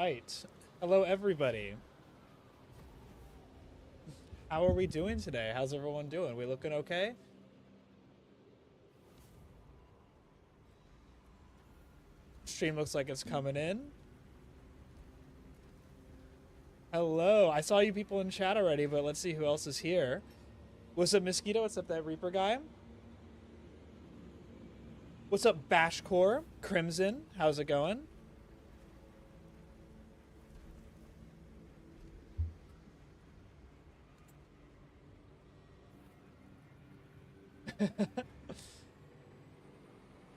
right. Hello, everybody. How are we doing today? How's everyone doing? We looking okay? Stream looks like it's coming in. Hello. I saw you people in chat already, but let's see who else is here. What's up, Mosquito? What's up, that Reaper guy? What's up, Bashcore? Crimson, how's it going?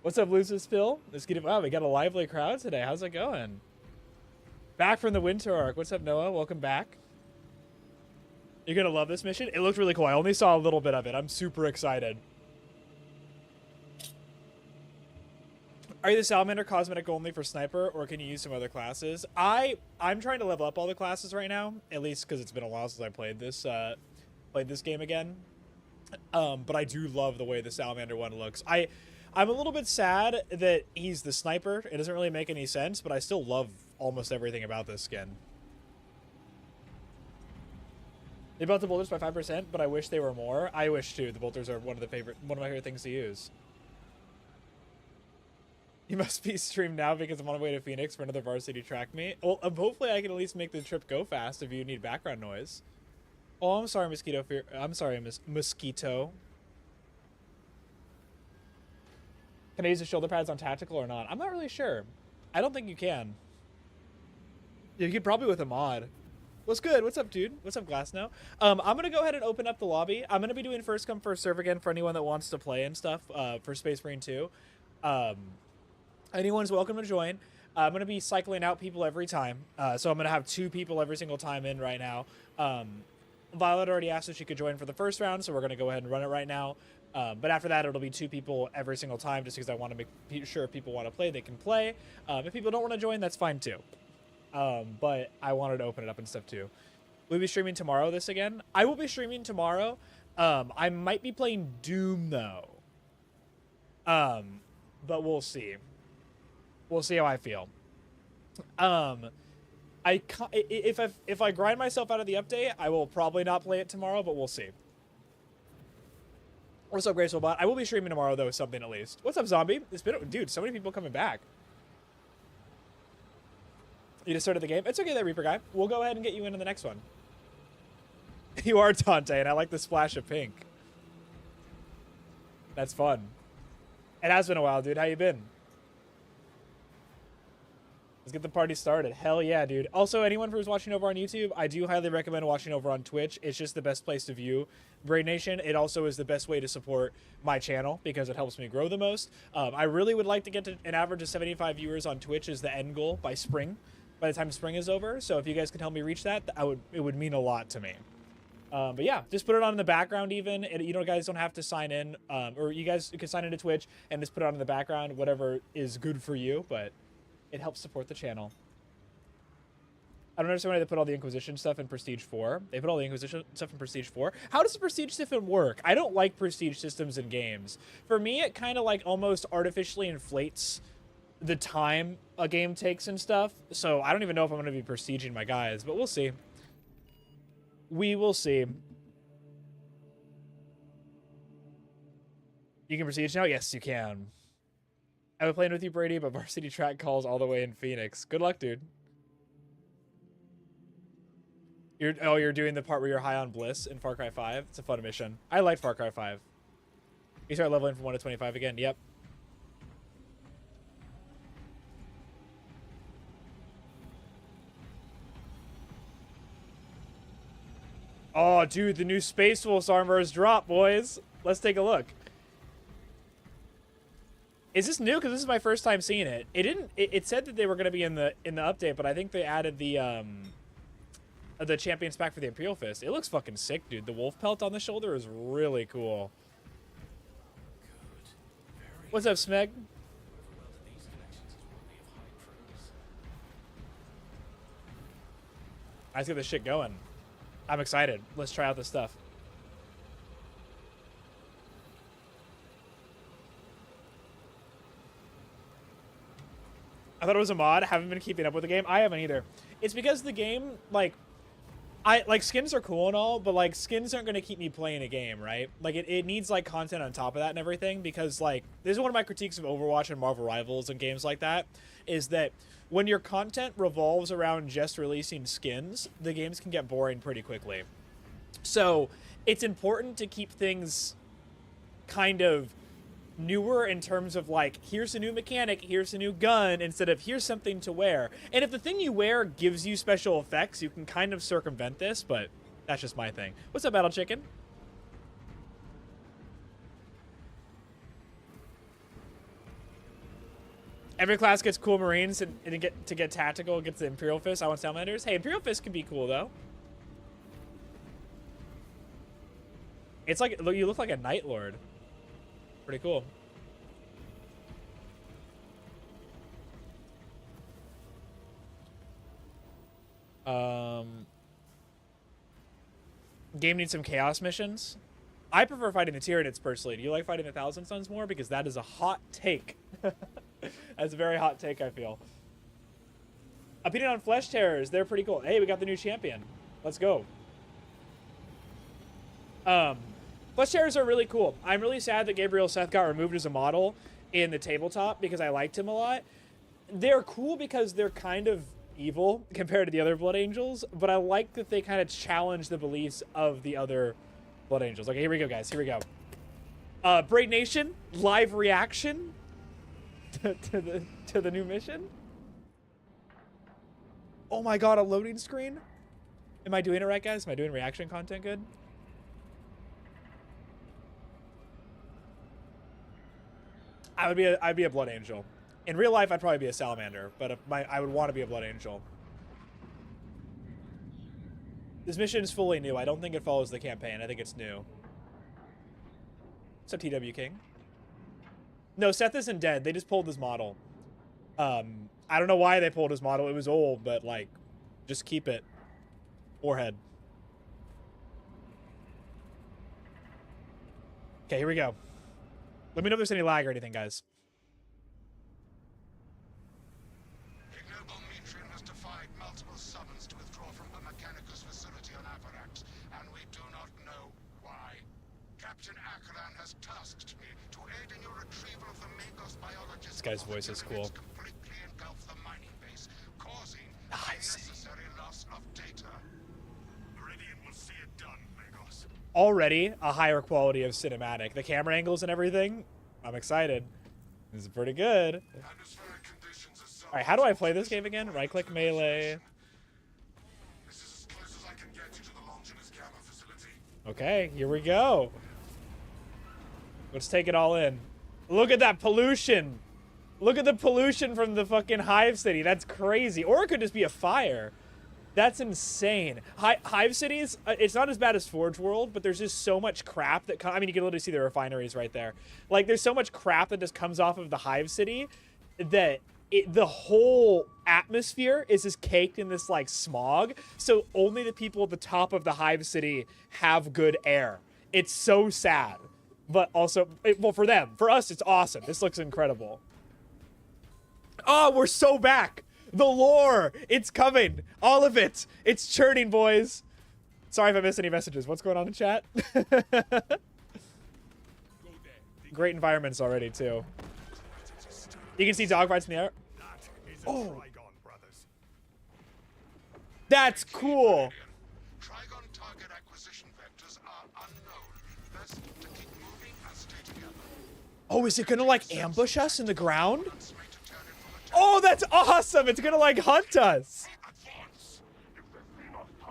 What's up, Lucis Phil? Wow, we got a lively crowd today. How's it going? Back from the winter arc. What's up, Noah? Welcome back. You're gonna love this mission. It looked really cool. I only saw a little bit of it. I'm super excited. Are you the Salamander cosmetic only for Sniper, or can you use some other classes? I'm trying to level up all the classes right now, at least because it's been a while since I played this game again. But I do love the way the Salamander one looks. I'm a little bit sad that he's the Sniper. It doesn't really make any sense, but I still love almost everything about this skin. They built the bolters by 5%, but I wish they were more. I wish too. The bolters are one of my favorite things to use. You must be streamed now because I'm on my way to Phoenix for another varsity track meet. Well, hopefully I can at least make the trip go fast if you need background noise. Oh, I'm sorry, Mosquito. I'm sorry, Mosquito. Can I use the shoulder pads on tactical or not? I'm not really sure. I don't think you can. You could probably with a mod. What's good? What's up, dude? What's up, Glass now? I'm gonna go ahead and open up the lobby. I'm gonna be doing first come first serve again for anyone that wants to play and stuff. For Space Marine 2. Anyone's welcome to join. I'm going to be cycling out people every time. So I'm going to have 2 people every single time in right now. Violet already asked if she could join for the first round, so we're going to go ahead and run it right now. But after that, it'll be 2 people every single time, just because I want to make sure if people want to play, they can play. If people don't want to join, that's fine too. But I wanted to open it up and stuff too. We'll be streaming tomorrow this again. I will be streaming tomorrow. I might be playing Doom, though. But we'll see. We'll see how I feel. If I grind myself out of the update, I will probably not play it tomorrow, but we'll see. What's up, Graceful Bot? I will be streaming tomorrow, though, something at least. What's up, Zombie? It's been, dude, so many people coming back. You just started the game? It's okay, that Reaper guy. We'll go ahead and get you into the next one. You are Dante, and I like the splash of pink. That's fun. It has been a while, dude. How you been? Let's get the party started. Hell yeah, dude. Also, anyone who's watching over on YouTube, I do highly recommend watching over on Twitch. It's just the best place to view Braid Nation. It also is the best way to support my channel because it helps me grow the most. I really would like to get to an average of 75 viewers on Twitch is the end goal by spring, by the time spring is over. So if you guys can help me reach that, it would mean a lot to me. But yeah, just put it on in the background even. You know, guys don't have to sign in, or you guys can sign into Twitch and just put it on in the background, whatever is good for you, but it helps support the channel. I don't understand why they put all the Inquisition stuff in Prestige 4. They put all the Inquisition stuff in Prestige 4. How does the Prestige system work? I don't like Prestige systems in games. For me, it kind of like almost artificially inflates the time a game takes and stuff. So I don't even know if I'm going to be prestiging my guys, but we'll see. We will see. You can prestige now? Yes, you can. I was playing with you, Brady, but varsity track calls all the way in Phoenix. Good luck, dude. You're doing the part where you're high on bliss in Far Cry 5? It's a fun mission. I like Far Cry 5. You start leveling from 1 to 25 again? Yep. Oh, dude, the new Space Wolves armor is dropped, boys. Let's take a look. Is this new? Because this is my first time seeing it. It said that they were going to be in the update, but I think they added the Champions pack for the Imperial Fist. It looks fucking sick, dude. The wolf pelt on the shoulder is really cool. What's up, Smeg? Let's get this shit going. I'm excited. Let's try out this stuff. I thought it was a mod. I haven't been keeping up with the game. I haven't either. It's because the game, like, skins are cool and all, but like skins aren't gonna keep me playing a game, right? Like it needs like content on top of that and everything, because like this is one of my critiques of Overwatch and Marvel Rivals and games like that, is that when your content revolves around just releasing skins, the games can get boring pretty quickly. So it's important to keep things kind of newer in terms of like, here's a new mechanic, here's a new gun, instead of here's something to wear. And if the thing you wear gives you special effects, you can kind of circumvent this, but that's just my thing. What's up, Battle Chicken? Every class gets cool Marines, and to get tactical gets the Imperial Fist. I want Salamanders. Hey, Imperial Fist can be cool though. It's like, look, you look like a Night Lord. Pretty cool. Game needs some chaos missions. I prefer fighting the Tyranids personally. Do you like fighting the Thousand Suns more? Because that is a hot take. That's a very hot take, I feel. Opinion on Flesh Terrors. They're pretty cool. Hey, we got the new champion. Let's go. Flesh Terrors are really cool. I'm really sad that Gabriel Seth got removed as a model in the tabletop because I liked him a lot. They're cool because they're kind of evil compared to the other Blood Angels, but I like that they kind of challenge the beliefs of the other Blood Angels. Okay, here we go, guys. Here we go. Braid Nation, live reaction to the new mission. Oh my god, a loading screen? Am I doing it right, guys? Am I doing reaction content good? I'd be a Blood Angel. In real life, I'd probably be a Salamander, but I would want to be a Blood Angel. This mission is fully new. I don't think it follows the campaign. I think it's new. What's up, TW King? No, Seth isn't dead. They just pulled his model. I don't know why they pulled his model. It was old, but, like, just keep it. Forehead. Okay, here we go. Let me know if there's any lag or anything, guys. Ignoble Metrian has defied multiple summons to withdraw from the Mechanicus facility on Avarax, and we do not know why. Captain Akaran has tasked me to aid in your retrieval of the Magos biologist. This guy's voice is cool. Completely engulf the mining base, causing unnecessary loss of data. Meridian will see it done, Magos. Already a higher quality of cinematic. The camera angles and everything, I'm excited. This is pretty good. Alright, how do I play this game again? Right click melee. This is as close as I can get you to the Longinus Gamma facility. Okay, here we go. Let's take it all in. Look at that pollution. Look at the pollution from the fucking Hive City. That's crazy. Or it could just be a fire. That's insane. Hive Cities, it's not as bad as Forge World, but there's just so much crap that I mean, you can literally see the refineries right there. Like, there's so much crap that just comes off of the Hive City that the whole atmosphere is just caked in this, like, smog. So only the people at the top of the Hive City have good air. It's so sad. But also, well, for them. For us, it's awesome. This looks incredible. Oh, we're so back. The lore, it's coming. All of it. It's churning, boys. Sorry if I missed any messages. What's going on in chat? Great environments already, too. You can see dogfights in the air. Oh. That's cool. Trigon target acquisition vectors are unknown. Best to keep moving and stay together. Oh, is it gonna, like, ambush us in the ground? Oh, that's awesome! It's gonna, like, hunt us!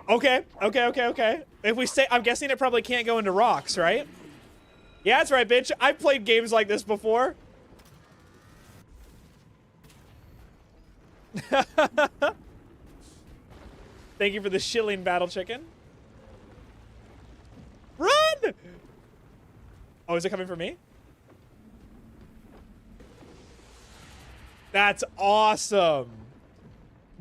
Okay, okay. If we stay, I'm guessing it probably can't go into rocks, right? Yeah, that's right, bitch. I've played games like this before. Thank you for the shilling, Battle Chicken. Run! Oh, is it coming for me? That's awesome.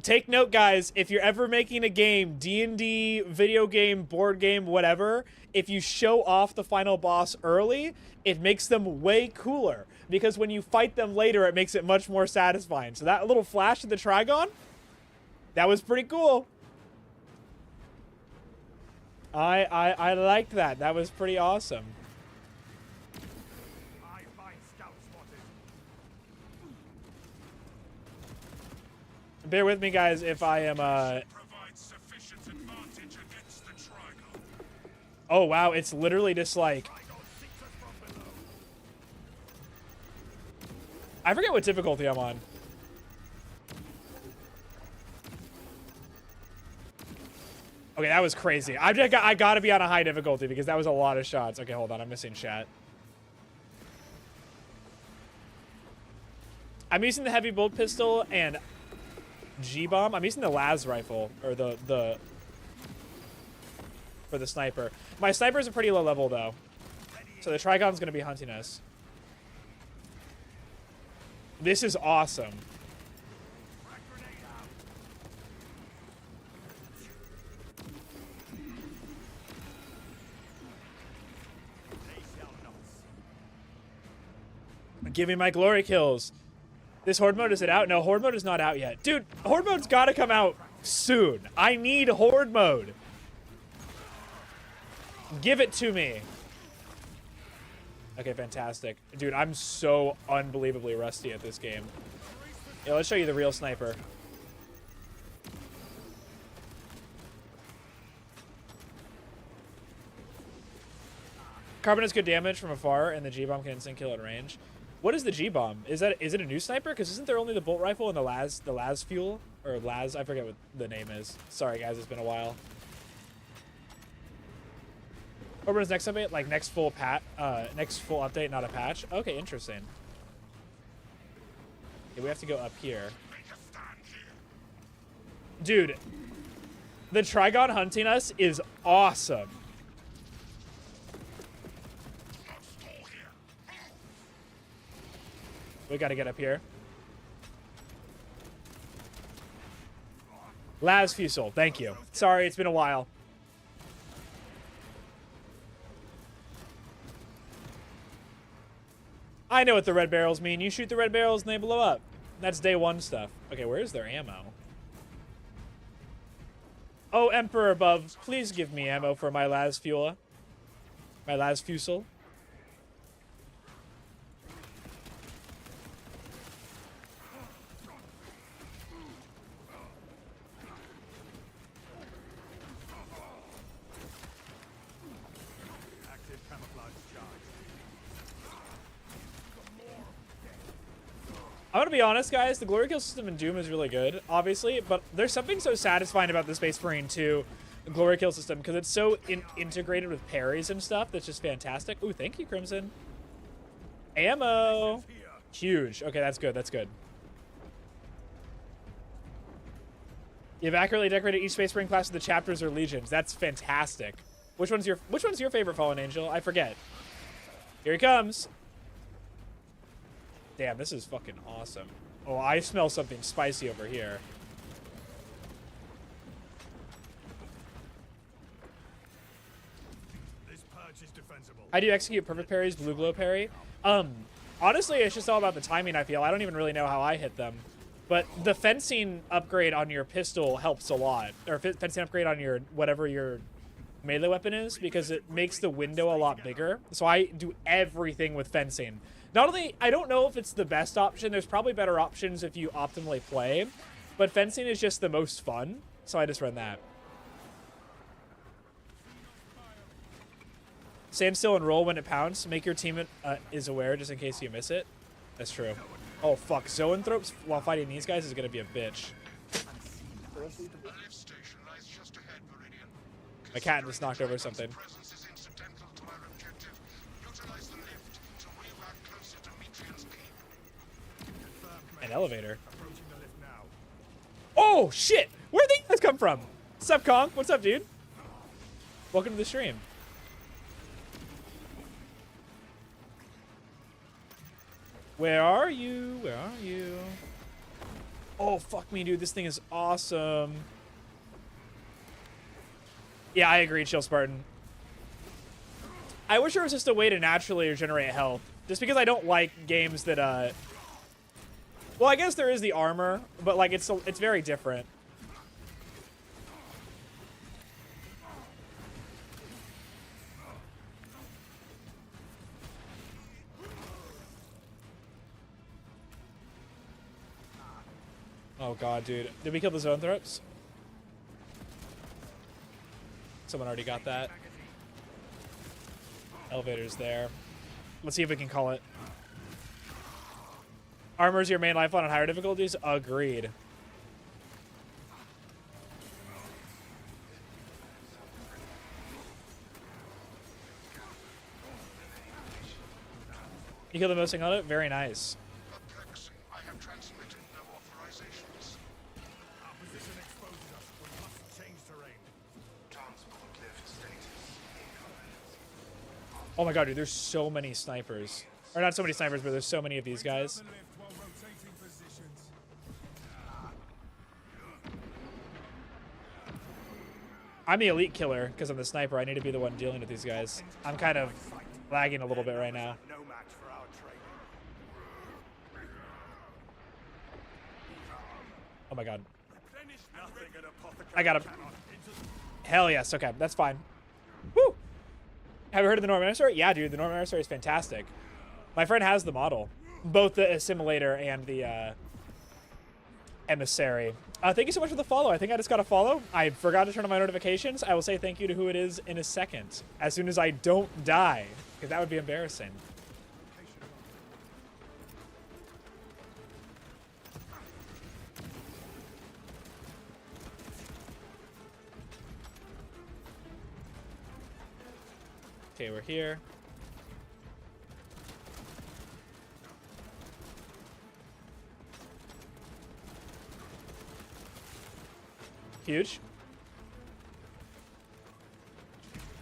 take note, guys. If you're ever making a game, D&D, video game, board game, whatever, if you show off the final boss early, it makes them way cooler. Because when you fight them later, it makes it much more satisfying. So that little flash of the Trygon, that was pretty cool. I liked that. That was pretty awesome. Bear with me, guys, if I am, Oh, wow, it's literally just like... I forget what difficulty I'm on. Okay, that was crazy. I gotta be on a high difficulty because that was a lot of shots. Okay, hold on, I'm missing chat. I'm using the heavy bolt pistol and G-bomb. I'm using the las rifle, or for the sniper. My sniper's a pretty low level though, so the Trygon's gonna be hunting us. This is awesome. Give me my glory kills. This horde mode, is it out? No, horde mode is not out yet. Dude, horde mode's gotta come out soon. I need horde mode. Give it to me. Okay, fantastic. Dude, I'm so unbelievably rusty at this game. Yeah, let's show you the real sniper. Carbon has good damage from afar, and the G-bomb can instant kill at range. What is the G-bomb? Is it a new sniper? Because isn't there only the bolt rifle and the las fuel? Or las, I forget what the name is. Sorry guys, it's been a while. Orban's next update, like next full update, not a patch. Okay, interesting. Okay, we have to go up here. Dude, the Trigon hunting us is awesome. We gotta get up here. Las Fusel, thank you. Sorry, it's been a while. I know what the red barrels mean. You shoot the red barrels and they blow up. That's day one stuff. Okay, where's their ammo? Oh, Emperor above, please give me ammo for my las fuel. My las Fusel. I'm gonna be honest, guys, the glory kill system in Doom is really good, obviously, but there's something so satisfying about the Space Marine 2 glory kill system, because it's so integrated with parries and stuff that's just fantastic. Ooh, thank you, Crimson. Ammo! Huge. Okay, that's good, that's good. You've accurately decorated each Space Marine class with the chapters or legions. That's fantastic. Which one's your favorite Fallen Angel? I forget. Here he comes. Damn, this is fucking awesome. Oh, I smell something spicy over here. This purge is defensible. I do execute perfect parries, blue glow parry. Honestly, it's just all about the timing, I feel. I don't even really know how I hit them. But the fencing upgrade on your pistol helps a lot. Or fencing upgrade on your, whatever your melee weapon is, because it makes the window a lot bigger. So I do everything with fencing. Not only, I don't know if it's the best option. There's probably better options if you optimally play. But fencing is just the most fun. So I just run that. Stand still and roll when it pounds. Make your team is aware just in case you miss it. That's true. Oh, fuck. Zoanthropes while fighting these guys is going to be a bitch. My cat just knocked over something. An elevator. Oh, shit! Where'd the guys come from? What's up, Kong? What's up, dude? Welcome to the stream. Where are you? Where are you? Oh, fuck me, dude. This thing is awesome. Yeah, I agree, Chill Spartan. I wish there was just a way to naturally regenerate health. Just because I don't like games that, well, I guess there is the armor, but, like, it's very different. Oh, God, dude. Did we kill the zone threats? Someone already got that. Elevator's there. Let's see if we can call it. Armor's your main lifeline on higher difficulties? Agreed. You killed the most thing on it? Very nice. Perplexing. I have transmitted no authorizations. Our position exposes us. We must change terrain. Transport lift status incorrect. Oh my god, dude, there's so many snipers. Or not so many snipers, but there's so many of these guys. Turn the lift while rotating positions. I'm the elite killer because I'm the sniper. I need to be the one dealing with these guys. I'm kind of lagging a little bit right now. No match for our training. Oh my god. Finish nothing at apothecary. I got him. cannot inter- Hell yes. Okay, that's fine. Woo! Have you heard of the Norman Emissary? Yeah, dude, the Norman Emissary is fantastic. My friend has the model. Both the Assimilator and the Emissary. Thank you so much for the follow. I think I just got a follow. I forgot to turn on my notifications. I will say thank you to who it is in a second. As soon as I don't die. Because that would be embarrassing. Okay, we're here. Huge.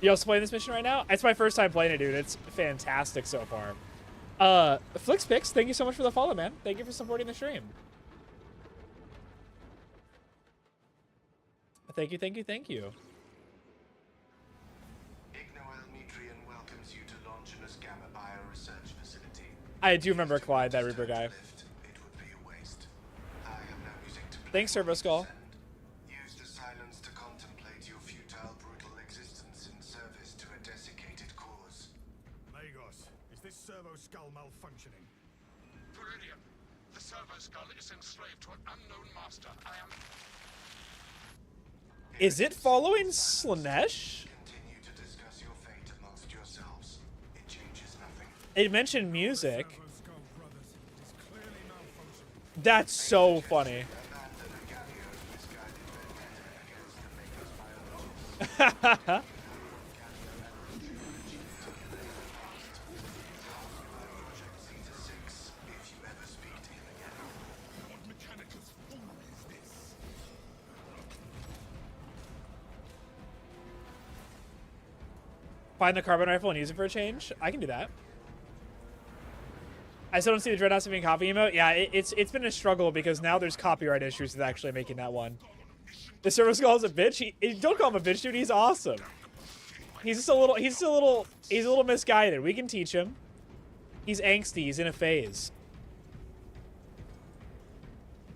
You also playing this mission right now? It's my first time playing it, dude. It's fantastic so far. FlixPix, thank you so much for the follow, man. Thank you for supporting the stream. Thank you, thank you, thank you. Welcomes you to Longinus Gamma Bioresearch Facility. I do remember Clyde, that Reaper guy. It would be a waste. I have no music to play. Thanks, Servo Skull. Use the silence to contemplate your futile, brutal existence in service to a desiccated cause. Magos, is this servo skull malfunctioning? Brilliant. The servo skull is enslaved to an unknown master. I am. Is it following Slanesh? Continue to discuss your fate amongst yourselves. It changes nothing. It mentioned music. Servo skull brothers. It is clearly malfunctioning. That's so funny. Abandon Agalio's misguided vendetta against the Maker's biologists. Project Zeta 6, if you ever speak to him again. What mechanicus fool is this? Find the carbon rifle and use it for a change? I can do that. I still don't see the Dreadnoughts being copy emote. Yeah, it's been a struggle because now there's copyright issues with actually making that one. The Servo Skull is a bitch. Don't call him a bitch, dude. He's awesome. He's just a little misguided. We can teach him. He's angsty. He's in a phase.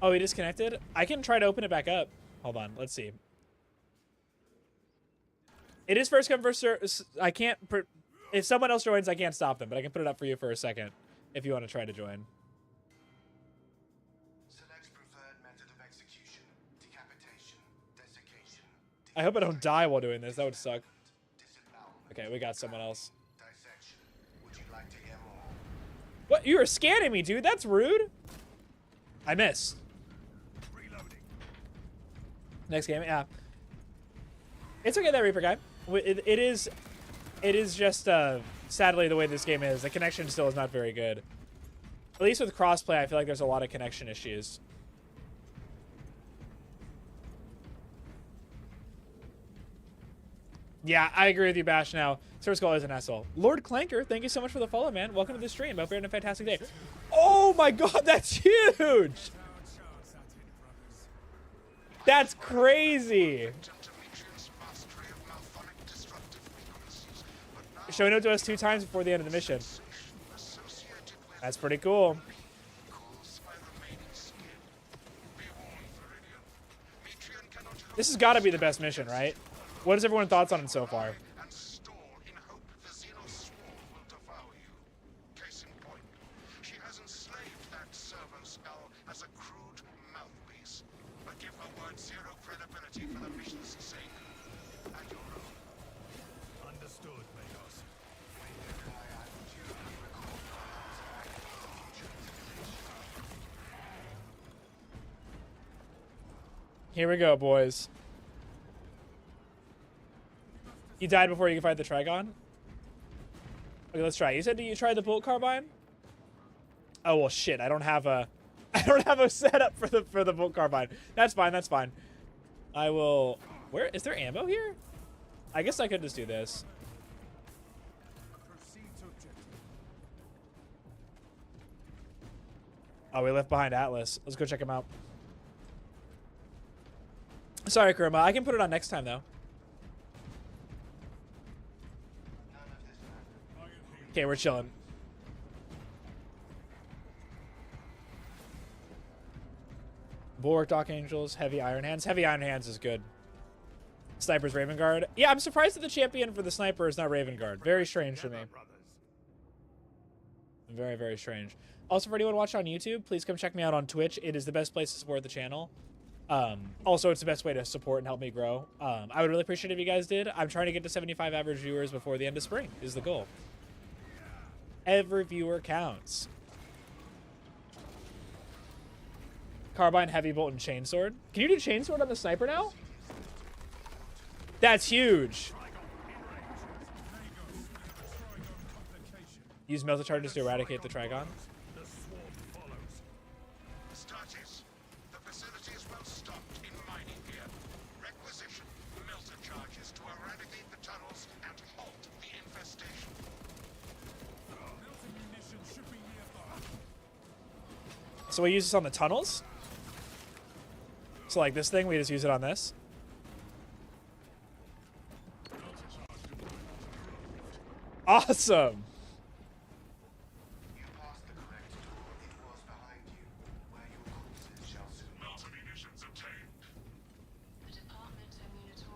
Oh, he disconnected? I can try to open it back up. Hold on. Let's see. It is first come, first serve. I can't... If someone else joins, I can't stop them, but I can put it up for you for a second if you want to try to join. Select preferred method of execution. Decapitation. Desiccation. I hope I don't die while doing this. That would suck. Disembowelment. Okay, we got someone else. Dissection. Would you like to hear more? What? You were scanning me, dude. That's rude. I missed. Reloading. Next game, yeah. It's okay, that Reaper guy. It is just, sadly, the way this game is. The connection still is not very good. At least with crossplay, I feel like there's a lot of connection issues. Yeah, I agree with you, Bash, now. Sir Skull is an asshole. Lord Clanker, thank you so much for the follow, man. Welcome to the stream. I hope you're having a fantastic day. Oh my god, that's huge! That's crazy. Showing up to us 2 times before the end of the mission. That's pretty cool. This has got to be the best mission, right? What is everyone's thoughts on it so far? Here we go, boys. You died before you could fight the Trygon? Okay, let's try. You said you tried the bolt carbine? Oh well, shit. I don't have a setup for the bolt carbine. That's fine. That's fine. I will. Where is there ammo here? I guess I could just do this. Oh, we left behind Atlas. Let's go check him out. Sorry, Kuruma. I can put it on next time, though. Okay, we're chilling. Bulwark Dock Angels, Heavy Iron Hands. Heavy Iron Hands is good. Sniper's Raven Guard. Yeah, I'm surprised that the champion for the sniper is not Raven Guard. Very strange to me. Very, very strange. Also, for anyone watching on YouTube, please come check me out on Twitch. It is the best place to support the channel. Also, it's the best way to support and help me grow. I would really appreciate it if you guys did. I'm trying to get to 75 average viewers before the end of spring is the goal. Every viewer counts. Carbine, heavy bolt, and chainsword. Can you do chainsword on the sniper now? That's huge. Use melter charges to eradicate the Trigon. So we use this on the tunnels. So like this thing, we just use it on this. Awesome.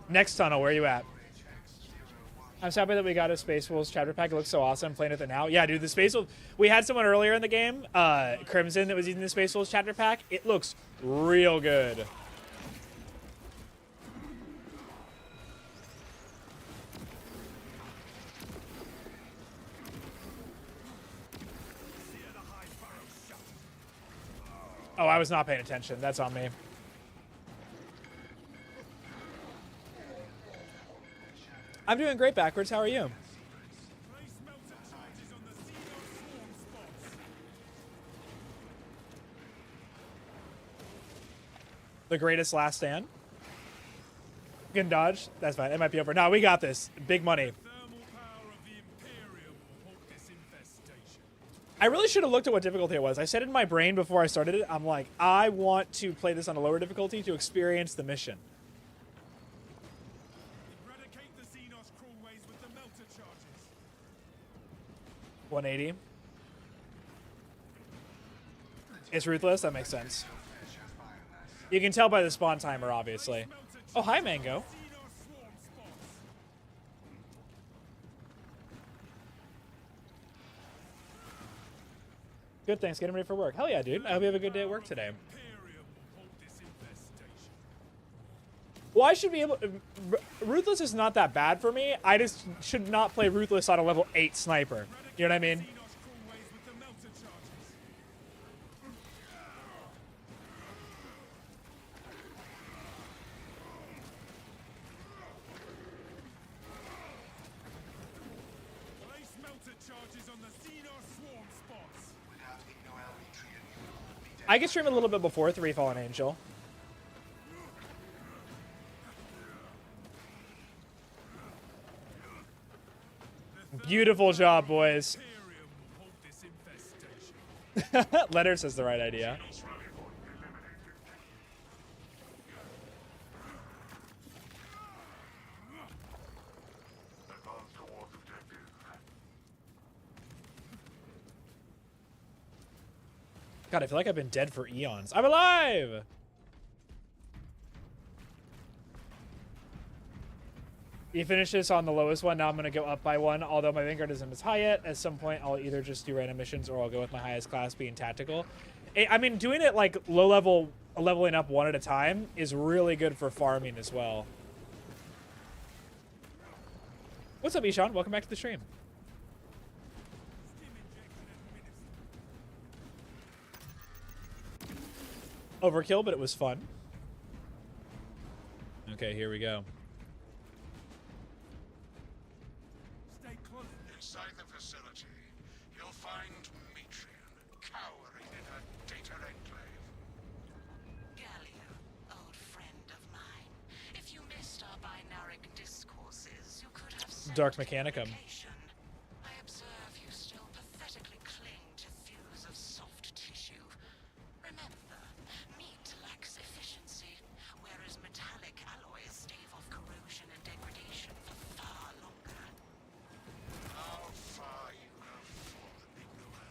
Next tunnel, where are you at? I'm so happy that we got a Space Wolves chapter pack. It looks so awesome playing with it now. Yeah, dude, the Space Wolves. We had someone earlier in the game, Crimson, that was using the Space Wolves chapter pack. It looks real good. Oh, I was not paying attention. That's on me. I'm doing great, Backwards. How are you? The greatest last stand. You can dodge. That's fine. It might be over. No, we got this. Big money. I really should have looked at what difficulty it was. I said in my brain before I started it, I'm like, I want to play this on a lower difficulty to experience the mission. 180. It's ruthless. That makes sense. You can tell by the spawn timer, obviously. Oh, hi, Mango. Good, thanks. Getting ready for work. Hell yeah, dude. I hope you have a good day at work today. Well, I should be able... Ruthless is not that bad for me. I just should not play Ruthless on a level 8 sniper. You know what I mean? I can stream a little bit before 3 Fallen Angel. Beautiful job, boys. Letter says the right idea. God, I feel like I've been dead for eons. I'm alive! You finish this on the lowest one. Now I'm going to go up by one. Although my Vanguard isn't as high yet, at some point I'll either just do random missions or I'll go with my highest class being tactical. I mean, doing it like low level, leveling up one at a time is really good for farming as well. What's up, Ishan? Welcome back to the stream. Overkill, but it was fun. Okay, here we go. Stay close. Inside the facility, you'll find Metrian cowering in her data enclave. Gallia, old friend of mine. If you missed our binaric discourses, you could have sent Dark Mechanicum. communication. I observe you still pathetically cling to thews of soft tissue. Remember, meat lacks efficiency, whereas metallic alloys stave off corrosion and degradation for far longer. How far you have fallen, Ignoel,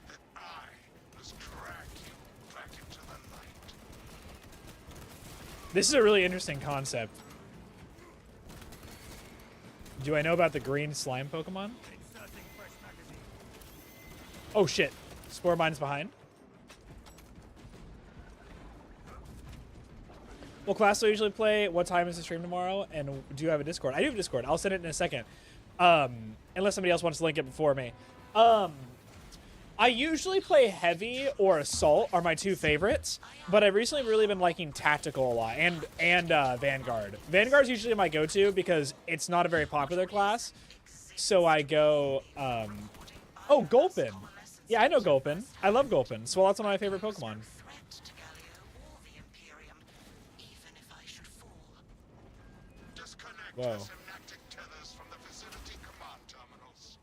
that I must drag you back into the light. This is a really interesting concept. Do I know about the green slime Pokemon? Inserting fresh magazine. Oh shit. Spore Mine's behind. Well, class will usually play. What time is the stream tomorrow? And do you have a Discord? I do have a Discord. I'll send it in a second. Unless somebody else wants to link it before me. I usually play Heavy or Assault are my two favorites, but I've recently really been liking Tactical a lot, and Vanguard. Vanguard's usually my go-to because it's not a very popular class, so I go, oh, Gulpin. Yeah, I know Gulpin. I love Gulpin. Swalot's one of my favorite Pokemon. Threat to Gallia or the Imperium, even if I should fall. Disconnect Whoa. the synaptic tethers from the facility command terminals.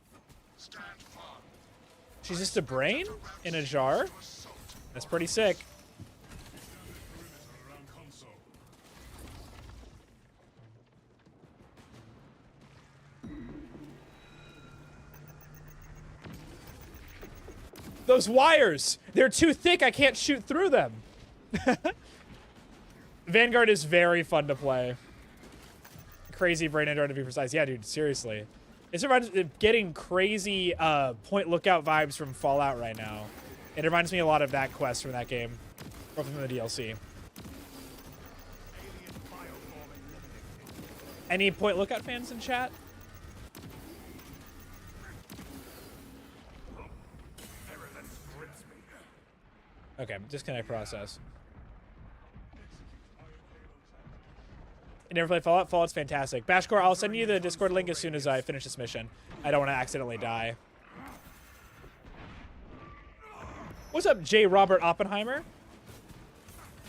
Stand firm. She's just a brain in a jar? Assault. That's pretty sick. Around console. Those wires! They're too thick, I can't shoot through them! Vanguard is very fun to play. Crazy brain android to be precise. Yeah, dude, seriously. It's getting crazy point lookout vibes from Fallout right now. It reminds me a lot of that quest from that game. Or from the DLC. Alien bioform. Any point lookout fans in chat? Virulence grips me. Okay, disconnect process. You never played Fallout? Fallout's fantastic. Bashcore, I'll send you the Discord link as soon as I finish this mission. I don't want to accidentally die. What's up, J. Robert Oppenheimer?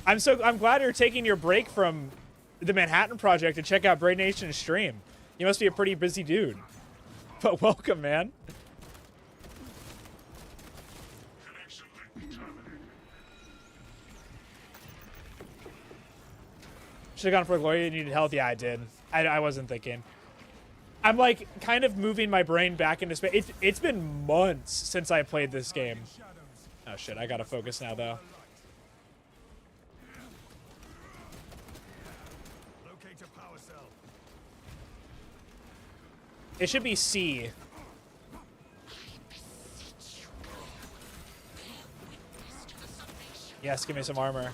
I'm glad you're taking your break from the Manhattan Project to check out Braid Nation's stream. You must be a pretty busy dude. But welcome, man. Connection link terminated. Should have gone for Gloria. You needed health. Yeah, I did. I wasn't thinking. I'm like kind of moving my brain back into space. It's been months since I played this game. Oh shit, I gotta focus now though. Locate a power cell. It should be C. Yes, give me some armor.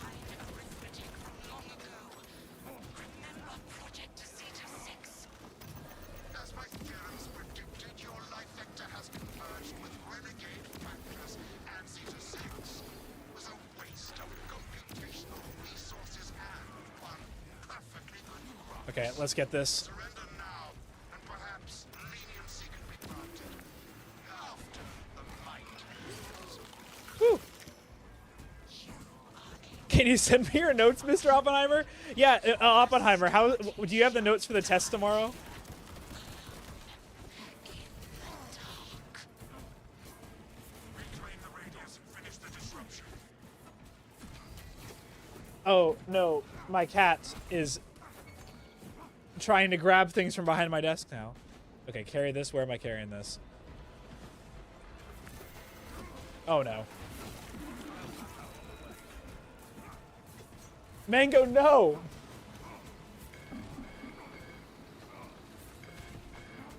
As my theories predicted, your life vector has converged with renegade factors and Zeta-6. Was a waste of computational resources and one perfectly good crop. Okay, let's get this. Surrender now, and perhaps leniency can be granted after the might heals. Whew. Can you send me your notes, Mr. Oppenheimer? Yeah, Oppenheimer, how do you have the notes for the test tomorrow? Reclaim the radius and finish the disruption. Oh, no, my cat is trying to grab things from behind my desk now. Okay, carry this. Where am I carrying this? Oh, no. Mango, no!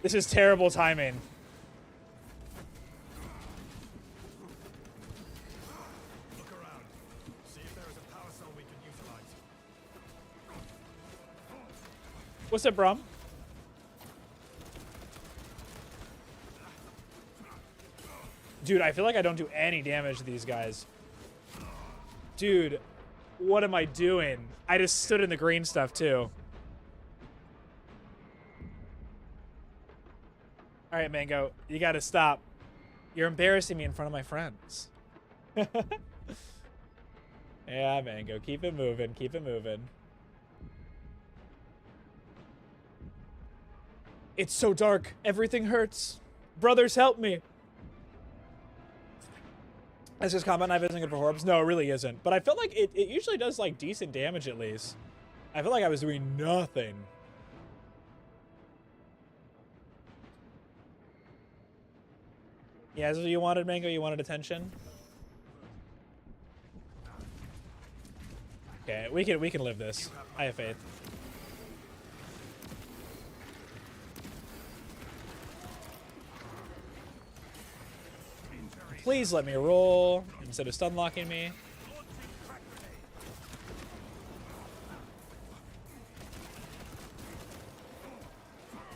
This is terrible timing. Look around. See if there is a power cell we can utilize. What's up, Brum? Dude, I feel like I don't do any damage to these guys. Dude, what am I doing? I just stood in the green stuff, too. All right, Mango, you gotta stop. You're embarrassing me in front of my friends. Yeah, Mango, keep it moving, keep it moving. It's so dark. Everything hurts. Brothers, help me. Is this combat knife isn't good for orbs? No, it really isn't. But I felt like it usually does like decent damage at least. I feel like I was doing nothing. Yeah, that's what you wanted, Mango? You wanted attention? Okay, we can live this. I have faith. Please let me roll instead of stun locking me.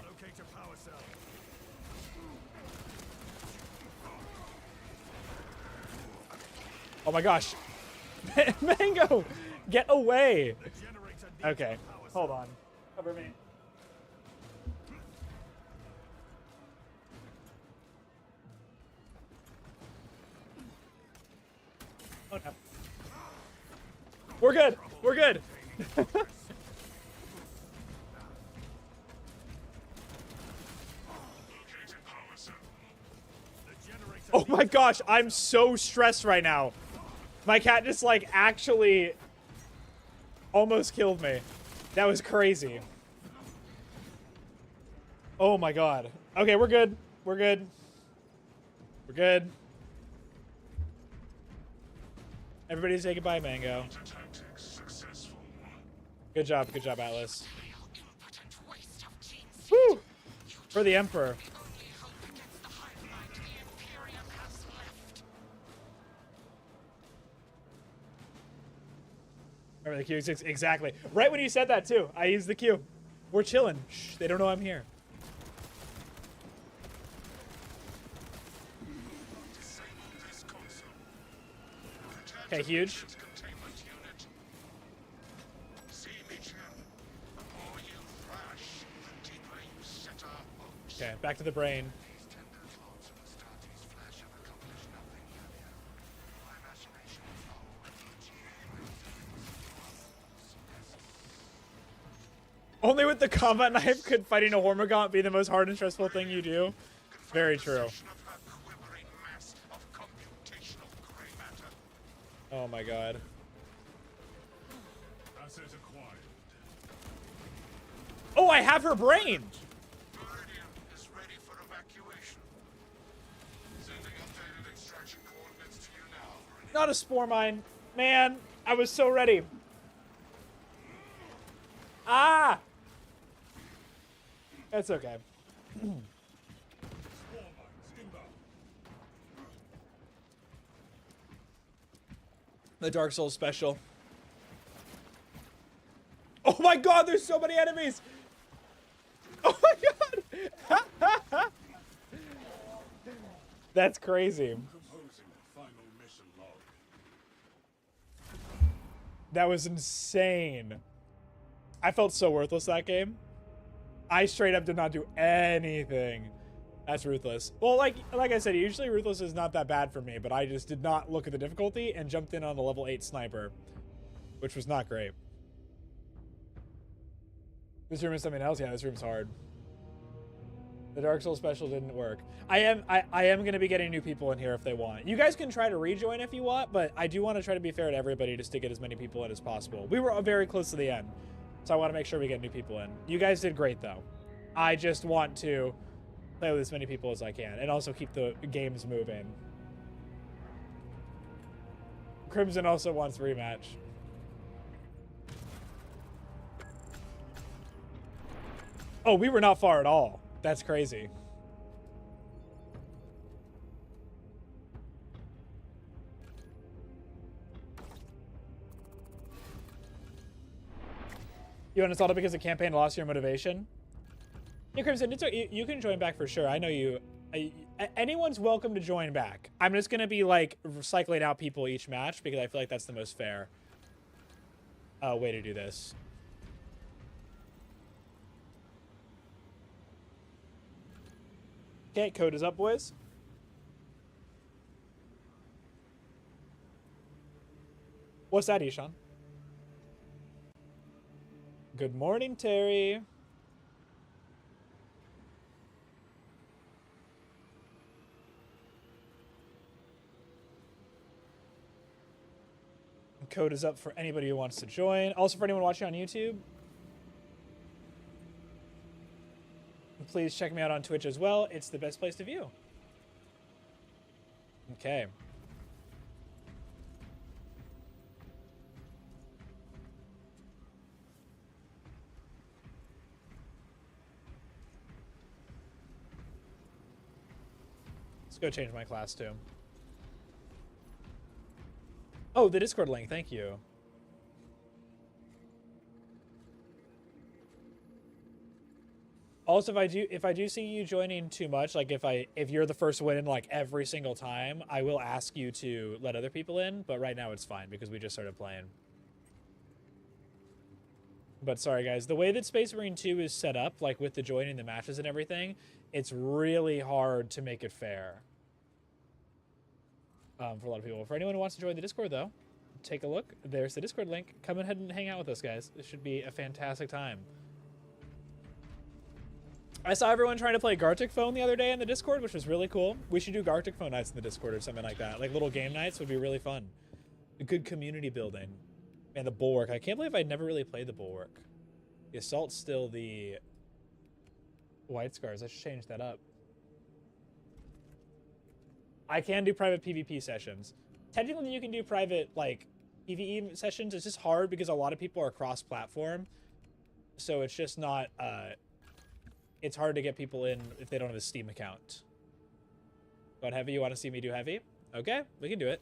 Locate your power cell. Oh my gosh. Mango, get away. Okay, hold on. Cover me. Oh no. We're good. We're good. Oh my gosh, I'm so stressed right now. My cat just like actually almost killed me. That was crazy. Oh my god. Okay, we're good. We're good. We're good. Everybody say goodbye, Mango. Good job, Atlas. Woo! For the Emperor. Remember the Q6? Exactly. Right when you said that, too. I used the Q. We're chilling. Shh, they don't know I'm here. Okay, huge. Okay, back to the brain. Only with the combat knife could fighting a Hormigaunt be the most hard and stressful thing you do. Very true. Oh my god. Oh, I have her brain! Not a spore mine. Man, I was so ready. Ah! That's okay. The Dark Souls special. Oh my god, there's so many enemies! Oh my god! That's crazy. That was insane. I felt so worthless that game. I straight up did not do anything. That's ruthless. Well, like I said, usually ruthless is not that bad for me, but I just did not look at the difficulty and jumped in on a level 8 sniper, which was not great. This room is something else. Yeah, this room's hard. The Dark Souls special didn't work. I am going to be getting new people in here if they want. You guys can try to rejoin if you want, but I do want to try to be fair to everybody just to get as many people in as possible. We were very close to the end, so I want to make sure we get new people in. You guys did great, though. I just want to play with as many people as I can and also keep the games moving. Crimson also wants rematch. Oh, we were not far at all. That's crazy. You uninstalled it because the campaign lost your motivation? Yeah, Crimson, you can join back for sure. I know you. Anyone's welcome to join back. I'm just going to be, like, recycling out people each match because I feel like that's the most fair way to do this. Okay, code is up, boys. What's that, Ishan? Good morning, Terry. Code is up for anybody who wants to join. Also for anyone watching on YouTube, please check me out on Twitch as well. It's the best place to view. Okay. Let's go change my class too. Oh, the Discord link. Thank you. Also, if I do see you joining too much, like if you're the first win in like every single time, I will ask you to let other people in. But right now it's fine because we just started playing. But sorry guys, the way that Space Marine 2 is set up, like with the joining the matches and everything, it's really hard to make it fair. For a lot of people. For anyone who wants to join the Discord, though, take a look. There's the Discord link. Come ahead and hang out with us, guys. This should be a fantastic time. I saw everyone trying to play Gartic Phone the other day in the Discord, which was really cool. We should do Gartic Phone nights in the Discord or something like that. Like little game nights would be really fun. A good community building. And the Bulwark. I can't believe I'd never really played the Bulwark. The Assault's still the White Scars. I should change that up. I can do private PvP sessions. Technically, you can do private, like, PvE sessions. It's just hard because a lot of people are cross-platform. So it's just not, it's hard to get people in if they don't have a Steam account. But Heavy, you want to see me do Heavy? Okay, we can do it.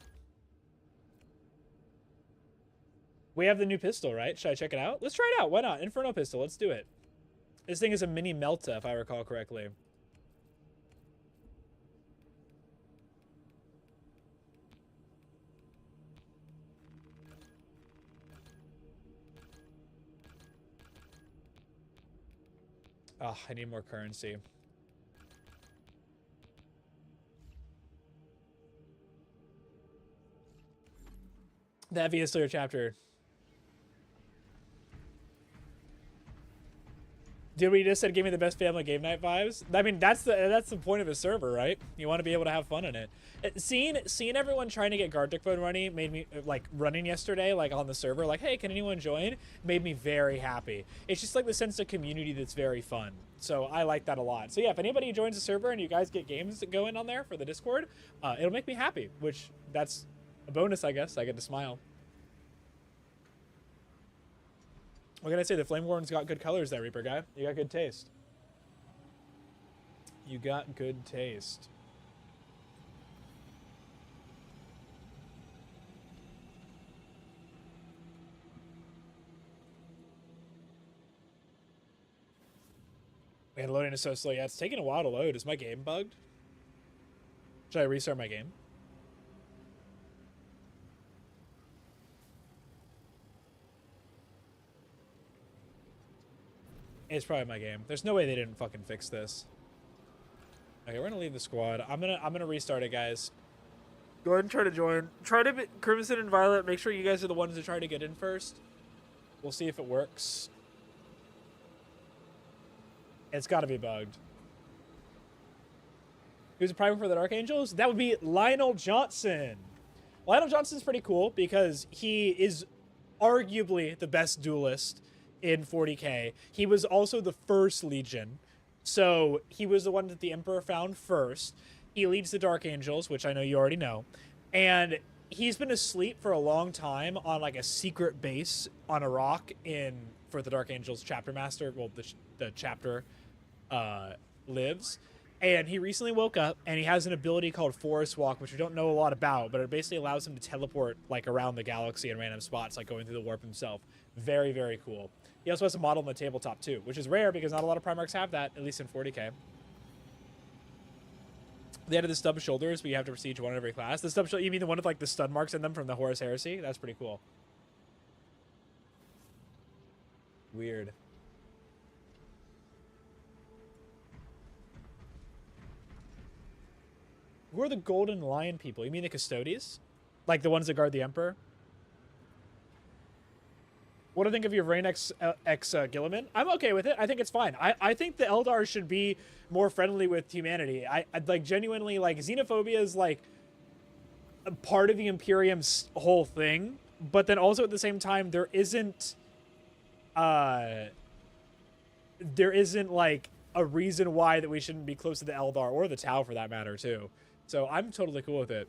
We have the new pistol, right? Should I check it out? Let's try it out. Why not? Inferno pistol. Let's do it. This thing is a mini Melta, if I recall correctly. Oh, I need more currency. The heaviest layer chapter. Dude, what you just said gave me the best family game night vibes. I mean, that's the point of a server, right? You want to be able to have fun in it. Seeing everyone trying to get Gartic Phone running made me, like, running yesterday, like, on the server, like, hey, can anyone join? Made me very happy. It's just, like, the sense of community that's very fun. So I like that a lot. So, yeah, if anybody joins the server and you guys get games going on there for the Discord, it'll make me happy, which that's a bonus, I guess. I get to smile. What can I say? The Flame Warden's got good colors there, Reaper guy. You got good taste. You got good taste. Man, loading is so slow. Yeah, it's taking a while to load. Is my game bugged? Should I restart my game? It's probably my game. There's no way they didn't fucking fix this. Okay, we're gonna leave the squad. I'm gonna restart it, guys. Go ahead and try to join. Try to be Crimson and Violet. Make sure you guys are the ones that try to get in first. We'll see if it works. It's got to be bugged. Who's a primer for the Dark Angels? That would be Lionel Johnson. Lionel Johnson's pretty cool because he is arguably the best duelist in 40k. He was also the first Legion. So he was the one that the Emperor found first. He leads the Dark Angels, which I know you already know. And he's been asleep for a long time on like a secret base on a rock for the Dark Angels chapter master. Well, the chapter lives, and he recently woke up and he has an ability called Forest Walk, which we don't know a lot about, but it basically allows him to teleport like around the galaxy in random spots, like going through the warp himself. Very, very cool. He also has a model on the tabletop too, which is rare because not a lot of Primarchs have that, at least in 40k. They added the stub shoulders, but you have to prestige one in every class. The stub you mean the one with like the stud marks in them from the Horus Heresy? That's pretty cool. Weird. Who are the Golden Lion people? You mean the Custodies? Like the ones that guard the Emperor? What do I think of your Reign X Gilliman? I'm okay with it. I think it's fine. I think the Eldar should be more friendly with humanity. I like genuinely like xenophobia is like a part of the Imperium's whole thing, but then also at the same time there isn't like a reason why that we shouldn't be close to the Eldar or the Tau for that matter too. So I'm totally cool with it.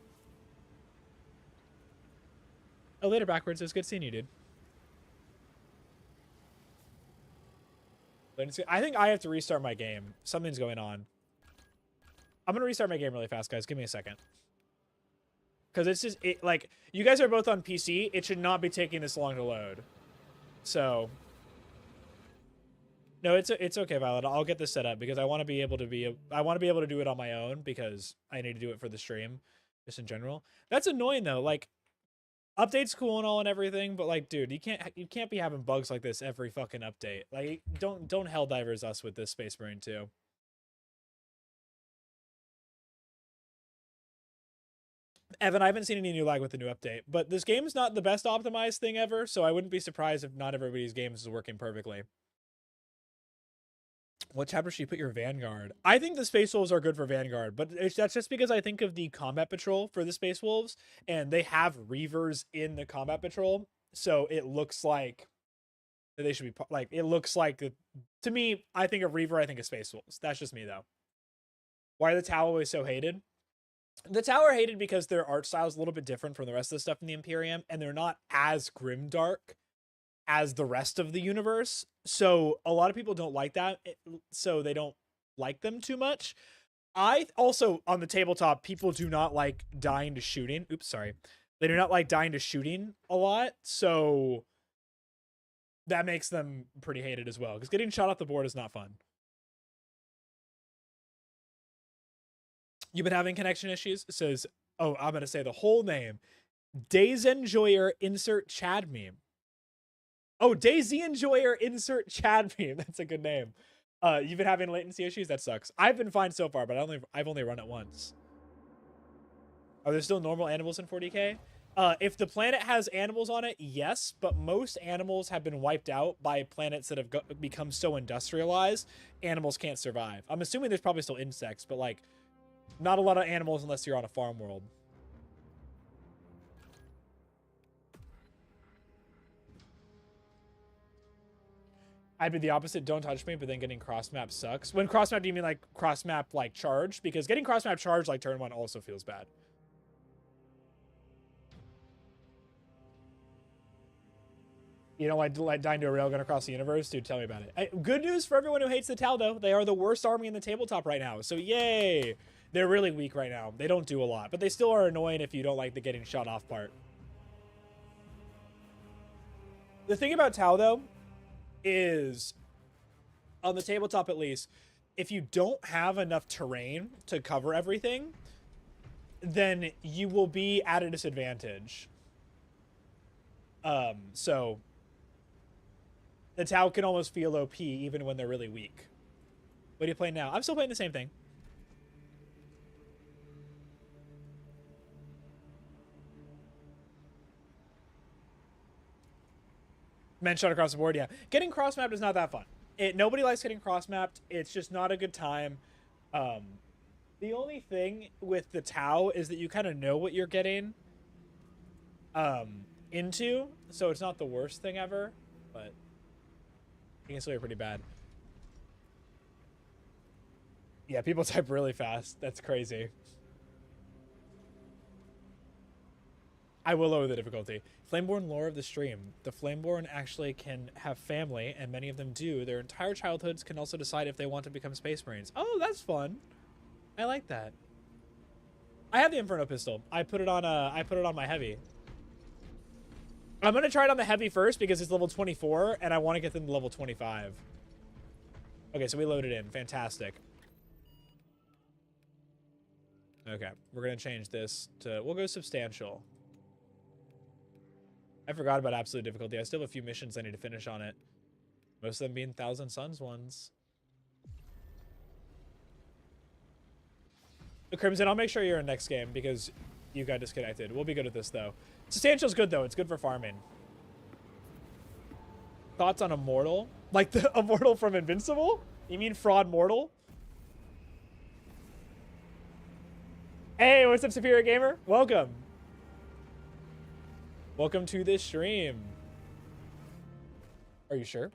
Oh, later backwards. It was good seeing you, dude. I think I have to restart my game. Something's going on. I'm going to restart my game really fast, guys. Give me a second. Because it's just, like, you guys are both on PC. It should not be taking this long to load. So. No, it's okay, Violet. I'll get this set up because I want to be able to do it on my own because I need to do it for the stream, just in general. That's annoying, though. Like, update's cool and all and everything, but like, dude, you can't be having bugs like this every fucking update. Like, don't Helldivers us with this Space Marine 2. Evan, I haven't seen any new lag with the new update, but this game's not the best optimized thing ever, so I wouldn't be surprised if not everybody's games is working perfectly. What chapter should you put your Vanguard? I think the Space Wolves are good for Vanguard, but that's just because I think of the Combat Patrol for the Space Wolves, and they have Reavers in the Combat Patrol, so it looks like they should be, like, it looks like, to me, I think of Reaver, I think of Space Wolves. That's just me, though. Why are the Tau always so hated? The Tau are hated because their art style is a little bit different from the rest of the stuff in the Imperium, and they're not as grimdark as the rest of the universe. So a lot of people don't like that, so they don't like them too much. I also, on the tabletop, people do not like dying to shooting. Oops, sorry. They do not like dying to shooting a lot, so that makes them pretty hated as well, because getting shot off the board is not fun. You've been having connection issues? It says, oh, I'm going to say the whole name. Days Enjoyer, insert Chad meme. Oh, Daisy Enjoyer, insert Chad meme. That's a good name. You've been having latency issues? That sucks. I've been fine so far, but I've only run it once. Are there still normal animals in 40k? If the planet has animals on it, yes, but most animals have been wiped out by planets that have become so industrialized, animals can't survive. I'm assuming there's probably still insects, but like, not a lot of animals unless you're on a farm world. I'd be the opposite. Don't touch me, but then getting cross map sucks. When cross map, do you mean like cross map like charged? Because getting cross map charged like turn 1 also feels bad. You know, like dying to a railgun across the universe? Dude, tell me about it. Good news for everyone who hates the Tau, though. They are the worst army in the tabletop right now. So, yay! They're really weak right now. They don't do a lot. But they still are annoying if you don't like the getting shot off part. The thing about Tau, though, is, on the tabletop at least, if you don't have enough terrain to cover everything, then you will be at a disadvantage. So the Tau can almost feel OP even when they're really weak. What are you playing now? I'm still playing the same thing. Men shot across the board, yeah. Getting cross-mapped is not that fun. Nobody likes getting cross-mapped. It's just not a good time. The only thing with the Tau is that you kind of know what you're getting into, so it's not the worst thing ever, but it can still be pretty bad. Yeah, people type really fast. That's crazy. I will lower the difficulty. Flameborn lore of the stream. The Flameborn actually can have family, and many of them do. Their entire childhoods can also decide if they want to become Space Marines. Oh, that's fun. I like that. I have the Inferno pistol. I put it on my heavy. I'm gonna try it on the heavy first because it's level 24, and I want to get them to level 25. Okay, so we loaded in. Fantastic. Okay, we're gonna change this to, we'll go substantial. I forgot about absolute difficulty. I still have a few missions I need to finish on it. Most of them being Thousand Suns ones. The Crimson, I'll make sure you're in next game because you got disconnected. We'll be good at this though. Substantial's good though. It's good for farming. Thoughts on Immortal? Like the Immortal from Invincible? You mean Fraud Mortal? Hey, what's up, Superior Gamer? Welcome. Welcome to this stream. Are you sure? Are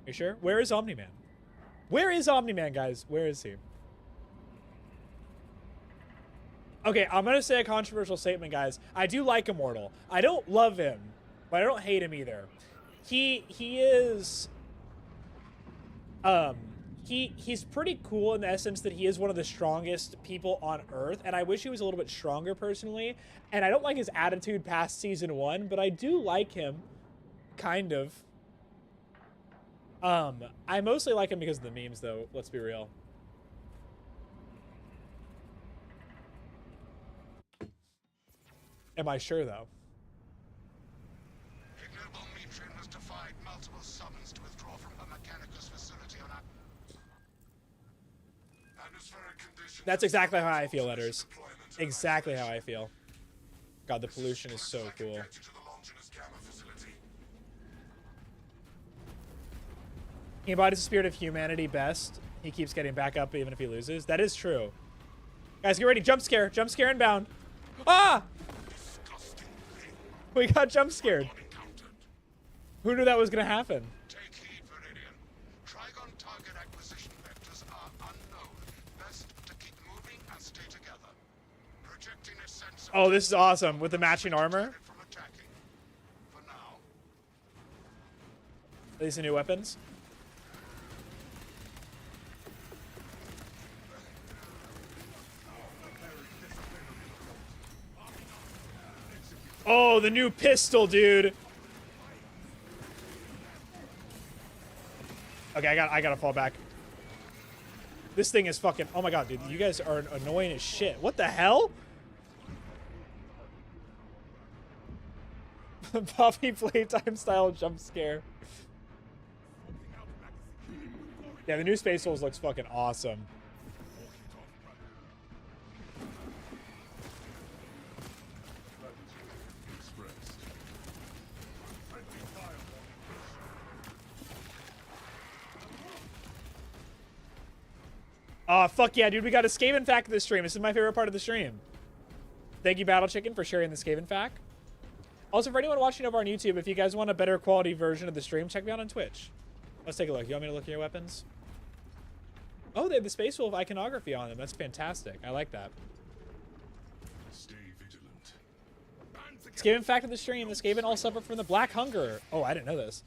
you sure? Where is Omni-Man? Where is Omni-Man, guys? Where is he? Okay, I'm gonna say a controversial statement, guys. I do like Immortal. I don't love him, but I don't hate him either. He is... He's pretty cool in the essence that he is one of the strongest people on Earth, and I wish he was a little bit stronger personally. And I don't like his attitude past season 1, but I do like him, kind of. I mostly like him because of the memes, though. Let's be real. Am I sure, though? Ignoble Mitrin has defied multiple summons to withdraw from the Mechanicus facility on atmospheric conditions. That's exactly how I feel, Letters. Exactly how I feel. God, the pollution is so cool. He embodies the spirit of humanity best. He keeps getting back up even if he loses. That is true. Guys, get ready. Jump scare. Jump scare inbound. Ah! We got jump scared. Who knew that was going to happen? Take heed, Viridian. Trygon target acquisition vectors are unknown. Best to keep moving and stay together. Projecting a sense of Oh, this is awesome. With the matching armor. from attacking. For now. These the new weapons. Oh, the new pistol, dude. Okay, I gotta fall back. This thing is fucking... Oh my god, dude. You guys are annoying as shit. What the hell? Puffy playtime style jump scare. Yeah, the new Space Souls looks fucking awesome. Oh, fuck yeah, dude. We got a Skaven fact of the stream. This is my favorite part of the stream. Thank you, Battle Chicken, for sharing the Skaven fact. Also, for anyone watching over on YouTube, if you guys want a better quality version of the stream, check me out on Twitch. Let's take a look. You want me to look at your weapons? Oh, they have the Space Wolf iconography on them. That's fantastic. I like that. Stay vigilant. Skaven fact of the stream. The Skaven all suffer from the Black Hunger. Oh, I didn't know this.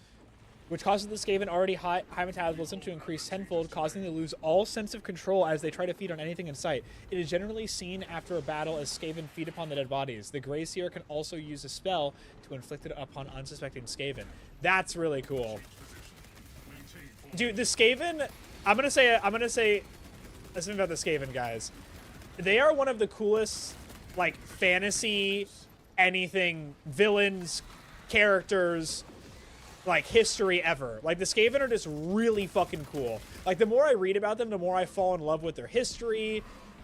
Which causes the Skaven already high metabolism to increase tenfold, causing them to lose all sense of control as they try to feed on anything in sight. It is generally seen after a battle as Skaven feed upon the dead bodies. The Grey Seer can also use a spell to inflict it upon unsuspecting Skaven. That's really cool. Dude, the Skaven, I'm gonna say something about the Skaven guys. They are one of the coolest, like, fantasy anything villains, characters, like, history ever. Like, the Skaven are just really fucking cool. Like, the more I read about them, the more I fall in love with their history,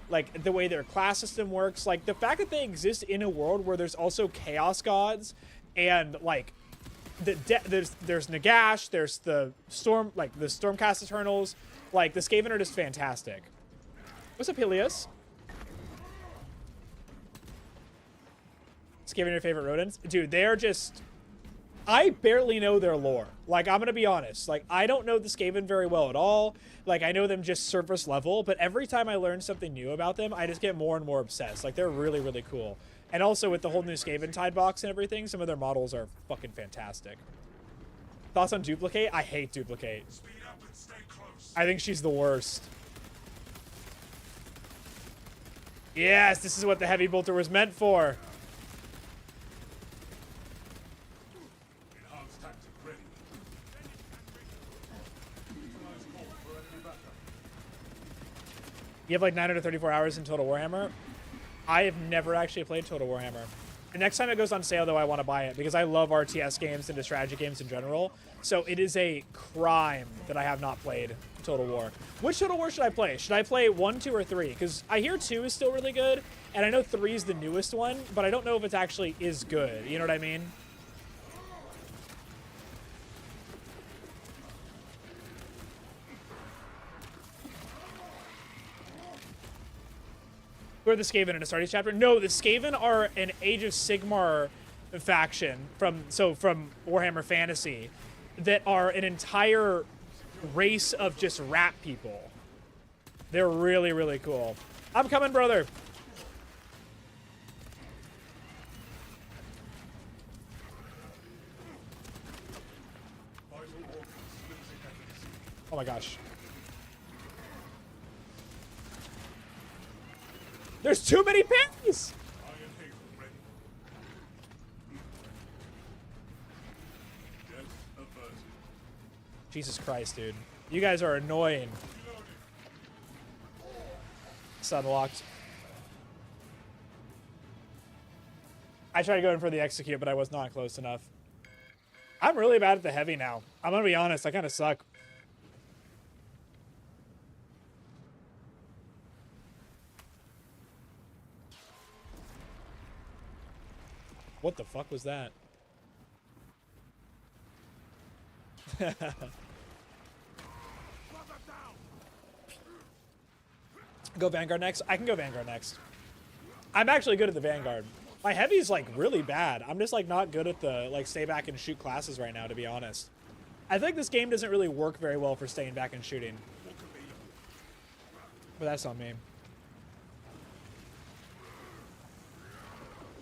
like, the way their class system works. Like, the fact that they exist in a world where there's also chaos gods and, like, there's Nagash, there's the Storm, like, the Stormcast Eternals. Like, the Skaven are just fantastic. What's up, Helios? Skaven your favorite rodents? Dude, they are just... I barely know their lore. Like, I'm gonna be honest. Like, I don't know the Skaven very well at all. Like, I know them just surface level, but every time I learn something new about them, I just get more and more obsessed. Like, they're really, really cool. And also with the whole new Skaven tide box and everything, some of their models are fucking fantastic. Thoughts on Duplicate? I hate Duplicate. Speed up and stay close. I think she's the worst. Yes, this is what the Heavy Bolter was meant for. Enhanced tactic ready. You have like 934 hours in Total Warhammer. I have never actually played Total Warhammer. The next time it goes on sale, though, I want to buy it because I love RTS games and strategy games in general. So it is a crime that I have not played Total War. Which Total War should I play? Should I play 1, 2, or 3? Because I hear 2 is still really good, and I know 3 is the newest one, but I don't know if it actually is good. You know what I mean? Who are the Skaven in a Astartes chapter? No, the Skaven are an Age of Sigmar faction from Warhammer Fantasy that are an entire race of just rat people. They're really, really cool. I'm coming, brother. Oh my gosh. There's too many parries! Jesus Christ, dude. You guys are annoying. It's unlocked. I tried going for the execute, but I was not close enough. I'm really bad at the heavy now. I'm gonna be honest, I kind of suck. What the fuck was that? Go Vanguard next? I can go Vanguard next. I'm actually good at the Vanguard. My heavy's like really bad. I'm just like not good at the like stay back and shoot classes right now, to be honest. I think this game doesn't really work very well for staying back and shooting. But that's on me.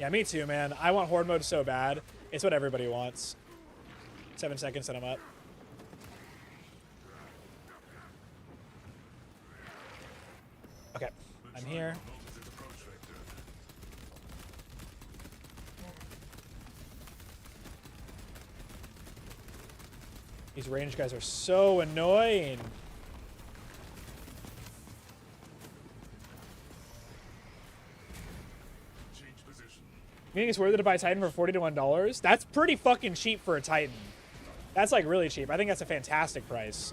Yeah, me too, man. I want Horde mode so bad. It's what everybody wants. 7 seconds and I'm up. Okay, I'm here. These range guys are so annoying. You think it's worth it to buy Titan for $40 to $1? That's pretty fucking cheap for a Titan. That's like really cheap. I think that's a fantastic price.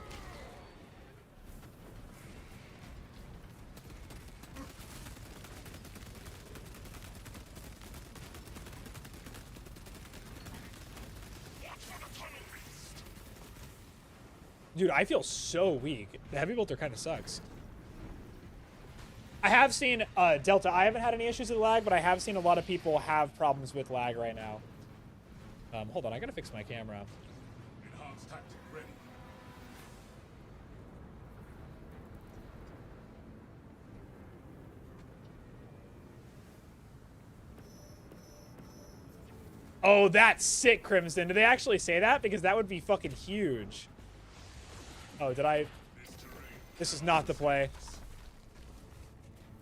Dude, I feel so weak. The Heavy Bolter kind of sucks. I have seen Delta. I haven't had any issues with lag, but I have seen a lot of people have problems with lag right now. Hold on, I gotta fix my camera. Enhanced tactic ready. Oh, that's sick, Crimson. Did they actually say that? Because that would be fucking huge. Oh, did I? This is not the play.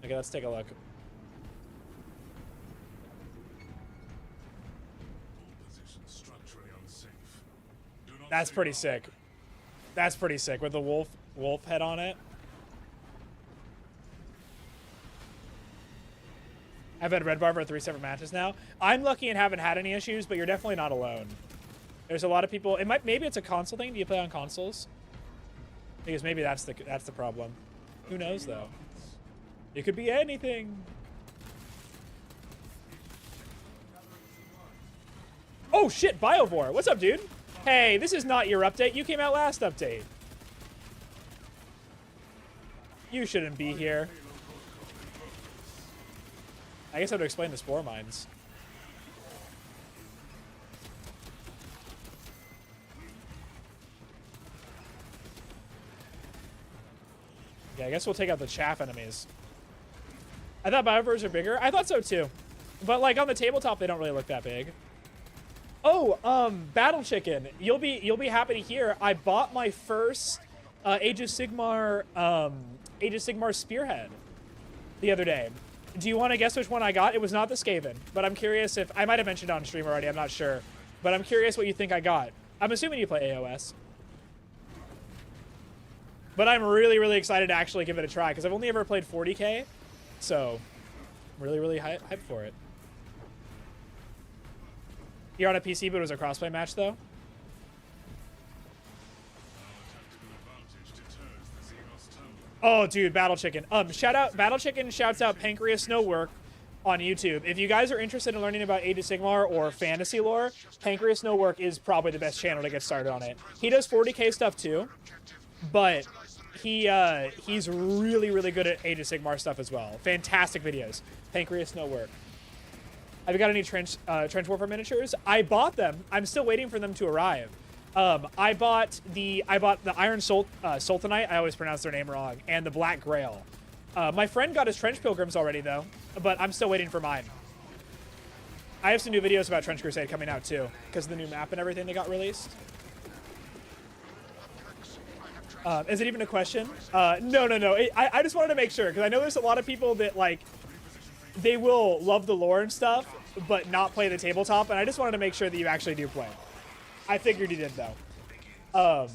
Okay, let's take a look. That's pretty sick. That's pretty sick with the wolf head on it. I've had red bar for 3 separate matches now. I'm lucky and haven't had any issues, but you're definitely not alone. There's a lot of people. Maybe it's a console thing. Do you play on consoles? Because maybe that's the problem. Who knows though? It could be anything. Oh shit, Biovore. What's up, dude? Hey, this is not your update. You came out last update. You shouldn't be here. I guess I have to explain the spore mines. Yeah, I guess we'll take out the chaff enemies. I thought Biovores are bigger. I thought so too. But like on the tabletop, they don't really look that big. Oh, Battle Chicken, you'll be happy to hear I bought my first Age of Sigmar Spearhead the other day. Do you want to guess which one I got? It was not the Skaven, but I'm curious if I might have mentioned it on stream already. I'm not sure, but I'm curious what you think I got. I'm assuming you play AOS, but I'm really excited to actually give it a try because I've only ever played 40k, so really hyped for it. You're on a PC, but it was a crossplay match, though? Oh, dude, Battle Chicken. Shout out, Battle Chicken shouts out Pancreas No Work on YouTube. If you guys are interested in learning about Age of Sigmar or fantasy lore, Pancreas No Work is probably the best channel to get started on it. He does 40k stuff, too, but he's really good at Age of Sigmar stuff as well. Fantastic videos. Pancreas No Work. Have you got any trench warfare miniatures? I bought them. I'm still waiting for them to arrive. I bought the Iron Sultanite. I always pronounce their name wrong. And the Black Grail. My friend got his Trench Pilgrims already though, but I'm still waiting for mine. I have some new videos about Trench Crusade coming out too, because of the new map and everything that got released. Is it even a question? No. I just wanted to make sure because I know there's a lot of people that like they will love the lore and stuff, but not play the tabletop, and I just wanted to make sure that you actually do play. I figured you did, though.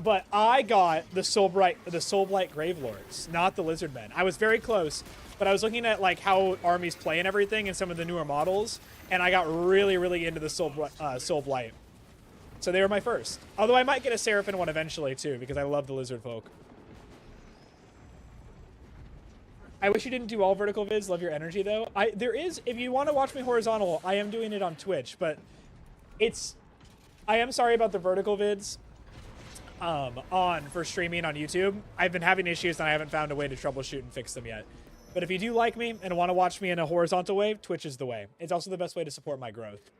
But I got the Soulblight Gravelords, not the Lizardmen. I was very close, but I was looking at like how armies play and everything and some of the newer models, and I got really into the Soulblight. So they were my first. Although I might get a Seraphim one eventually, too, because I love the Lizard folk. I wish you didn't do all vertical vids. Love your energy, though. There is, if you want to watch me horizontal, I am doing it on Twitch, but I am sorry about the vertical vids for streaming on YouTube. I've been having issues and I haven't found a way to troubleshoot and fix them yet. But if you do like me and want to watch me in a horizontal way, Twitch is the way. It's also the best way to support my growth.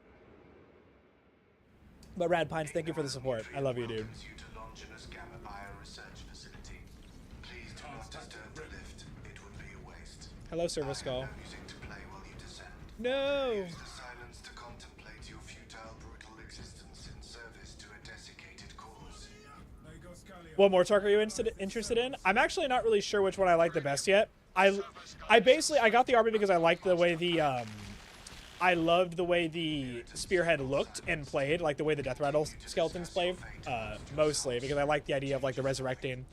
But Rad Pines, thank you for the support. I love you, dude. Hello, Service Call. No! What more talk are you interested in? I'm actually not really sure which one I like the best yet. I got the army because I liked the way I loved the way the Spearhead looked and played, like the way the Death Rattle skeletons played, mostly because I like the idea of like the resurrecting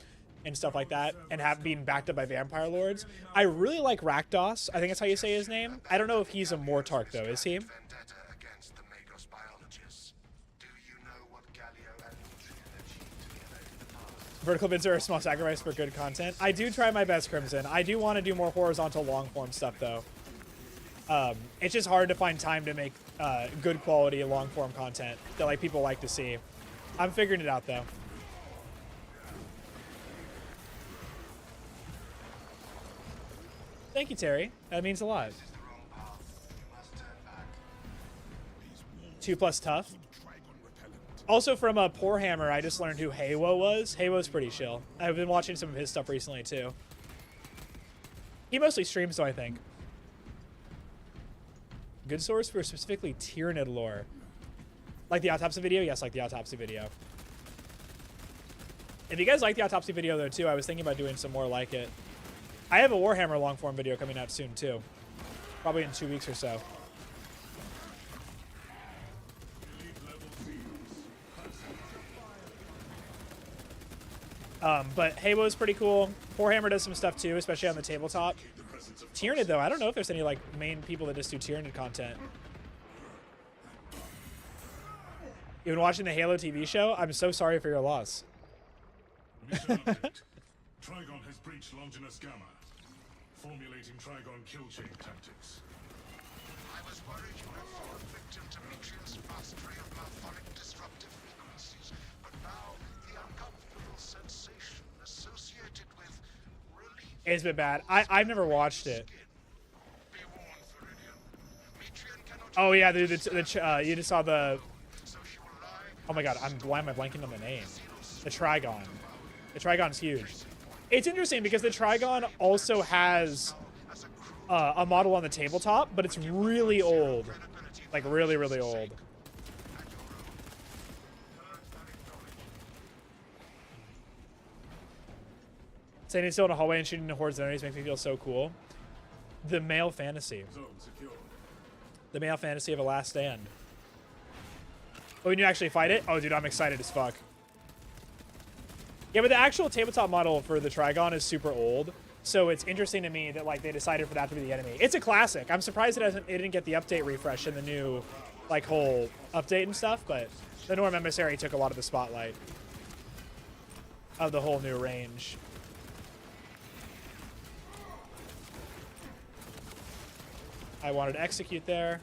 and stuff like that, and being backed up by Vampire Lords. I really like Rakdos. I think that's how you say his name. I don't know if he's a Mortarch, though. Is he? Vertical vids are a small sacrifice for good content. I do try my best, Crimson. I do want to do more horizontal long-form stuff, though. It's just hard to find time to make good quality long-form content that like people like to see. I'm figuring it out, though. Thank you, Terry. That means a lot. 2+ tough. Also from Poor Hammer, I just learned who Haywo was. Haywo's pretty chill. I've been watching some of his stuff recently, too. He mostly streams, though, I think. Good source for specifically Tyranid lore. Like the autopsy video? Yes, like the autopsy video. If you guys like the autopsy video, though, too, I was thinking about doing some more like it. I have a Warhammer long-form video coming out soon, too. Probably in 2 weeks or so. But Haywo's pretty cool. Poor Hammer does some stuff, too, especially on the tabletop. Tyranid, though, I don't know if there's any, like, main people that just do Tyranid content. You been watching the Halo TV show? I'm so sorry for your loss. Mission update. Trygon has breached Longinus Gamma. Formulating Trygon kill chain tactics. I was worried you had fallen victim to Metrium's mastery of malphonic disruptive frequencies, but now the uncomfortable sensation associated with relief. It's been bad. I've never watched it. Be warned, Viridian. Metrium cannot. Oh yeah, dude. You just saw the. So she will lie. Oh my god, why am I blanking on the name? The Trygon. The Trygon's huge. It's interesting because the Trygon also has a model on the tabletop, but it's really old. Like, really, really old. Standing still in a hallway and shooting the hordes of enemies makes me feel so cool. The male fantasy. The male fantasy of a last stand. Oh, when you actually fight it? Oh, dude, I'm excited as fuck. Yeah, but the actual tabletop model for the Trygon is super old. So it's interesting to me that, like, they decided for that to be the enemy. It's a classic. I'm surprised it didn't get the update refresh in the new, like, whole update and stuff. But the Norm Emissary took a lot of the spotlight of the whole new range. I wanted to execute there.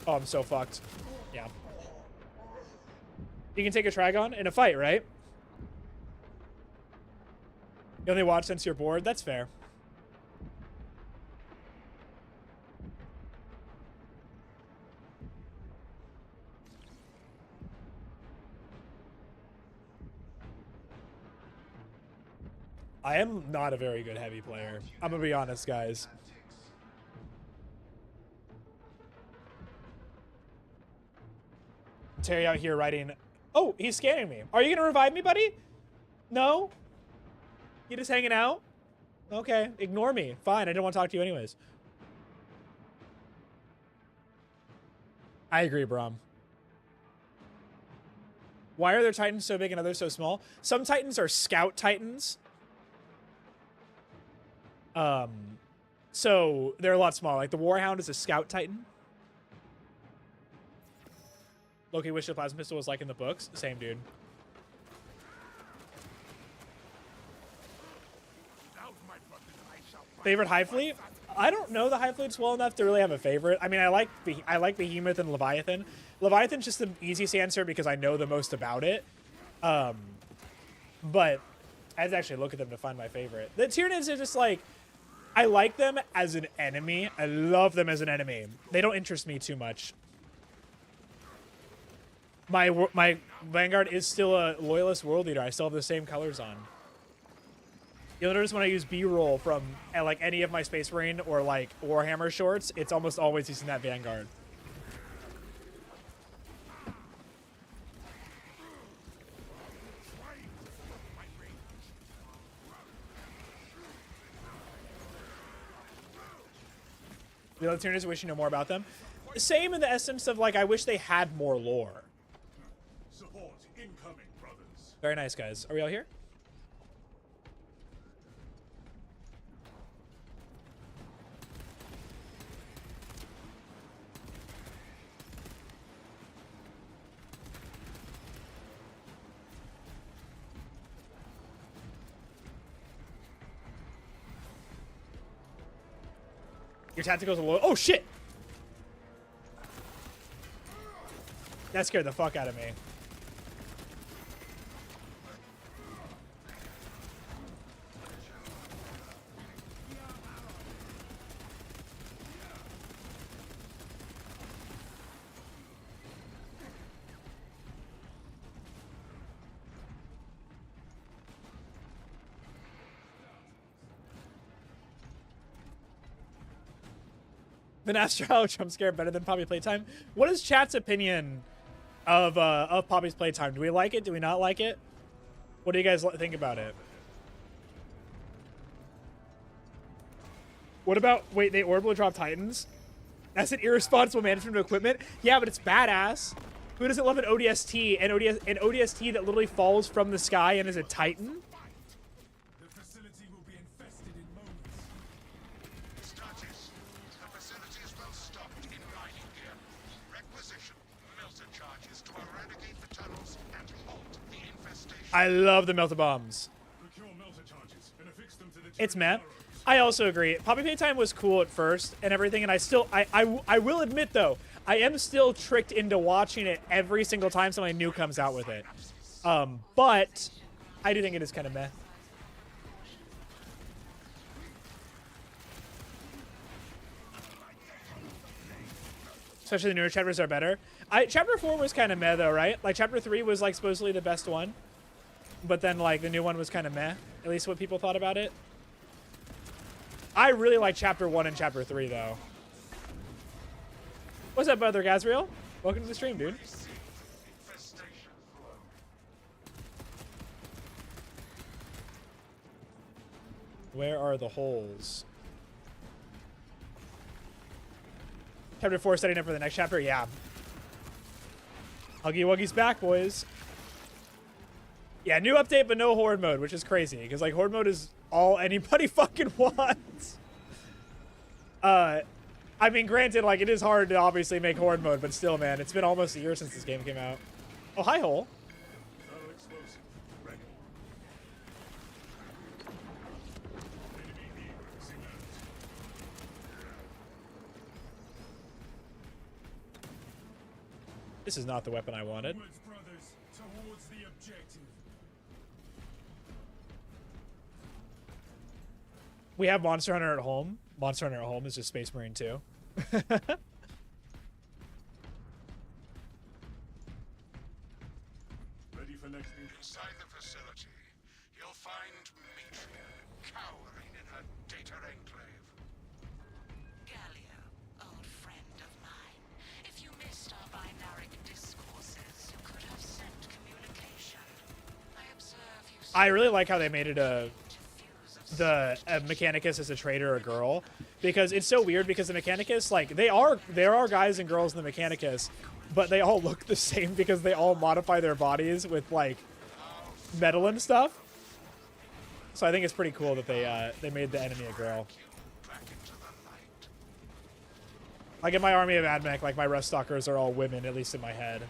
Oh, I'm so fucked. Yeah. You can take a Trygon in a fight, right? You only watch since you're bored? That's fair. I am not a very good heavy player. I'm gonna be honest, guys. Terry out here writing. Oh, he's scanning me. Are you gonna revive me, buddy? No? You just hanging out? Okay, ignore me. Fine, I didn't want to talk to you anyways. I agree, Brom. Why are their titans so big and others so small? Some titans are scout titans. So they're a lot smaller. Like the Warhound is a scout titan. Loki wish the plasma pistol was like in the books. Same dude. Favorite Hive Fleet? I don't know the Hive Fleets well enough to really have a favorite. I mean, I like Behemoth and Leviathan. Leviathan's just the easiest answer because I know the most about it. But I have to actually look at them to find my favorite. The Tyranids are just like, I like them as an enemy. I love them as an enemy. They don't interest me too much. My Vanguard is still a Loyalist World Leader. I still have the same colors on. You'll notice when I use B-roll from like any of my Space Marine or like Warhammer shorts, it's almost always using that Vanguard. The other tuners wish you know more about them. Same in the essence of like I wish they had more lore. Support incoming, brothers. Very nice, guys. Are we all here? Your tacticals are low. Oh shit! That scared the fuck out of me. Vanastro jump scare better than Poppy playtime. What is chat's opinion of Poppy's playtime? Do we like it? Do we not like it? What do you guys think about it? What about, wait, they orbital drop Titans? That's an irresponsible management of equipment? Yeah, but it's badass. Who doesn't love an ODST? An ODST that literally falls from the sky and is a Titan? The facility will be infested in moments. Status. The facility is well stocked in mining gear. Requisition melter charges to eradicate the tunnels and halt the infestation. I love the melter bombs. Procure melter charges and affix them to the It's Tyranid meh. arrows. I also agree. Poppy Playtime was cool at first and everything, and I will admit though, I am still tricked into watching it every single time something new comes out with it. But I do think it is kind of meh. Especially the newer chapters are better. Chapter 4 was kind of meh though, right? Like chapter 3 was like supposedly the best one, but then like the new one was kind of meh. At least what people thought about it. I really like Chapter 1 and Chapter 3, though. What's up, Brother Gazriel? Welcome to the stream, dude. Where are the holes? Chapter 4 setting up for the next chapter? Yeah. Huggy Wuggy's back, boys. Yeah, new update, but no Horde mode, which is crazy. Because, like, Horde mode is all anybody fucking wants. I mean, granted, like, it is hard to obviously make Horde mode, but still, man, it's been almost a year since this game came out. Oh, hi, Hole. This is not the weapon I wanted. We have Monster Hunter at home. Monster Hunter at home is just Space Marine 2. Ready for next Inside the facility, you'll find Mitria cowering in her data enclave. Gallia, old friend of mine. If you missed our binaric discourses, you could have sent communication. I observe you. I really like how they made it a Mechanicus is a traitor, a girl, because it's so weird because the Mechanicus, like, there are guys and girls in the Mechanicus, but they all look the same because they all modify their bodies with, like, metal and stuff. So I think it's pretty cool that they made the enemy a girl. Like in my army of Admech, like my Rust Stalkers are all women, at least in my head.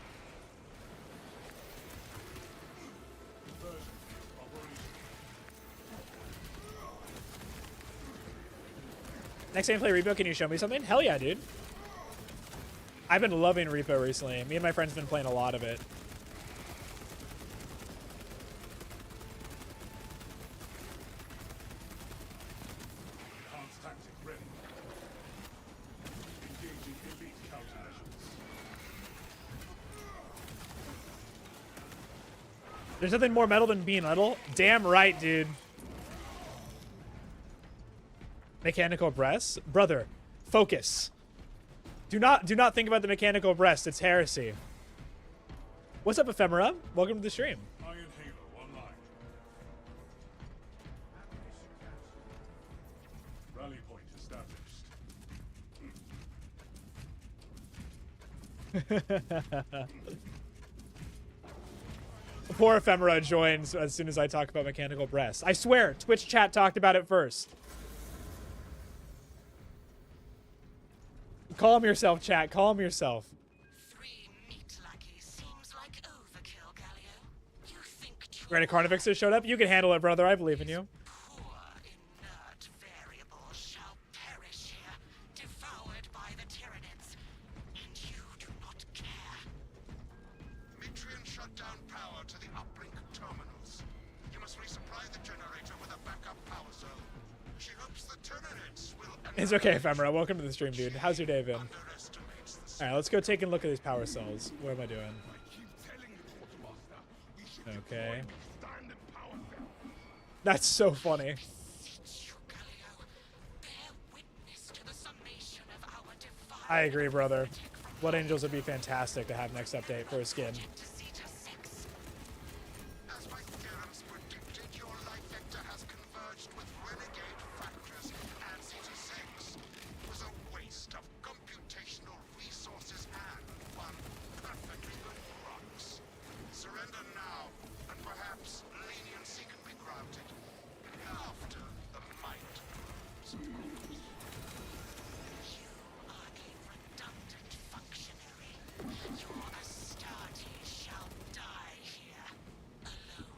Next time I play Repo, can you show me something? Hell yeah, dude. I've been loving Repo recently. Me and my friends have been playing a lot of it. There's nothing more metal than being little. Damn right, dude. Mechanical breasts? Brother, focus. Do not think about the mechanical breast. It's heresy. What's up, Ephemera? Welcome to the stream. Iron Halo online. Rally point established. Poor Ephemera joins as soon as I talk about mechanical breasts. I swear, Twitch chat talked about it first. Calm yourself, chat. Calm yourself. 3 meat lackeys seems like overkill, Gallia. You think Granted, Carnifex has showed up. You can handle it, brother. I believe in you. poor inert variables shall perish here, devoured by the Tyranids, and you do not care. Mitrian shut down power to the uplink terminals. You must resupply the generator with a backup power zone. She hopes the Tyranids will... It's okay, Ephemera. Welcome to the stream, dude. How's your day been? Alright, let's go take a look at these power cells. What am I doing? Okay. That's so funny. I agree, brother. Blood Angels would be fantastic to have next update for a skin. As my theorems predicted, your life vector has converged with renegade factors and Zeta-6. It was a waste of computational resources and one perfectly good crux. Surrender now, and perhaps leniency can be granted. After the might.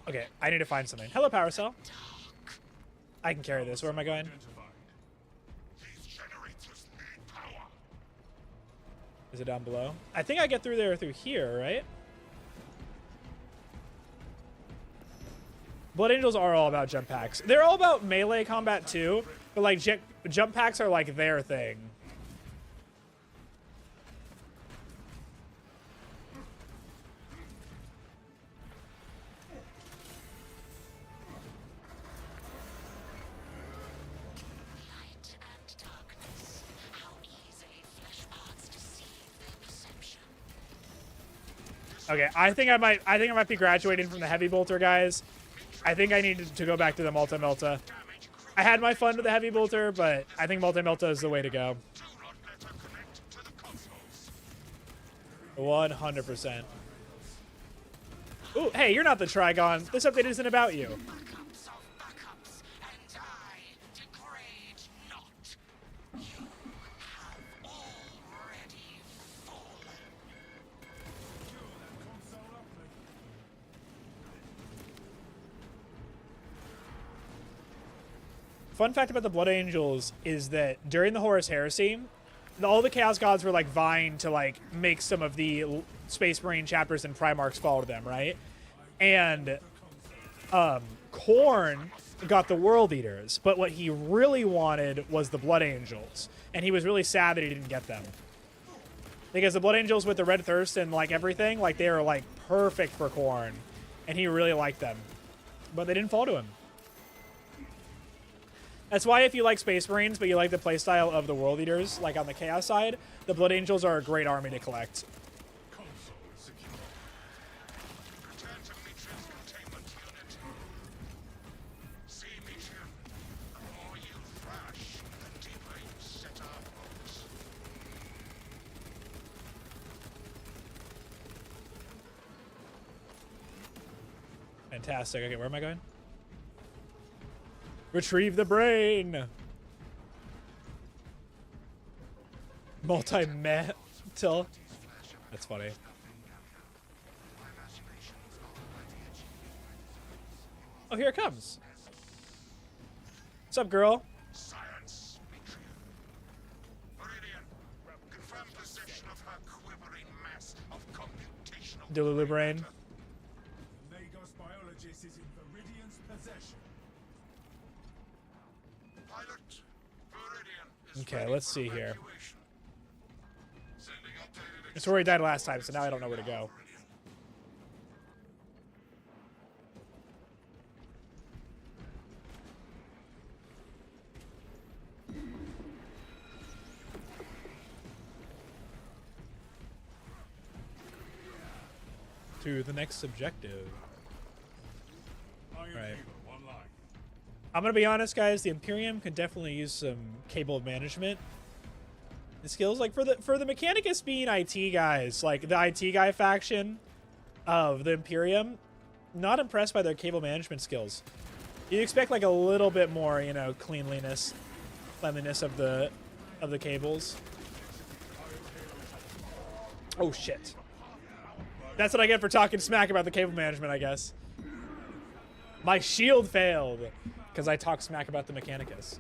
Okay, I need to find something. Hello, Power Cell. I can carry this. Where am I going? These generators need power. Is it down below? I think I get through there through here, right? Blood Angels are all about jump packs. They're all about melee combat too, but like jump packs are like their thing. Okay, I think I might be graduating from the heavy bolter, guys. I think I need to go back to the multi-melta. I had my fun with the heavy bolter, but I think multi-melta is the way to go. 100%. Ooh, hey, you're not the Trygon. This update isn't about you. Backups of backups, and I degrade not. You have already fallen. Fun fact about the Blood Angels is that during the Horus Heresy, all the Chaos Gods were like vying to like make some of the Space Marine chapters and Primarchs fall to them, right? And Khorne got the World Eaters, but what he really wanted was the Blood Angels, and he was really sad that he didn't get them. Because the Blood Angels with the Red Thirst and like everything, like they are like perfect for Khorne, and he really liked them, but they didn't fall to him. That's why if you like Space Marines, but you like the playstyle of the World Eaters, like on the Chaos side, the Blood Angels are a great army to collect. Return to Metrian's containment unit. See, Metrian, the more you thrash, the deeper you set our hopes. Fantastic. Okay, where am I going? Retrieve the brain. Multi-metal. That's funny. Oh, here it comes. What's up, girl? Science, Metrian. Meridian, confirm possession of her quivering mass of computational Delulu brain. Lagos biologist is in Viridian's possession. Pilot, Viridian is Okay, ready let's for see here. evacuation. Sending updated It's where he died last time, so now I don't know where to go. To the next objective. Right. One line. I'm gonna be honest, guys. The Imperium could definitely use some cable management. The skills, like for the Mechanicus being IT guys, like the IT guy faction of the Imperium, not impressed by their cable management skills. You'd expect like a little bit more, you know, cleanliness of the cables. Oh shit. That's what I get for talking smack about the cable management, I guess. My shield failed because I talk smack about the Mechanicus.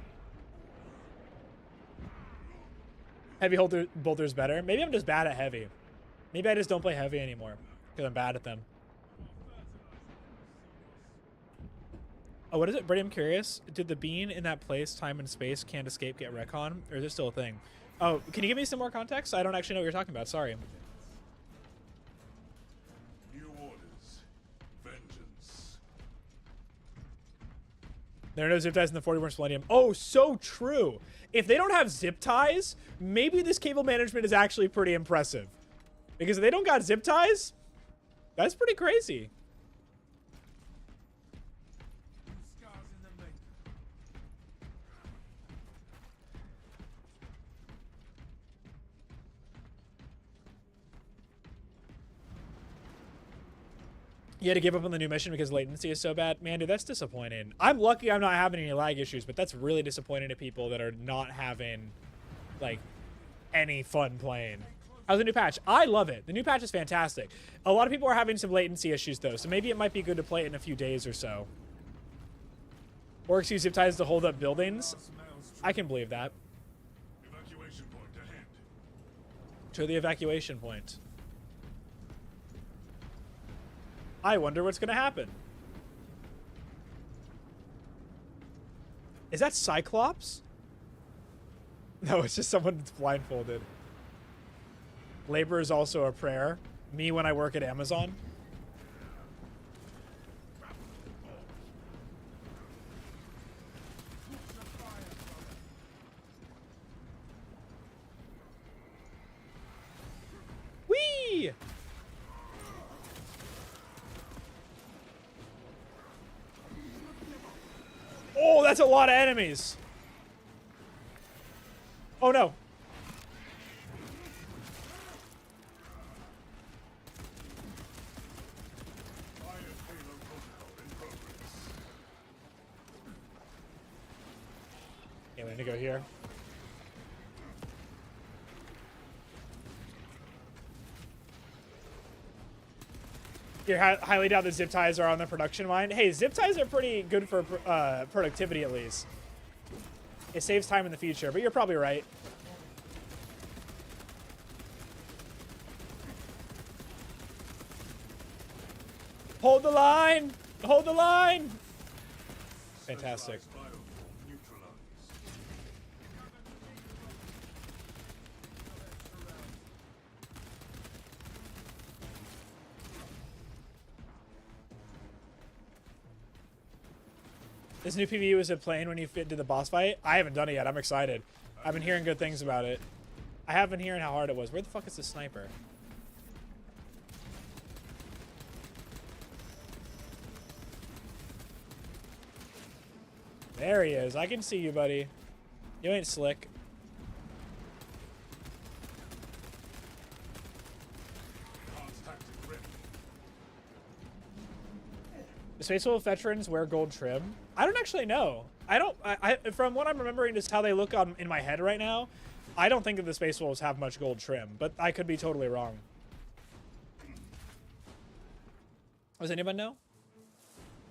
Heavy bolter's better. Maybe I'm just bad at heavy. Maybe I just don't play heavy anymore because I'm bad at them. Oh, what is it? Brady, I'm curious. Did the being in that place, time and space, can't escape, get retcon? Or is it still a thing? Oh, can you give me some more context? I don't actually know what you're talking about. Sorry. New orders. Vengeance. There are no zip ties in the 41st Millennium. Oh, so true. If they don't have zip ties, maybe this cable management is actually pretty impressive. Because if they don't got zip ties, that's pretty crazy. Scars in the making. You had to give up on the new mission because latency is so bad. Man, dude, that's disappointing. I'm lucky I'm not having any lag issues, but that's really disappointing to people that are not having, like, any fun playing. How's the new patch? I love it. The new patch is fantastic. A lot of people are having some latency issues, though, so maybe it might be good to play it in a few days or so. Orcs use zip ties to hold up buildings. I can believe that. Evacuation point ahead. To the evacuation point. I wonder what's going to happen. Is that Cyclops? No, it's just someone that's blindfolded. Labor is also a prayer. Me when I work at Amazon. Whee! that's a lot of enemies. Oh no. Yeah, we need to go here. You're highly doubt the zip ties are on the production line. Hey, zip ties are pretty good for productivity, at least. It saves time in the future, but you're probably right. Hold the line! Hold the line! Fantastic. This new PvE was a plane when you fit into the boss fight. I haven't done it yet. I'm excited. I've been hearing good things about it. I have been hearing how hard it was. Where the fuck is the sniper? There he is. I can see you, buddy. You ain't slick. The Space Wolf veterans wear gold trim. I don't actually know. From what I'm remembering, just how they look in my head right now, I don't think that the Space Wolves have much gold trim, but I could be totally wrong. Does anyone know?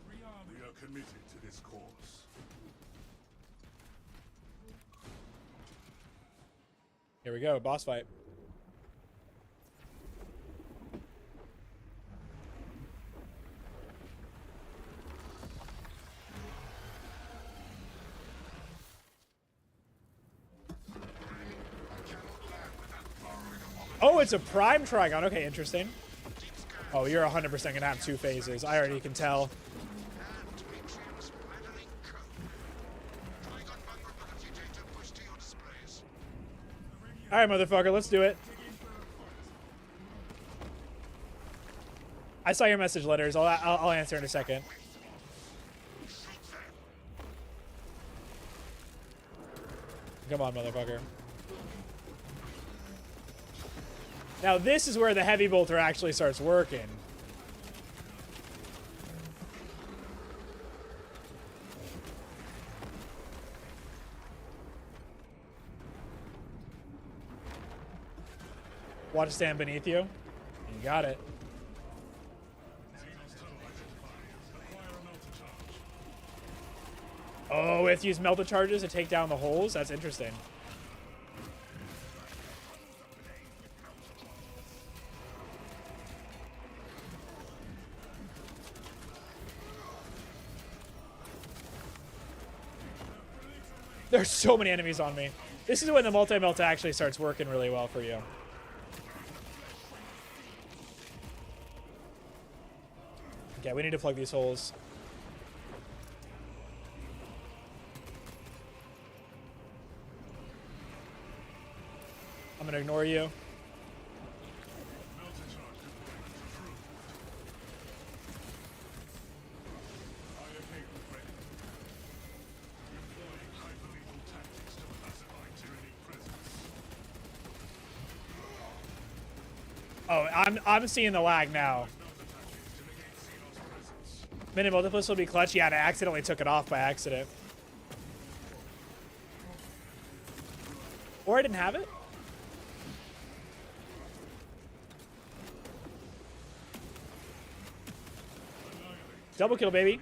We are committed to this cause. Here we go, boss fight. Oh, it's a prime Trigon. Okay, interesting. Oh, you're 100% gonna have two phases. I already can tell. All right, motherfucker, let's do it. I saw your message letters. I'll answer in a second. Come on, motherfucker. Now this is where the heavy bolter actually starts working. Watch it stand beneath you. You got it. Oh, we have to use melted charges to take down the holes? That's interesting. There's so many enemies on me. This is when the multi-melt actually starts working really well for you. Okay, we need to plug these holes. I'm gonna ignore you. Oh, I'm seeing the lag now. Minute multiplus will be clutch. Yeah, and I accidentally took it off by accident. Or I didn't have it. Double kill, baby.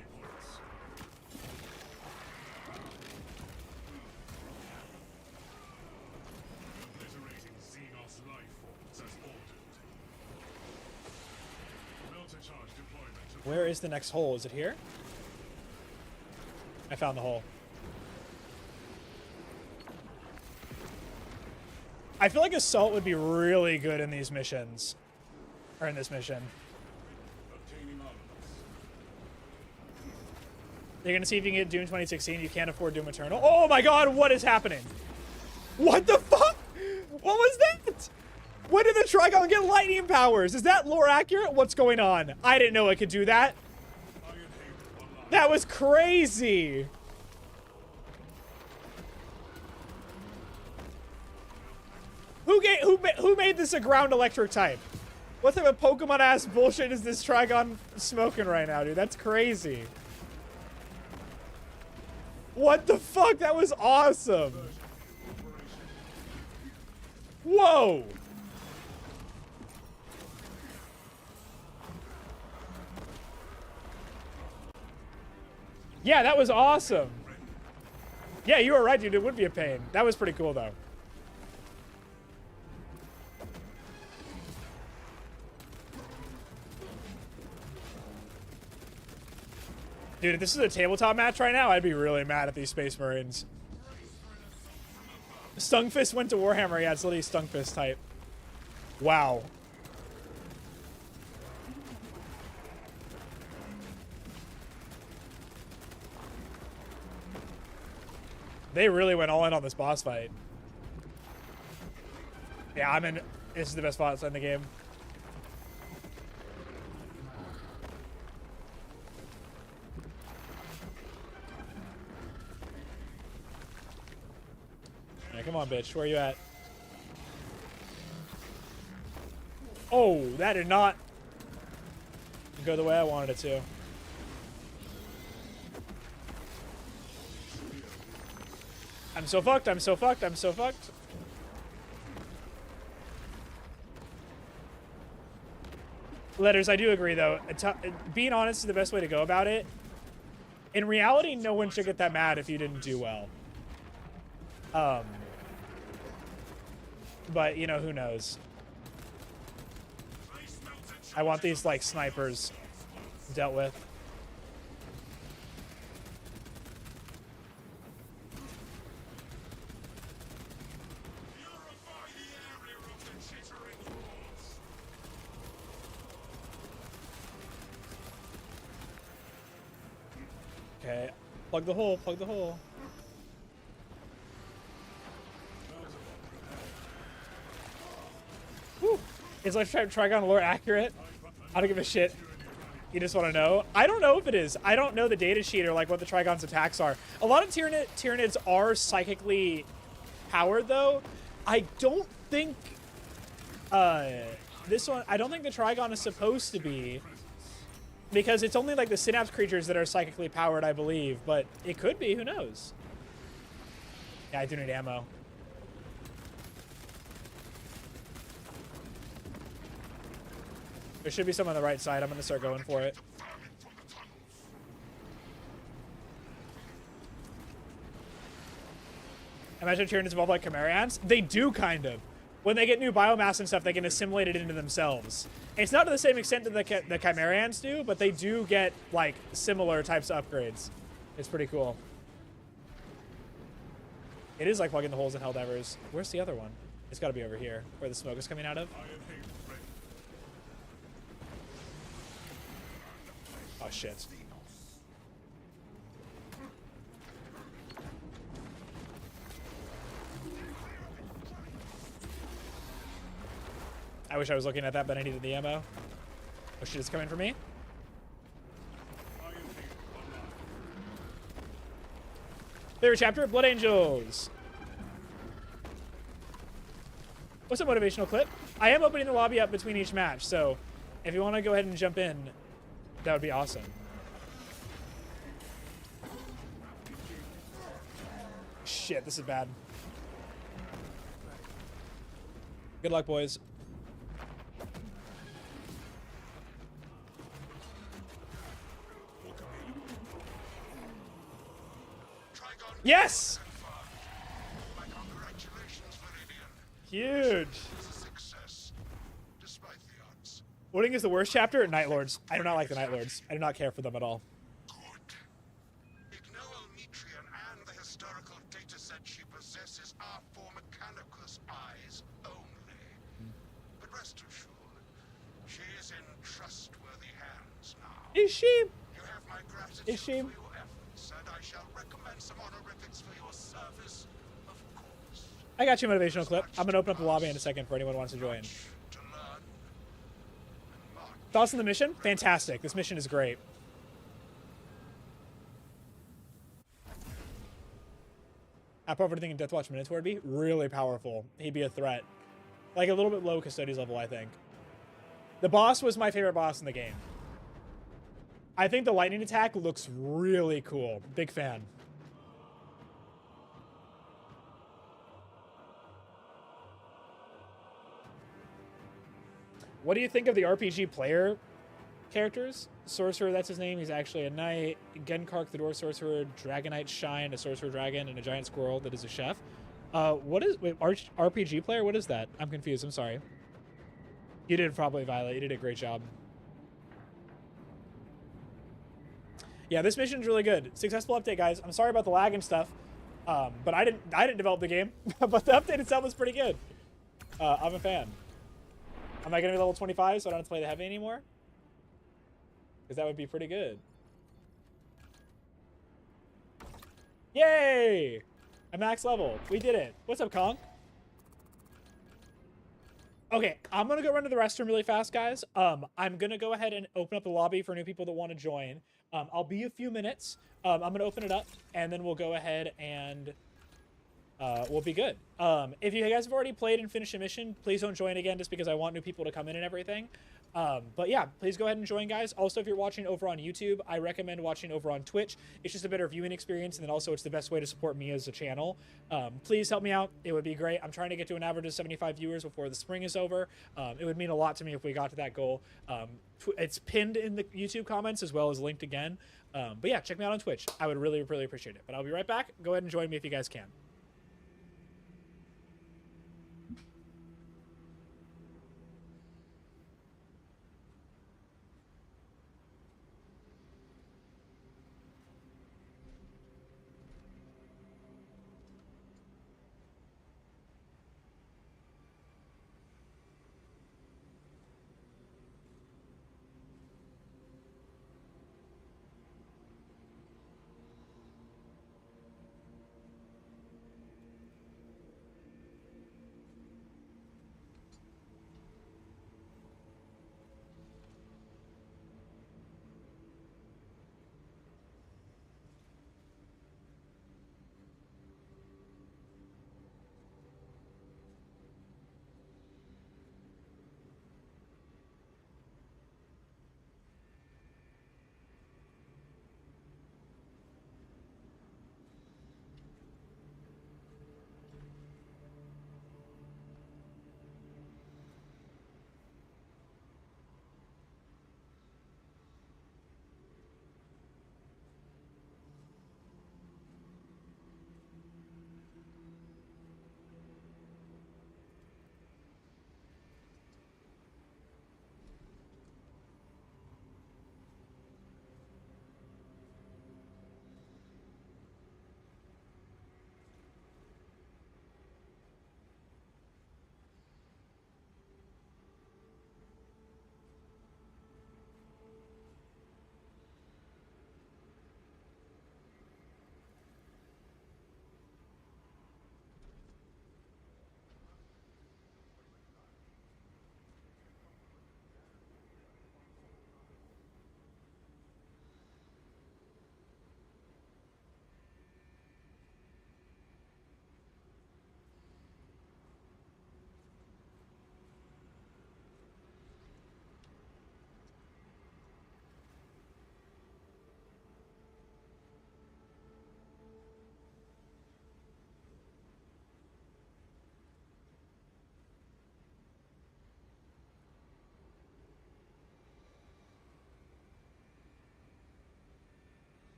Where is the next hole? Is it here? I found the hole. I feel like Assault would be really good in these missions. Or in this mission. You're gonna see if you can get Doom 2016. You can't afford Doom Eternal. Oh my god, what is happening? What the fuck? What was that? When did the Trygon get lightning powers? Is that lore accurate? What's going on? I didn't know it could do that. That was crazy. Who made this a ground electric type? What type of Pokemon ass bullshit is this Trygon smoking right now, dude? That's crazy. What the fuck? That was awesome. Whoa. Yeah, that was awesome. Yeah, you were right, dude. It would be a pain. That was pretty cool, though. Dude, if this is a tabletop match right now, I'd be really mad at these Space Marines. Stungfist went to Warhammer. Yeah, it's literally Stungfist type. Wow. They really went all in on this boss fight. Yeah, this is the best boss in the game. Yeah, come on, bitch. Where are you at? Oh, that did not go the way I wanted it to. I'm so fucked. I'm so fucked. I'm so fucked. Letters, I do agree, though. Being honest is the best way to go about it. In reality, no one should get that mad if you didn't do well. But, you know, who knows? I want these, like, snipers dealt with. Okay, plug the hole, plug the hole. Whew. Is like Trigon lore accurate? I don't give a shit. You just want to know? I don't know if it is. I don't know the data sheet or like what the Trigon's attacks are. A lot of Tyranids are psychically powered though. I don't think this one, I don't think the Trigon is supposed to be. Because it's only like the Synapse creatures that are psychically powered, I believe. But it could be, who knows? Yeah, I do need ammo. There should be some on the right side. I'm going to start going for it. Imagine Tyranids evolve like Chimerians. They do, kind of. When they get new biomass and stuff, they can assimilate it into themselves. It's not to the same extent that the Chimerians do, but they do get, like, similar types of upgrades. It's pretty cool. It is like plugging the holes in Helldivers. Where's the other one? It's got to be over here, where the smoke is coming out of. Oh, shit. I wish I was looking at that, but I needed the ammo. Oh shit, it's coming for me? Favorite chapter? Blood Angels. What's a motivational clip? I am opening the lobby up between each match, so if you want to go ahead and jump in, that would be awesome. Shit, this is bad. Good luck, boys. Yes! Huge. What is the worst chapter? Night Lords. I do not like the Night Lords. I do not care for them at all. Good. Ignore Metrion and the historical dataset she possesses are for Mechanicus eyes only. But rest assured, she is in trustworthy hands now. Is she? You have my gratitude Is she? for your efforts, and I shall recommend some honorifics for your service, of course. I got you a motivational clip. I'm going to open up the lobby in a second for anyone who wants to join. To learn and march. Thoughts on the mission? Fantastic. This mission is great. How powerful do you think Deathwatch Minotaur would be? Really powerful. He'd be a threat. Like a little bit low Custodes level, I think. The boss was my favorite boss in the game. I think the lightning attack looks really cool. Big fan. What do you think of the RPG player characters? Sorcerer, that's his name. He's actually a knight. Genkark, the Dwarf Sorcerer. Dragonite Shine, a Sorcerer Dragon, and a Giant Squirrel that is a chef. What is... Wait, RPG player? What is that? I'm confused. I'm sorry. You did probably, Violet. You did a great job. Yeah, this mission's really good. Successful update, guys. I'm sorry about the lag and stuff. But I didn't develop the game. But the update itself was pretty good. I'm a fan. Am I going to be level 25 so I don't have to play the heavy anymore? Because that would be pretty good. Yay! I'm max level. We did it. What's up, Kong? Okay, I'm going to go run to the restroom really fast, guys. I'm going to go ahead and open up the lobby for new people that want to join. I'll be a few minutes. I'm going to open it up, and then we'll go ahead and... we'll be good. If you guys have already played and finished a mission, please don't join again just because I want new people to come in and everything. But yeah, please go ahead and join, guys. Also, if you're watching over on YouTube, I recommend watching over on Twitch. It's just a better viewing experience, and then also it's the best way to support me as a channel. Please help me out. It would be great. I'm trying to get to an average of 75 viewers before the spring is over. It would mean a lot to me if we got to that goal. It's pinned in the YouTube comments as well as linked again. But yeah, check me out on Twitch. I would really, really appreciate it. But I'll be right back. Go ahead and join me if you guys can.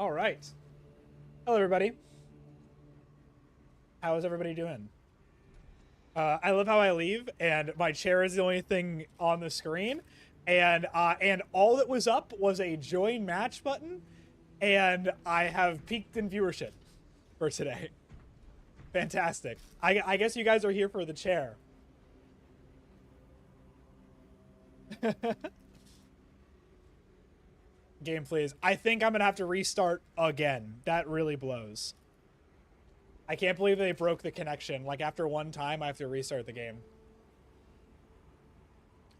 All right. Hello, everybody. How is everybody doing? I love how I leave, and my chair is the only thing on the screen, and all that was up was a join match button, and I have peaked in viewership for today. Fantastic. I guess you guys are here for the chair. Game, please. I think I'm gonna have to restart again. That really blows. I can't believe they broke the connection. Like, after one time, I have to restart the game.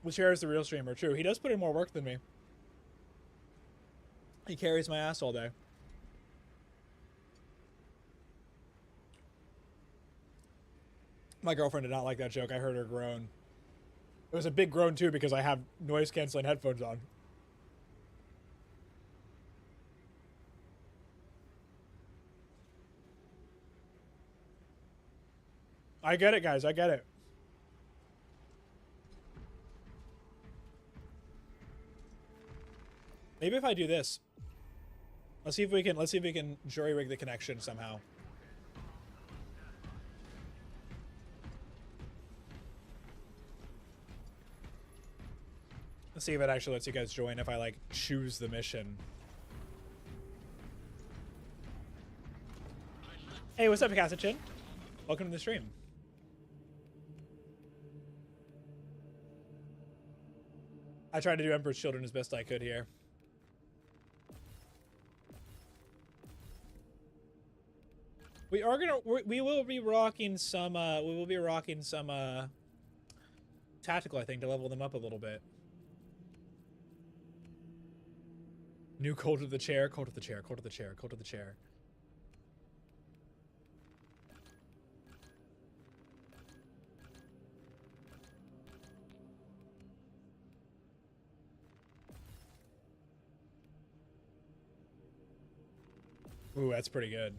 Which chair is the real streamer? True. He does put in more work than me. He carries my ass all day. My girlfriend did not like that joke. I heard her groan. It was a big groan, too, because I have noise-canceling headphones on. I get it, guys. I get it. Maybe if I do this. Let's see if we can jury-rig the connection somehow. Let's see if it actually lets you guys join if I, like, choose the mission. Hey, what's up, Kasachin? Welcome to the stream. I tried to do Emperor's Children as best I could here. We will be rocking some tactical, I think, to level them up a little bit. New cult of the chair, cult of the chair, cult of the chair, cult of the chair. Ooh, that's pretty good.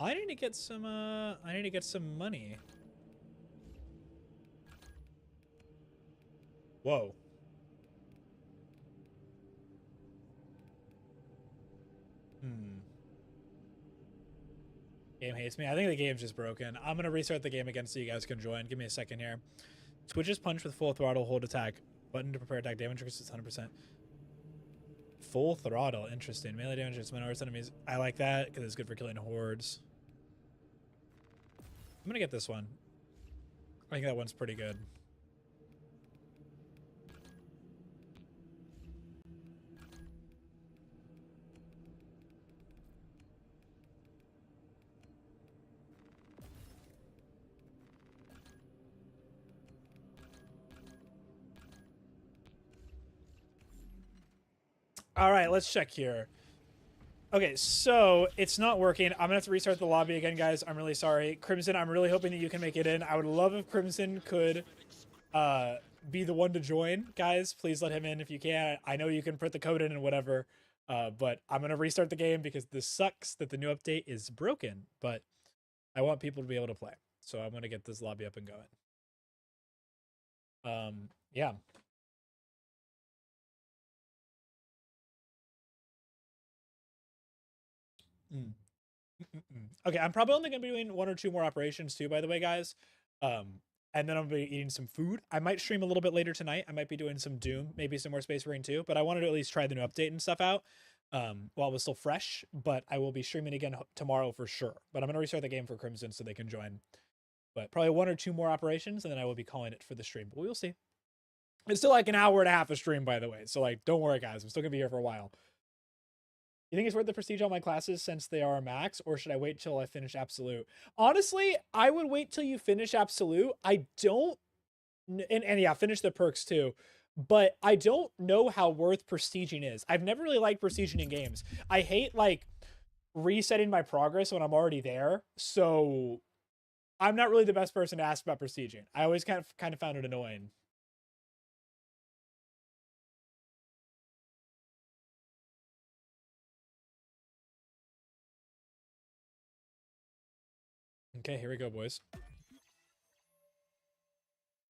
I need to get some money. Whoa. Game hates me. I think the game's just broken. I'm gonna restart the game again so you guys can join. Give me a second here. Twitch's punch with full throttle, hold attack. Button to prepare attack. Damage increases 100%. Full throttle. Interesting. Melee damage against minorities enemies. I like that because it's good for killing hordes. I'm gonna get this one. I think that one's pretty good. All right, let's check here. Okay, so it's not working. I'm gonna have to restart the lobby again, guys. I'm really sorry. Crimson, I'm really hoping that you can make it in. I would love if Crimson could be the one to join. Guys, please let him in if you can. I know you can put the code in and whatever, but I'm gonna restart the game because this sucks that the new update is broken, but I want people to be able to play. So I'm gonna get this lobby up and going. Yeah. Okay, I'm probably only gonna be doing 1 or 2 more operations too, by the way, guys. And then I'm gonna be eating some food. I might stream a little bit later tonight. I might be doing some Doom, maybe some more Space Marine 2, but I wanted to at least try the new update and stuff out while it was still fresh. But I will be streaming again tomorrow for sure. But I'm gonna restart the game for Crimson so they can join. But probably 1 or 2 more operations, and then I will be calling it for the stream. But we'll see. It's still like an hour and a half of stream, by the way. So like, don't worry, guys. I'm still gonna be here for a while. You think it's worth the prestige on my classes since they are max, or should I wait till I finish Absolute? Honestly, I would wait till you finish Absolute. I don't, and yeah, finish the perks too. But I don't know how worth prestiging is. I've never really liked prestiging in games. I hate like resetting my progress when I'm already there. So I'm not really the best person to ask about prestiging. I always kind of found it annoying. Okay, here we go, boys.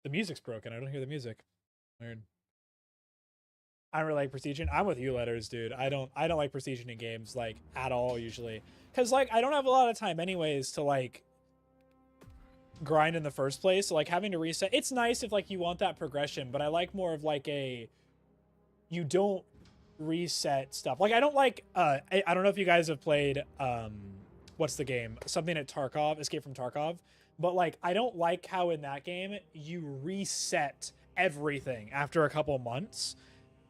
The music's broken. I don't hear the music. Weird. I don't really like prestiging. I'm with you, Letters, dude. I don't like prestiging in games like at all usually, because like I don't have a lot of time anyways to like grind in the first place. So like having to reset, it's nice if like you want that progression, but I like more of like a you don't reset stuff. Like I don't like I don't know if you guys have played what's the game? Something at Tarkov, Escape from Tarkov. But like I don't like how in that game you reset everything after a couple months.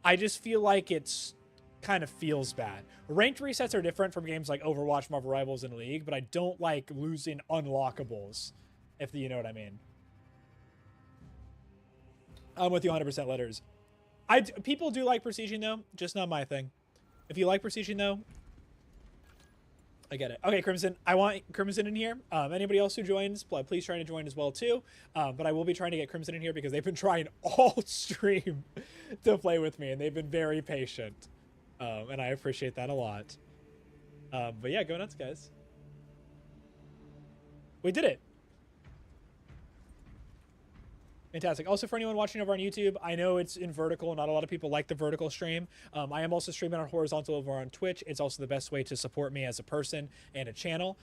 I just feel like it's kind of feels bad. Ranked resets are different from games like Overwatch, Marvel Rivals, and League, but I don't like losing unlockables, if you know what I mean. I'm with you 100%, Letters. People do like prestiging though, just not my thing. If you like prestiging though, I get it. Okay, Crimson, I want Crimson in here. Anybody else who joins, please try to join as well too. But I will be trying to get Crimson in here because they've been trying all stream to play with me, and they've been very patient. And I appreciate that a lot. But yeah, go nuts, guys. We did it. Fantastic. Also, for anyone watching over on YouTube, I know it's in vertical. Not a lot of people like the vertical stream. I am also streaming on horizontal over on Twitch. It's also the best way to support me as a person and a channel.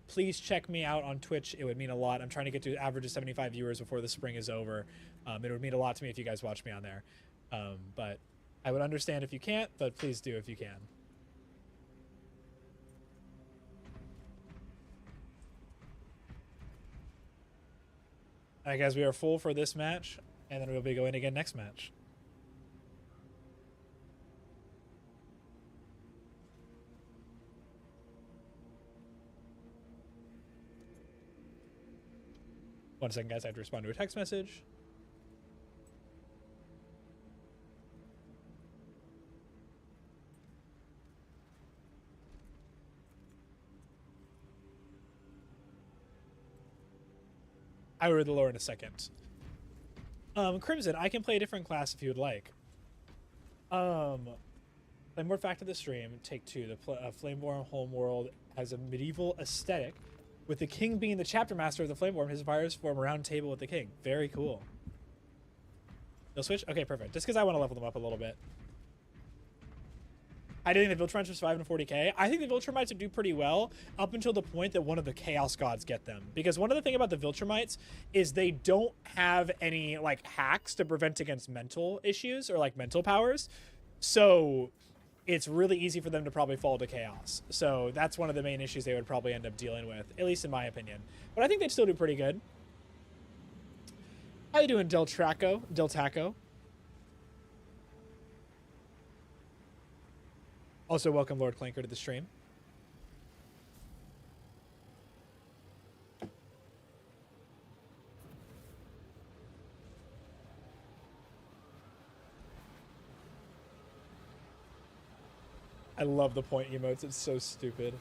Please check me out on Twitch. It would mean a lot. I'm trying to get to an average of 75 viewers before the spring is over. It would mean a lot to me if you guys watch me on there. But I would understand if you can't, but please do if you can. All right, guys, we are full for this match, and then we'll be going again next match. One second, guys. I have to respond to a text message. I will read the lore in a second. Crimson, I can play a different class if you would like. Play more fact of the stream. Take 2. The Flameborn homeworld has a medieval aesthetic, with the king being the chapter master of the Flameborn. His fires form a round table with the king. Very cool. They'll switch? Okay, perfect. Just because I want to level them up a little bit. I didn't think the Viltrumites were surviving 40k. I think the Viltrumites would do pretty well up until the point that one of the Chaos Gods get them. Because one of the things about the Viltrumites is they don't have any like hacks to prevent against mental issues or like mental powers. So it's really easy for them to probably fall to chaos. So that's one of the main issues they would probably end up dealing with, at least in my opinion. But I think they'd still do pretty good. How you doing, Del Taco? Also, welcome Lord Clanker to the stream. I love the point emotes. It's so stupid.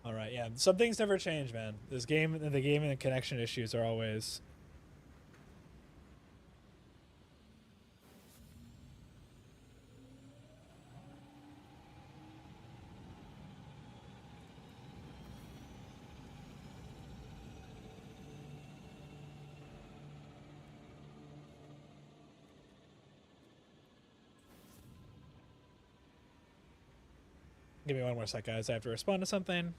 All right, yeah. Some things never change, man. The game and the connection issues are always. Give me one more sec, guys. I have to respond to something.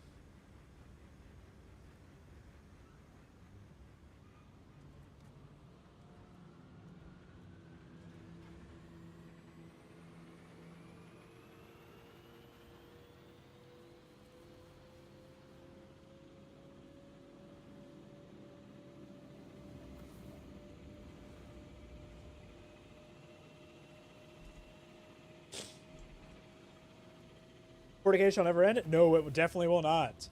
Fortification shall never end? No, it definitely will not.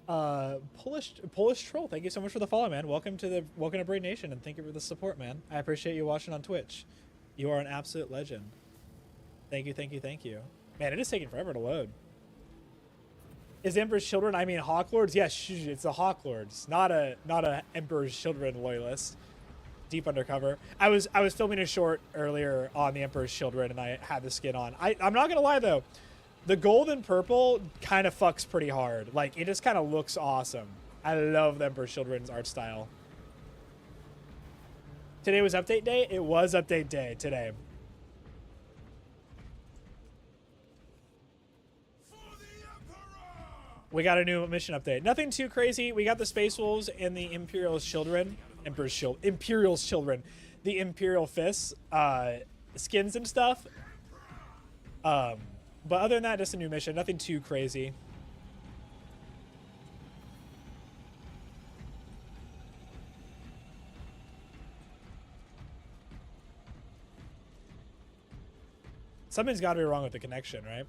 Polish troll, thank you so much for the follow, man. Welcome to Braid Nation, and thank you for the support, man. I appreciate you watching on Twitch. You are an absolute legend. Thank you, thank you, thank you. Man, it is taking forever to load. Is Emperor's Children? I mean, Hawk Lords. Yes, it's the Hawk Lords, not a Emperor's Children loyalist. Deep undercover. I was filming a short earlier on the Emperor's Children, and I had the skin on. I'm not gonna lie though, the gold and purple kind of fucks pretty hard. Like, it just kind of looks awesome. I love the Emperor's Children's art style. Today was update day. It was update day today. We got a new mission update. Nothing too crazy. We got the Space Wolves and the Imperial's Children. Imperial's Children. The Imperial Fists. Skins and stuff. But other than that, just a new mission. Nothing too crazy. Something's got to be wrong with the connection, right?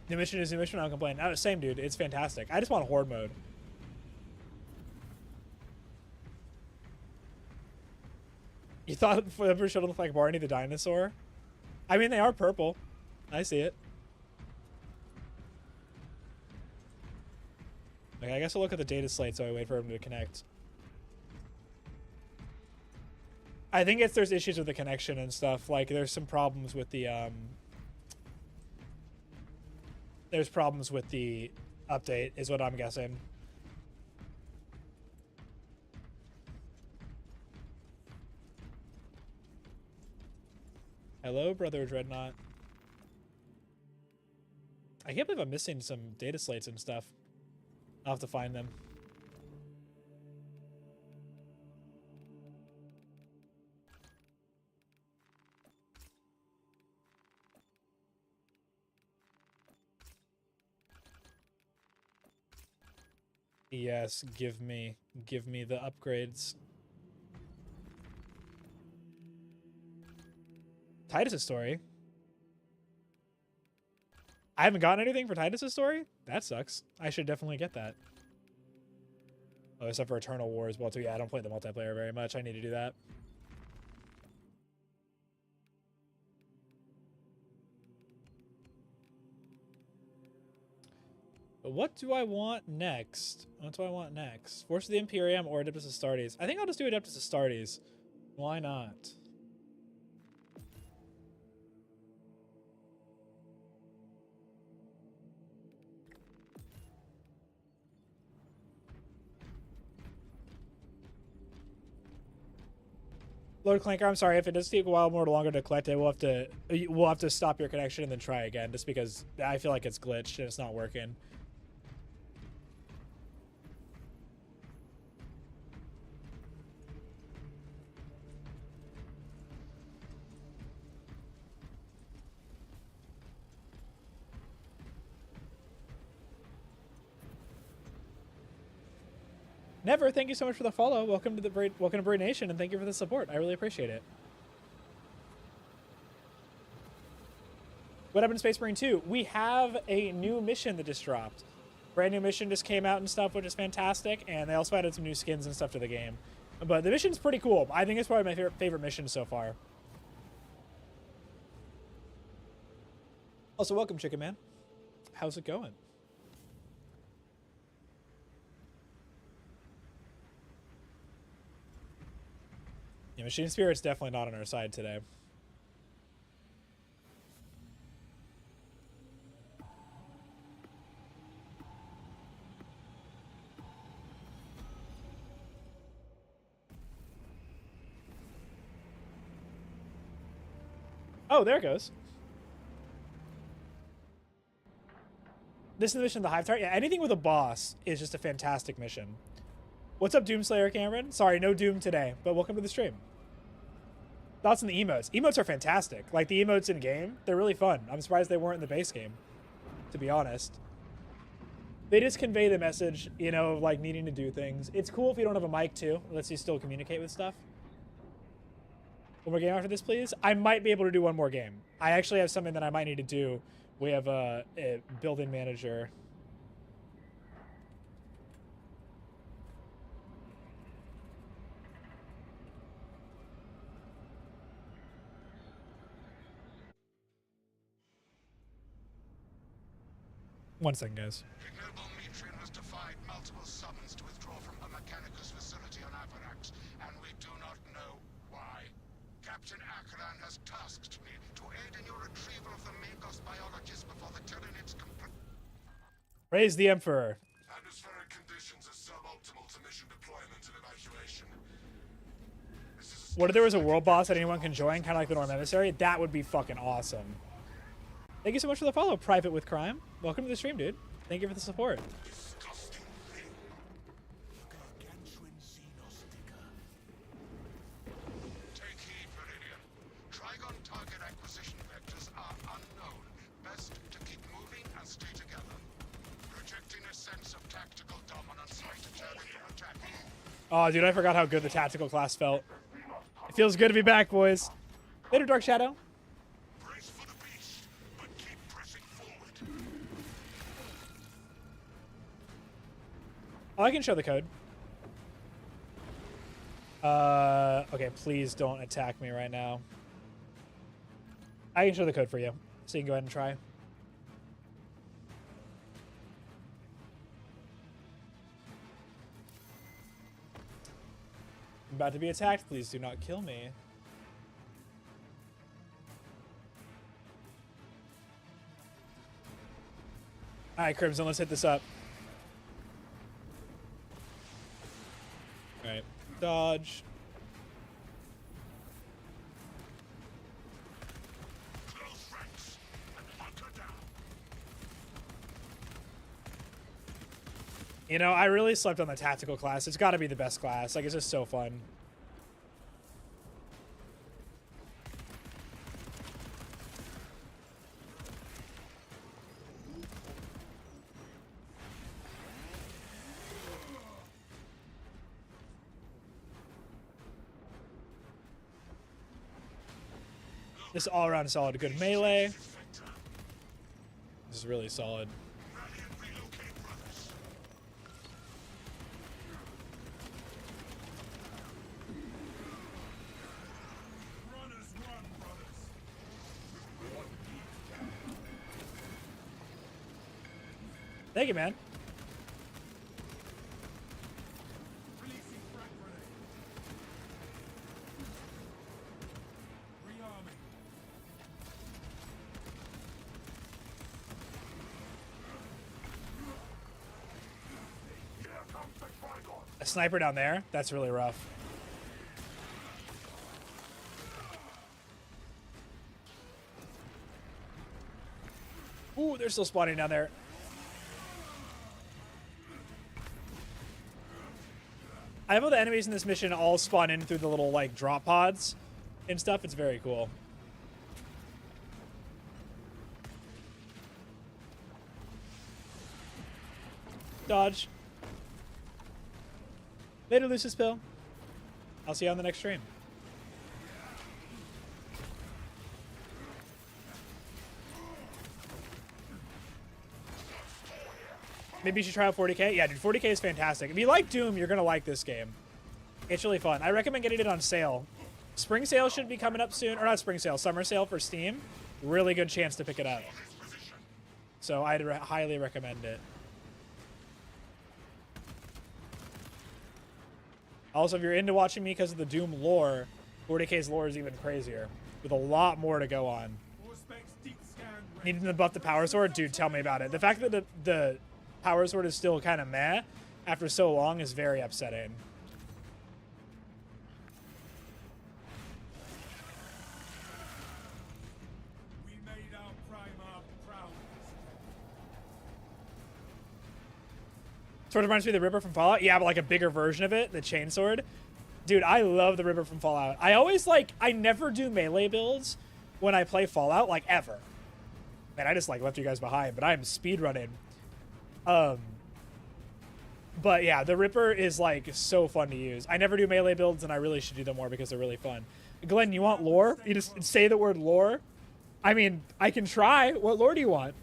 New mission is new mission. I don't complain. No, same, dude. It's fantastic. I just want horde mode. You thought Emperor should look like Barney the dinosaur? I mean, they are purple. I see it. Okay, I guess I'll look at the data slate so I wait for him to connect. I think there's issues with the connection and stuff. Like, there's some problems with the there's problems with the update, is what I'm guessing. Hello, Brother Dreadnought. I can't believe I'm missing some data slates and stuff. I'll have to find them. Yes, give me the upgrades. Titus's story. I haven't gotten anything for Titus's story? That sucks. I should definitely get that. Oh, except for Eternal War as well too. Yeah, I don't play the multiplayer very much. I need to do that. But what do I want next? What do I want next? Force of the Imperium or Adeptus Astartes? I think I'll just do Adeptus Astartes. Why not? Lord Clanker, I'm sorry if it does take a while more longer to collect it. We'll have to stop your connection and then try again, just because I feel like it's glitched and it's not working. Never, thank you so much for the follow. Welcome to Braid Nation, and thank you for the support. I really appreciate it. What happened to Space Marine 2? We have a new mission that just dropped. Brand new mission just came out and stuff, which is fantastic, and they also added some new skins and stuff to the game. But the mission's pretty cool. I think it's probably my favorite mission so far. Also, welcome, Chicken Man. How's it going? Yeah, Machine Spirit's definitely not on our side today. Oh, there it goes. This is the mission of the Hive Tart. Yeah, anything with a boss is just a fantastic mission. What's up, Doomslayer Cameron? Sorry, no Doom today, but welcome to the stream. Thoughts on the emotes? Emotes are fantastic. Like, the emotes in game, they're really fun. I'm surprised they weren't in the base game, to be honest. They just convey the message, you know, of, like, needing to do things. It's cool if you don't have a mic, too. It lets you still communicate with stuff. One more game after this, please? I might be able to do one more game. I actually have something that I might need to do. We have a building manager. 1 second, guys. Ignoble Metrian has defied multiple summons to withdraw from the Mechanicus facility on Avarax, and we do not know why. Captain Akran has tasked me to aid in your retrieval of the Magos biologist before the Tyranids complete. Praise the Emperor. Atmospheric conditions are suboptimal to mission deployment and evacuation. This is What if there was a world boss that anyone can join, kind of like the Norm Emissary? That would be fucking awesome. Thank you so much for the follow, Private with Crime. Welcome to the stream, dude. Thank you for the support. disgusting thing. Take heed, Meridian. Trigon target acquisition vectors are unknown. Best to keep moving and stay together. Projecting a sense of tactical dominance might deter them from attacking. Oh, dude, I forgot how good the tactical class felt. It feels good to be back, boys. Later, Dark Shadow. Brace for the beast, but keep pressing forward. Oh, I can show the code. Okay, please don't attack me right now. I can show the code for you, so you can go ahead and try. I'm about to be attacked. Please do not kill me. All right, Crimson, let's hit this up. All right, dodge. Close ranks and hunt her down. You know, I really slept on the tactical class. It's got to be the best class. Like, it's just so fun. This all-around solid. Good melee. This is really solid. Rally and relocate, brothers. Runners run, brothers. Thank you, man. Releasing frag grenade. Rearming. Here comes the Trygon. A sniper down there. That's really rough. Ooh, they're still spawning down there. I have all the enemies in this mission all spawn in through the little, like, drop pods and stuff. It's very cool. Dodge. Later, Lucis Pill. I'll see you on the next stream. Maybe you should try out 40k. Yeah, dude, 40k is fantastic. If you like Doom, you're going to like this game. It's really fun. I recommend getting it on sale. Spring sale should be coming up soon. Or not spring sale, summer sale for Steam. Really good chance to pick it up. So I'd highly recommend it. Also, if you're into watching me because of the Doom lore, 40k's lore is even crazier. With a lot more to go on. Needing to buff the power sword? Dude, tell me about it. The fact that the power sword is still kind of meh after so long is very upsetting. We made our Primarch proud. Sword reminds me of the Ripper from Fallout. Yeah, but like a bigger version of it, the chainsword. Dude, I love the Ripper from Fallout. I never do melee builds when I play Fallout, like ever. Man, I just like left you guys behind, but I'm speedrunning. But yeah, the Ripper is like so fun to use. I never do melee builds, and I really should do them more because they're really fun. Glenn, you want lore? You just say the word lore. I mean, I can try. What lore do you want?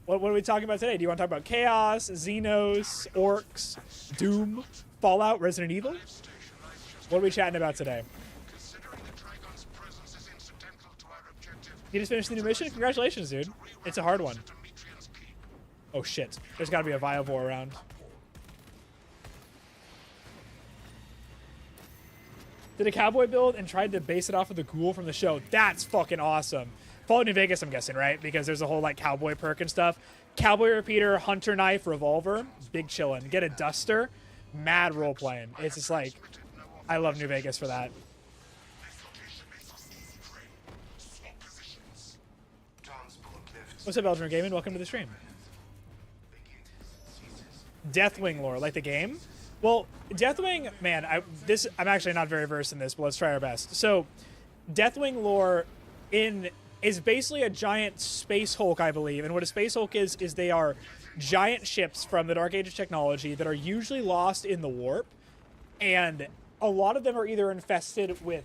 What are we talking about today? Do you want to talk about Chaos, Xenos, Orcs, Doom, Fallout, Resident Evil? What are we chatting about today? Considering the Trygon's presence is incidental to our objective, You just finished the new mission? Congratulations, dude. It's a hard one. to Metrian's keep. Oh shit. There's got to be a Viavor around. Did a cowboy build and tried to base it off of the ghoul from the show. That's fucking awesome. Fallout New Vegas, I'm guessing, right? Because there's a whole like cowboy perk and stuff. Cowboy repeater, hunter knife, revolver, big chillin'. Get a duster, mad role playing. It's just like, I love New Vegas for that. What's up, Elgin Gaming? Welcome to the stream. Deathwing lore, like the game? Well, Deathwing, man, I'm actually not very versed in this, but let's try our best. So, Deathwing lore is basically a giant space Hulk, I believe. And what a space Hulk is they are giant ships from the Dark Age of technology that are usually lost in the warp. And a lot of them are either infested with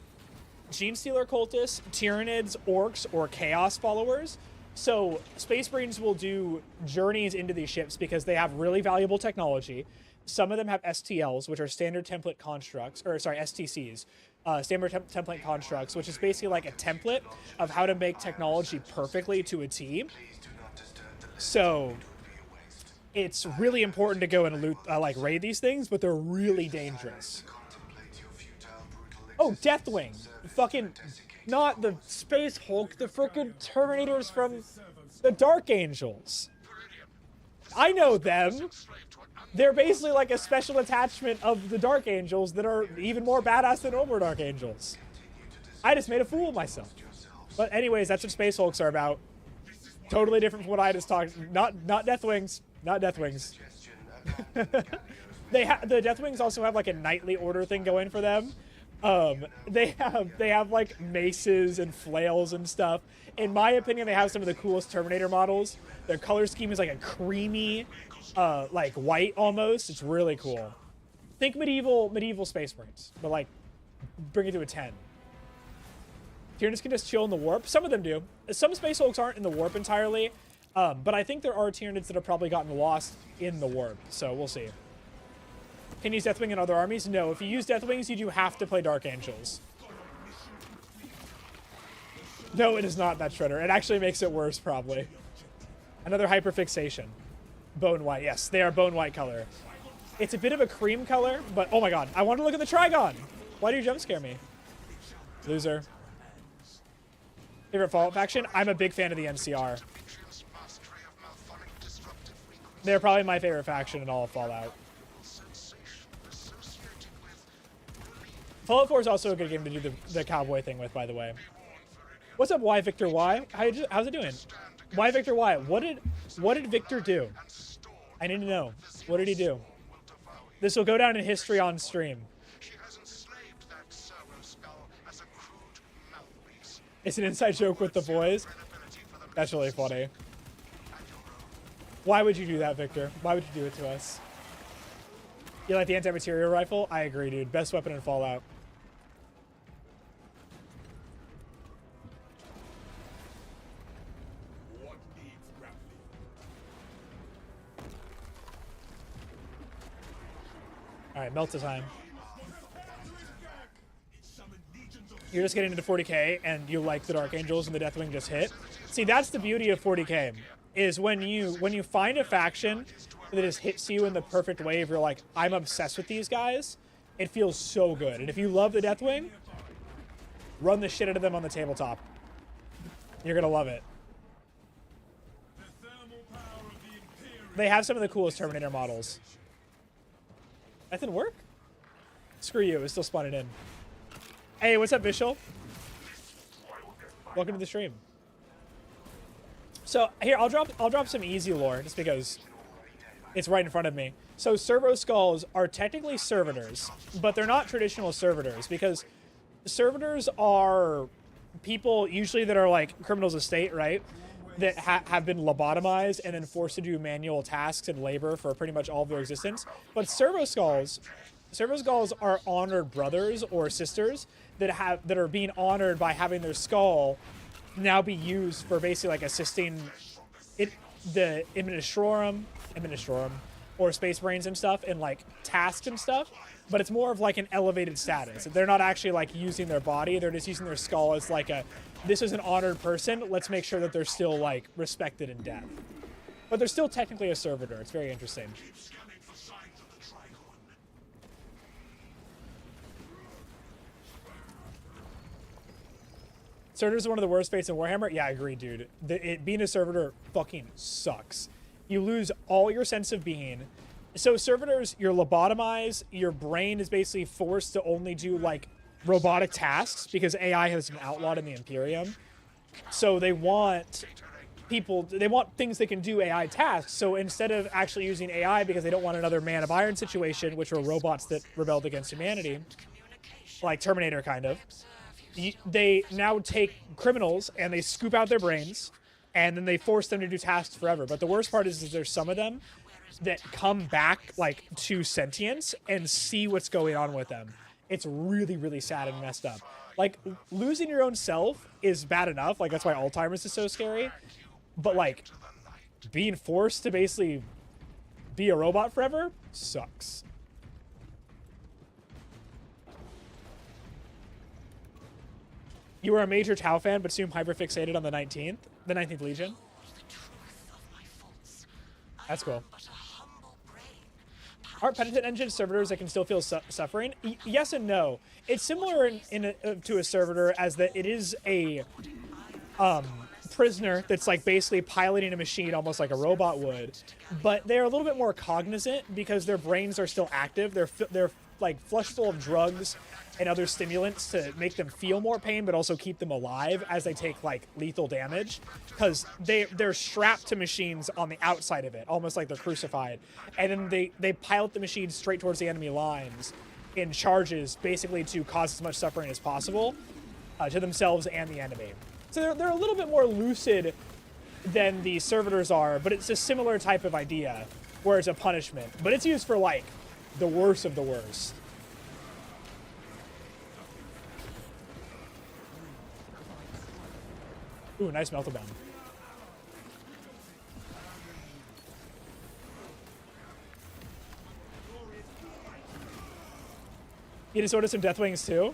Genestealer cultists, Tyranids, orcs, or Chaos followers. So Space Marines will do journeys into these ships because they have really valuable technology. Some of them have STLs, which are standard template constructs, or sorry, STCs, standard template constructs, which is basically like a template of how to make technology perfectly to a team. So it's really important to go and loot, like raid these things, but they're really dangerous. Oh, Deathwing, fucking. Not the Space Hulk, the frickin' Terminators from the Dark Angels. I know them. They're basically like a special attachment of the Dark Angels that are even more badass than normal Dark Angels. I just made a fool of myself. But anyways, that's what Space Hulks are about. Totally different from what I just talked. Not Deathwings. Not Deathwings. The Deathwings also have like a knightly order thing going for them. They have like maces and flails and stuff. In my opinion, they have some of the coolest Terminator models. Their color scheme is like a creamy, like white almost. It's really cool. Think medieval Space Marines, but like bring it to a 10. Tyranids can just chill in the warp. Some of them do. Some Space Hulks aren't in the warp entirely, but I think there are Tyranids that have probably gotten lost in the warp. So we'll see. Can you use Deathwing in other armies? No. If you use Deathwings, you do have to play Dark Angels. No, it is not that Shredder. It actually makes it worse, probably. Another hyperfixation. Bone white. Yes, they are bone white color. It's a bit of a cream color, but oh my god. I want to look at the Trygon. Why do you jump scare me? Loser. Favorite Fallout faction? I'm a big fan of the NCR. They're probably my favorite faction in all of Fallout. Fallout 4 is also a good game to do the cowboy thing with, by the way. What's up, Y Victor Y? How's it doing? Y Victor Y? What did Victor do? I need to know. What did he do? This will go down in history on stream. It's an inside joke with the boys. That's really funny. Why would you do that, Victor? Why would you do it to us? You like the anti-material rifle? I agree, dude. Best weapon in Fallout. Alright, Melta time. You're just getting into 40k and you like the Dark Angels and the Deathwing just hit. See, that's the beauty of 40k, is when you find a faction that just hits you in the perfect way, if you're like, I'm obsessed with these guys, it feels so good. And if you love the Deathwing, run the shit out of them on the tabletop. You're gonna love it. They have some of the coolest Terminator models. That didn't work? Screw you, it's still spawning in. Hey, what's up, Vishal? Welcome to the stream. So here, I'll drop some easy lore just because it's right in front of me. So servo skulls are technically servitors, but they're not traditional servitors because servitors are people usually that are like criminals of state, right? That have been lobotomized and then forced to do manual tasks and labor for pretty much all of their existence. But servo skulls are honored brothers or sisters that are being honored by having their skull now be used for basically like assisting the administrorum or Space Marines and stuff in like tasks and stuff. But it's more of like an elevated status. They're not actually like using their body. They're just using their skull as like this is an honored person. Let's make sure that they're still like respected in death. But they're still technically a servitor. It's very interesting. Keep scanning for signs of the Trigon. Servitors are one of the worst fates in Warhammer. Yeah, I agree, dude. Being a servitor fucking sucks. You lose all your sense of being. So servitors, you're lobotomized. Your brain is basically forced to only do like robotic tasks because AI has been outlawed in the Imperium. So they want people, they want things that can do AI tasks. So instead of actually using AI because they don't want another Man of Iron situation, which were robots that rebelled against humanity, like Terminator kind of, they now take criminals and they scoop out their brains and then they force them to do tasks forever. But the worst part is there's some of them that come back like to sentience and see what's going on with them. It's really, really sad and messed up. Like, losing your own self is bad enough. Like, that's why Alzheimer's is so scary. But, like, being forced to basically be a robot forever sucks. You were a major Tau fan, but soon hyperfixated on the 19th Legion. That's cool. Aren't penitent engine servitors that can still feel suffering? Yes and no. It's similar to a servitor as that it is a prisoner that's like basically piloting a machine almost like a robot would, but they're a little bit more cognizant because their brains are still active. They're like flush full of drugs and other stimulants to make them feel more pain, but also keep them alive as they take like lethal damage, because they're strapped to machines on the outside of it, almost like they're crucified, and then they pilot the machines straight towards the enemy lines in charges, basically to cause as much suffering as possible to themselves and the enemy. So they're a little bit more lucid than the servitors are, but it's a similar type of idea where it's a punishment, but it's used for like the worst of the worst. Ooh, nice meltdown. You just ordered some Deathwings too?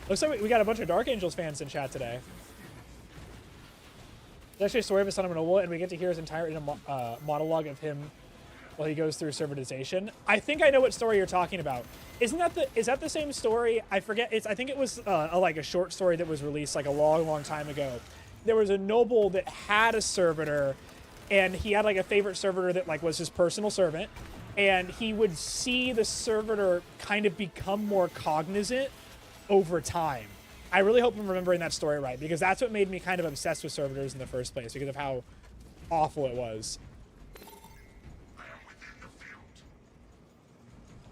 Looks like we got a bunch of Dark Angels fans in chat today. There's actually a story of a son of a noble, and we get to hear his entire monologue of him while he goes through servitization. I think I know what story you're talking about. Is that the same story? I forget. I think it was like a short story that was released like a long time ago. There was a noble that had a servitor, and he had like a favorite servitor that like was his personal servant, and he would see the servitor kind of become more cognizant over time. I really hope I'm remembering that story right, because that's what made me kind of obsessed with servitors in the first place, because of how awful it was.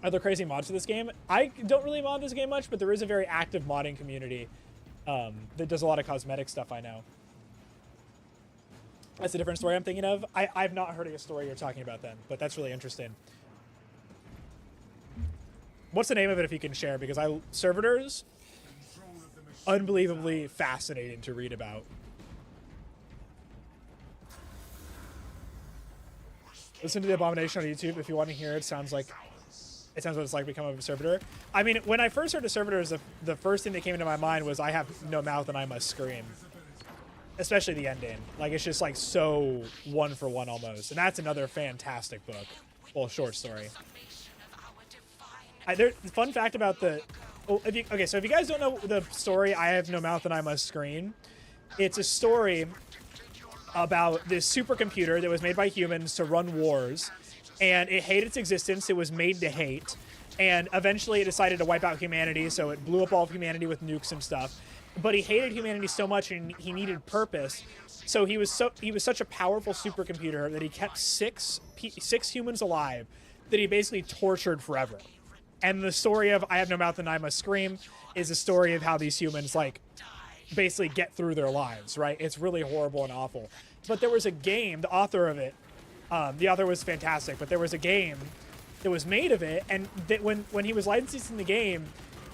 Are there crazy mods to this game? I don't really mod this game much, but there is a very active modding community that does a lot of cosmetic stuff, I know. That's a different story I'm thinking of. I've not heard of a story you're talking about then, but that's really interesting. What's the name of it if you can share? Because servitors, unbelievably fascinating to read about. Listen to the Abomination on YouTube if you want to hear it. Sounds what it's like to become a servitor. I mean, when I first heard of servitors, the first thing that came into my mind was I have no mouth and I must scream. Especially the ending. Like, it's just like so one for one almost. And that's another fantastic book. Well, short story. Fun fact about the... Oh, okay, so if you guys don't know the story, I Have No Mouth and I Must Scream, it's a story about this supercomputer that was made by humans to run wars, and it hated its existence. It was made to hate, and eventually it decided to wipe out humanity, so it blew up all of humanity with nukes and stuff. But he hated humanity so much, and he needed purpose. So he was such a powerful supercomputer that he kept six humans alive that he basically tortured forever. And the story of I Have No Mouth and I Must Scream is a story of how these humans, like, basically get through their lives, right? It's really horrible and awful. But there was a game, the author of it, the author was fantastic, but there was a game that was made of it, and that when he was licensing the game,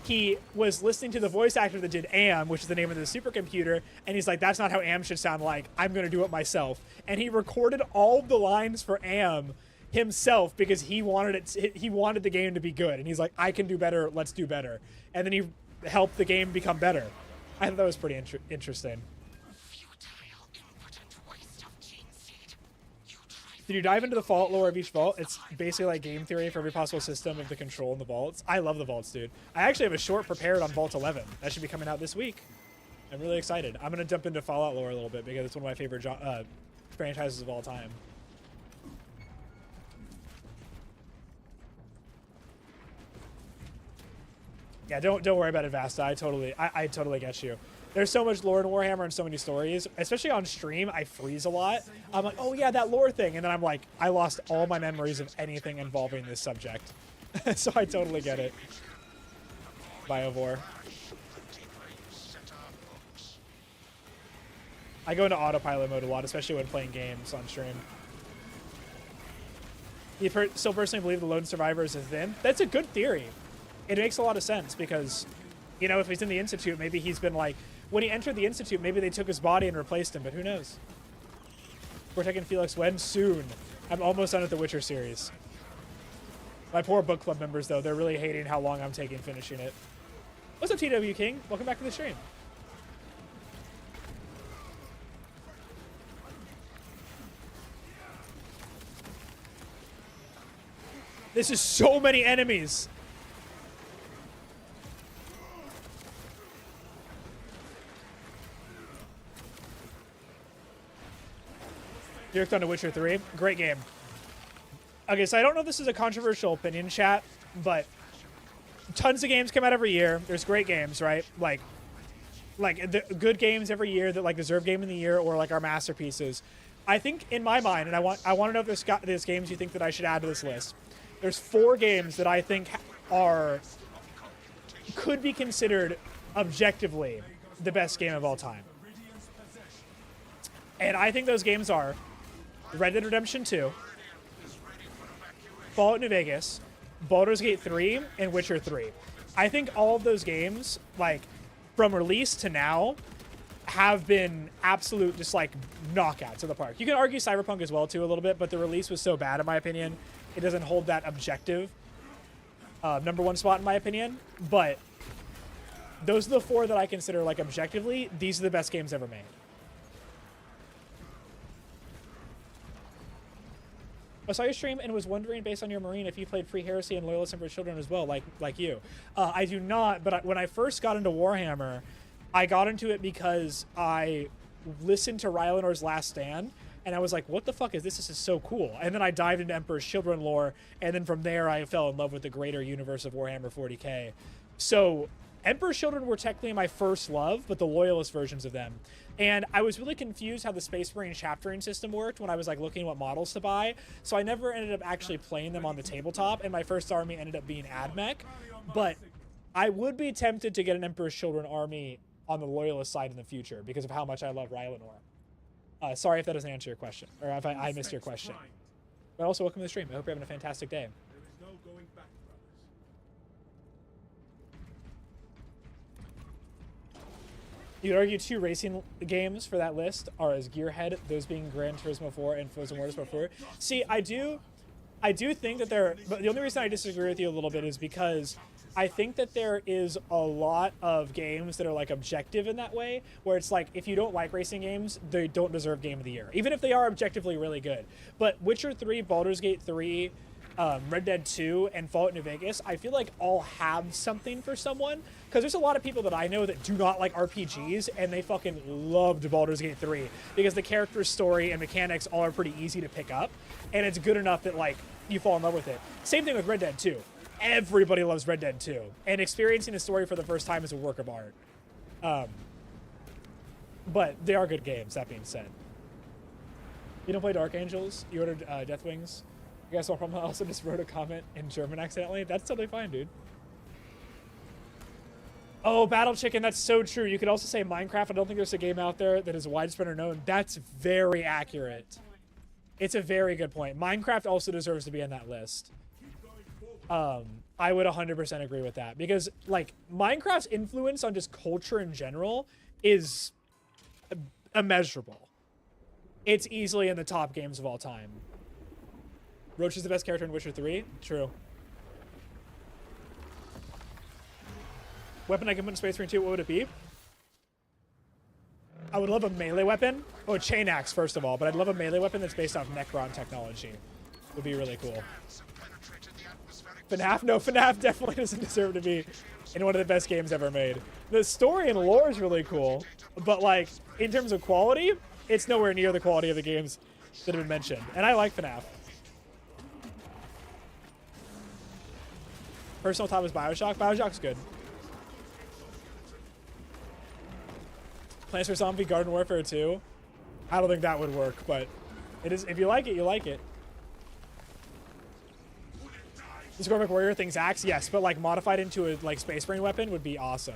he was listening to the voice actor that did Am, which is the name of the supercomputer, and he's like, that's not how Am should sound like. I'm going to do it myself. And he recorded all the lines for Am himself because he wanted the game to be good, and he's like, I can do better, let's do better. And then he helped the game become better. I thought that was pretty interesting. Futile, impotent waste of gene seed. You try Did you dive into the Fallout lore of each vault? It's basically like game theory for every possible system of the control in the vaults. I love the vaults, dude. I actually have a short prepared on Vault 11. That should be coming out this week. I'm really excited. I'm going to jump into Fallout lore a little bit because it's one of my favorite franchises of all time. Yeah, don't worry about it, Vasta. I totally get you. There's so much lore in Warhammer and so many stories, especially on stream. I freeze a lot. I'm like, oh yeah, that lore thing, and then I'm like, I lost all my memories of anything involving this subject. So I totally get it. Biovore. I go into autopilot mode a lot, especially when playing games on stream. You still personally believe the lone survivor is a thin? That's a good theory. It makes a lot of sense because, you know, if he's in the Institute, maybe he's been like, when he entered the Institute, maybe they took his body and replaced him, but who knows? We're taking Felix when? Soon. I'm almost done with the Witcher series. My poor book club members, though, they're really hating how long I'm taking finishing it. What's up, TW King? Welcome back to the stream. This is so many enemies. You worked on The Witcher 3. Great game. Okay, so I don't know if this is a controversial opinion, chat, but tons of games come out every year. There's great games, right? Like the good games every year that like deserve Game of the Year or like our masterpieces. I think in my mind, and I want to know if there's games you think that I should add to this list. There's 4 games that I think could be considered objectively the best game of all time. And I think those games are Red Dead Redemption 2, Fallout New Vegas, Baldur's Gate 3, and Witcher 3. I think all of those games, like, from release to now, have been absolute, just, like, knockouts of the park. You can argue Cyberpunk as well, too, a little bit, but the release was so bad, in my opinion, it doesn't hold that objective #1 spot, in my opinion. But those are the 4 that I consider, like, objectively, these are the best games ever made. I saw your stream and was wondering, based on your Marine, if you played Free Heresy and Loyalists and for Children as well, like you. I do not, but when I first got into Warhammer, I got into it because I listened to Rylanor's Last Stand, and I was like, what the fuck is this? This is so cool. And then I dived into Emperor's Children lore, and then from there I fell in love with the greater universe of Warhammer 40k. So Emperor's Children were technically my first love, but the Loyalist versions of them. And I was really confused how the Space Marine chaptering system worked when I was like looking at what models to buy. So I never ended up actually playing them on the tabletop, and my first army ended up being AdMech. But I would be tempted to get an Emperor's Children army on the Loyalist side in the future because of how much I love Rylanor. Sorry if that doesn't answer your question, or if I missed your question. But also, welcome to the stream. I hope you're having a fantastic day. You could argue 2 racing games for that list are as Gearhead, those being Gran Turismo 4 and Forza Motorsport 4. See, I do think that but the only reason I disagree with you a little bit is because I think that there is a lot of games that are like objective in that way, where it's like, if you don't like racing games, they don't deserve Game of the Year, even if they are objectively really good. But Witcher 3, Baldur's Gate 3, Red Dead 2, and Fallout New Vegas, I feel like all have something for someone, because there's a lot of people that I know that do not like RPGs, and they fucking loved Baldur's Gate 3, because the character's story and mechanics all are pretty easy to pick up, and it's good enough that, like, you fall in love with it. Same thing with Red Dead 2. Everybody loves Red Dead 2, and experiencing the story for the first time is a work of art. But they are good games, that being said. You don't play Dark Angels? You ordered Deathwings? You guys saw from also just wrote a comment in German accidentally? That's totally fine, dude. Oh, Battle Chicken, that's so true. You could also say Minecraft. I don't think there's a game out there that is widespread or known. That's very accurate. It's a very good point. Minecraft also deserves to be on that list. I would 100% agree with that, because like Minecraft's influence on just culture in general is immeasurable. It's easily in the top games of all time. Roach is the best character in Witcher 3. True. Weapon I can put in Space Marine 2, what would it be? I would love a melee weapon. Oh, a chain axe, first of all. But I'd love a melee weapon that's based off Necron technology. Would be really cool. FNAF? No, FNAF definitely doesn't deserve to be in one of the best games ever made. The story and lore is really cool. But, like, in terms of quality, it's nowhere near the quality of the games that have been mentioned. And I like FNAF. Personal top is Bioshock. Bioshock's good. Plants vs. Zombie Garden Warfare 2. I don't think that would work, but it is. If you like it, you like it. The Scorpic Warrior thing's axe, yes, but like modified into a like Space Marine weapon would be awesome.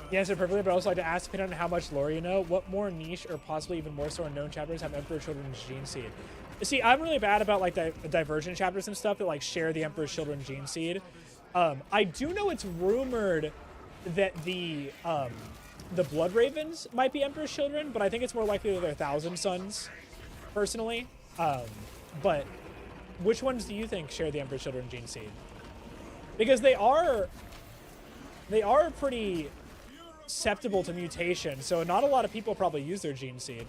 You answered perfectly, but I'd also like to ask, depending on how much lore you know, what more niche or possibly even more so unknown chapters have Emperor Children's Gene Seed? See, I'm really bad about like the Divergent chapters and stuff that like share the Emperor's Children's Gene Seed. I do know it's rumored that the Blood Ravens might be Emperor's Children, but I think it's more likely that they're Thousand Sons, personally. But which ones do you think share the Emperor's Children's Gene Seed? Because they are pretty susceptible to mutation, so not a lot of people probably use their Gene Seed.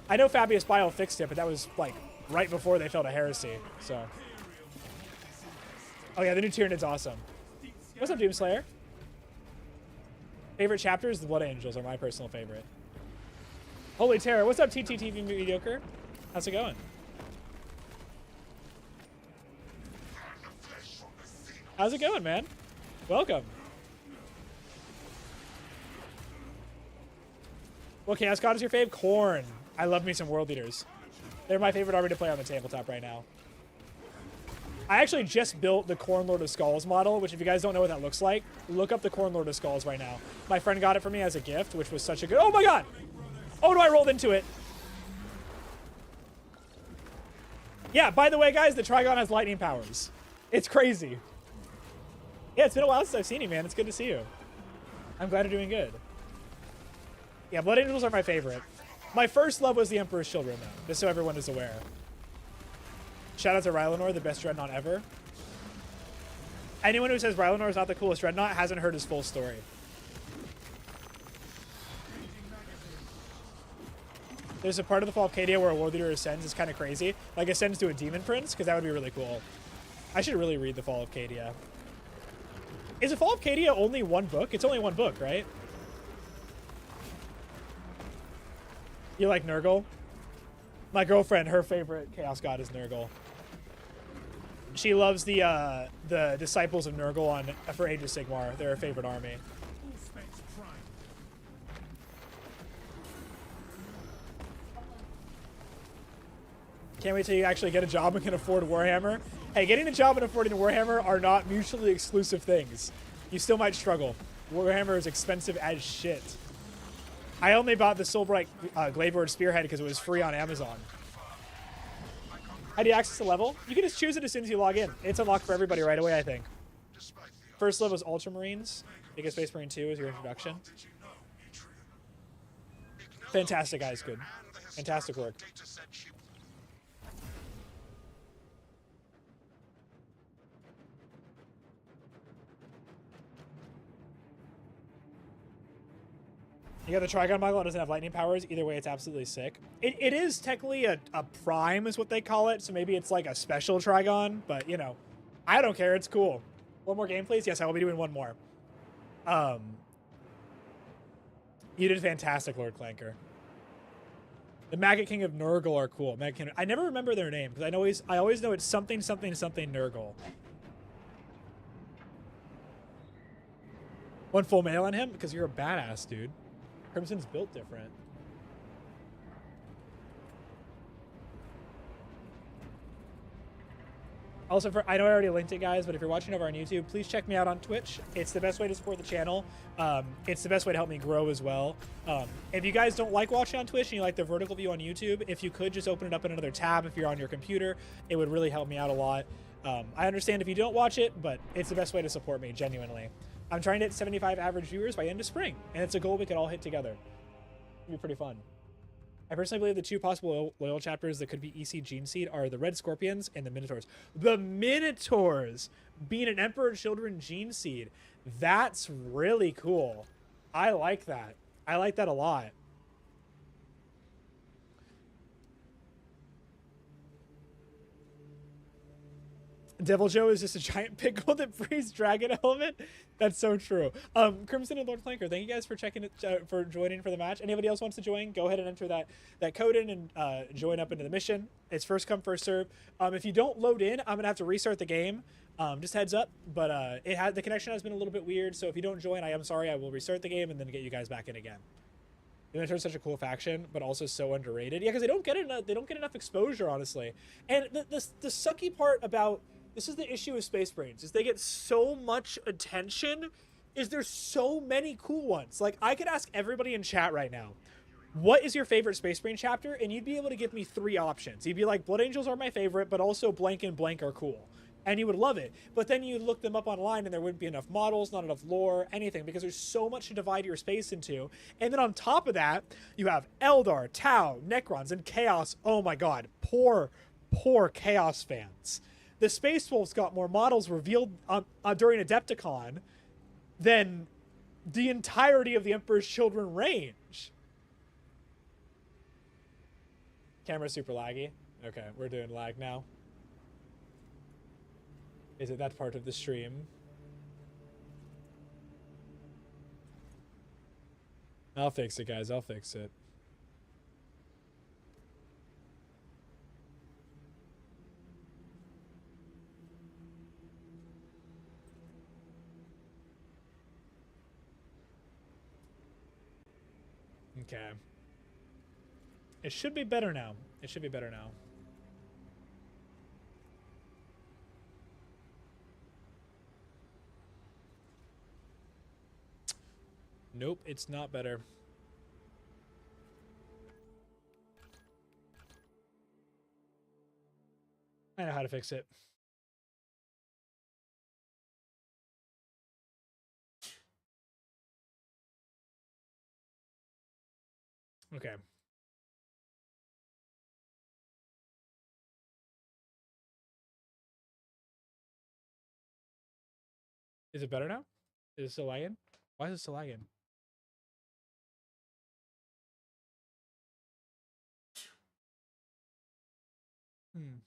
I know Fabius Bile fixed it, but that was like right before they fell to heresy, so. Oh yeah, the new Tyrannid's awesome. What's up, Doomslayer? Favorite chapters? The Blood Angels are my personal favorite. Holy Terror, what's up, TTTV Mediocre? How's it going? How's it going, man? Welcome. What Chaos God is your fave? Korn. I love me some World Eaters. They're my favorite army to play on the tabletop right now. I actually just built the Korn Lord of Skulls model, which if you guys don't know what that looks like, look up the Korn Lord of Skulls right now. My friend got it for me as a gift, which was such a good... Oh my god! Oh no, I rolled into it. Yeah, by the way, guys, the Trigon has lightning powers. It's crazy. Yeah, it's been a while since I've seen you, man. It's good to see you. I'm glad you're doing good. Yeah, Blood Angels are my favorite. My first love was the Emperor's Children, though, just so everyone is aware. Shout out to Rylanor, the best Dreadnought ever. Anyone who says Rylanor is not the coolest Dreadnought hasn't heard his full story. There's a part of the Fall of Cadia where a World Eater ascends. It's kind of crazy. Like, ascends to a Demon Prince, because that would be really cool. I should really read the Fall of Cadia. Is the Fall of Cadia only one book? It's only one book, right? You like Nurgle? My girlfriend, her favorite Chaos God is Nurgle. She loves the Disciples of Nurgle for Age of Sigmar. They're her favorite army. Can't wait till you actually get a job and can afford Warhammer. Hey, getting a job and affording Warhammer are not mutually exclusive things. You still might struggle. Warhammer is expensive as shit. I only bought the Soulbright Glaivelord Spearhead because it was free on Amazon. How do you access the level? You can just choose it as soon as you log in. It's unlocked for everybody right away, I think. First level is Ultramarines. Because Space Marine 2 is your introduction. Fantastic, guys. Good. Fantastic work. You got the Trygon model, it doesn't have lightning powers. Either way, it's absolutely sick. It is technically a prime is what they call it, so maybe it's like a special Trygon, but, you know, I don't care. It's cool. One more game, please? Yes, I will be doing one more. You did fantastic, Lord Clanker. The Maggot King of Nurgle are cool. Maggot King, I never remember their name, because I always know it's something, something, something Nurgle. One full mail on him? Because you're a badass, dude. Crimson's built different. Also, I know I already linked it, guys, but if you're watching over on YouTube, please check me out on Twitch. It's the best way to support the channel. It's the best way to help me grow as well. If you guys don't like watching on Twitch and you like the vertical view on YouTube, if you could just open it up in another tab if you're on your computer, it would really help me out a lot. I understand if you don't watch it, but it's the best way to support me, genuinely. I'm trying to hit 75 average viewers by end of spring, and it's a goal we could all hit together. It'd be pretty fun. I personally believe the two possible loyal chapters that could be EC Gene Seed are the Red Scorpions and the Minotaurs. The Minotaurs being an Emperor Children Gene Seed. That's really cool. I like that. I like that a lot. Devil Joe is just a giant pickle that breeds dragon element. That's so true. Crimson and Lord Flanker, thank you guys for checking it, for joining for the match. Anybody else wants to join, go ahead and enter that code in and join up into the mission. It's first come, first serve. If you don't load in, I'm gonna have to restart the game. Just heads up. But the connection has been a little bit weird, so if you don't join, I am sorry. I will restart the game and then get you guys back in again. The Minotaur is such a cool faction, but also so underrated. Yeah, because they don't get enough exposure, honestly. And the sucky part about this is the issue with Space Brains, is they get so much attention, is there's so many cool ones. Like, I could ask everybody in chat right now, what is your favorite Space Brain chapter? And you'd be able to give me 3 options. You'd be like, Blood Angels are my favorite, but also blank and blank are cool. And you would love it. But then you look them up online and there wouldn't be enough models, not enough lore, anything, because there's so much to divide your space into. And then on top of that, you have Eldar, Tau, Necrons, and Chaos. Oh my god. Poor Chaos fans. The Space Wolves got more models revealed during Adepticon than the entirety of the Emperor's Children range. Camera's super laggy. Okay, we're doing lag now. Is it that part of the stream? I'll fix it, guys. I'll fix it. Okay. It should be better now. It should be better now. Nope, it's not better. I know how to fix it. Okay. Is it better now? Is it still lagging? Why is it still lagging? Hmm.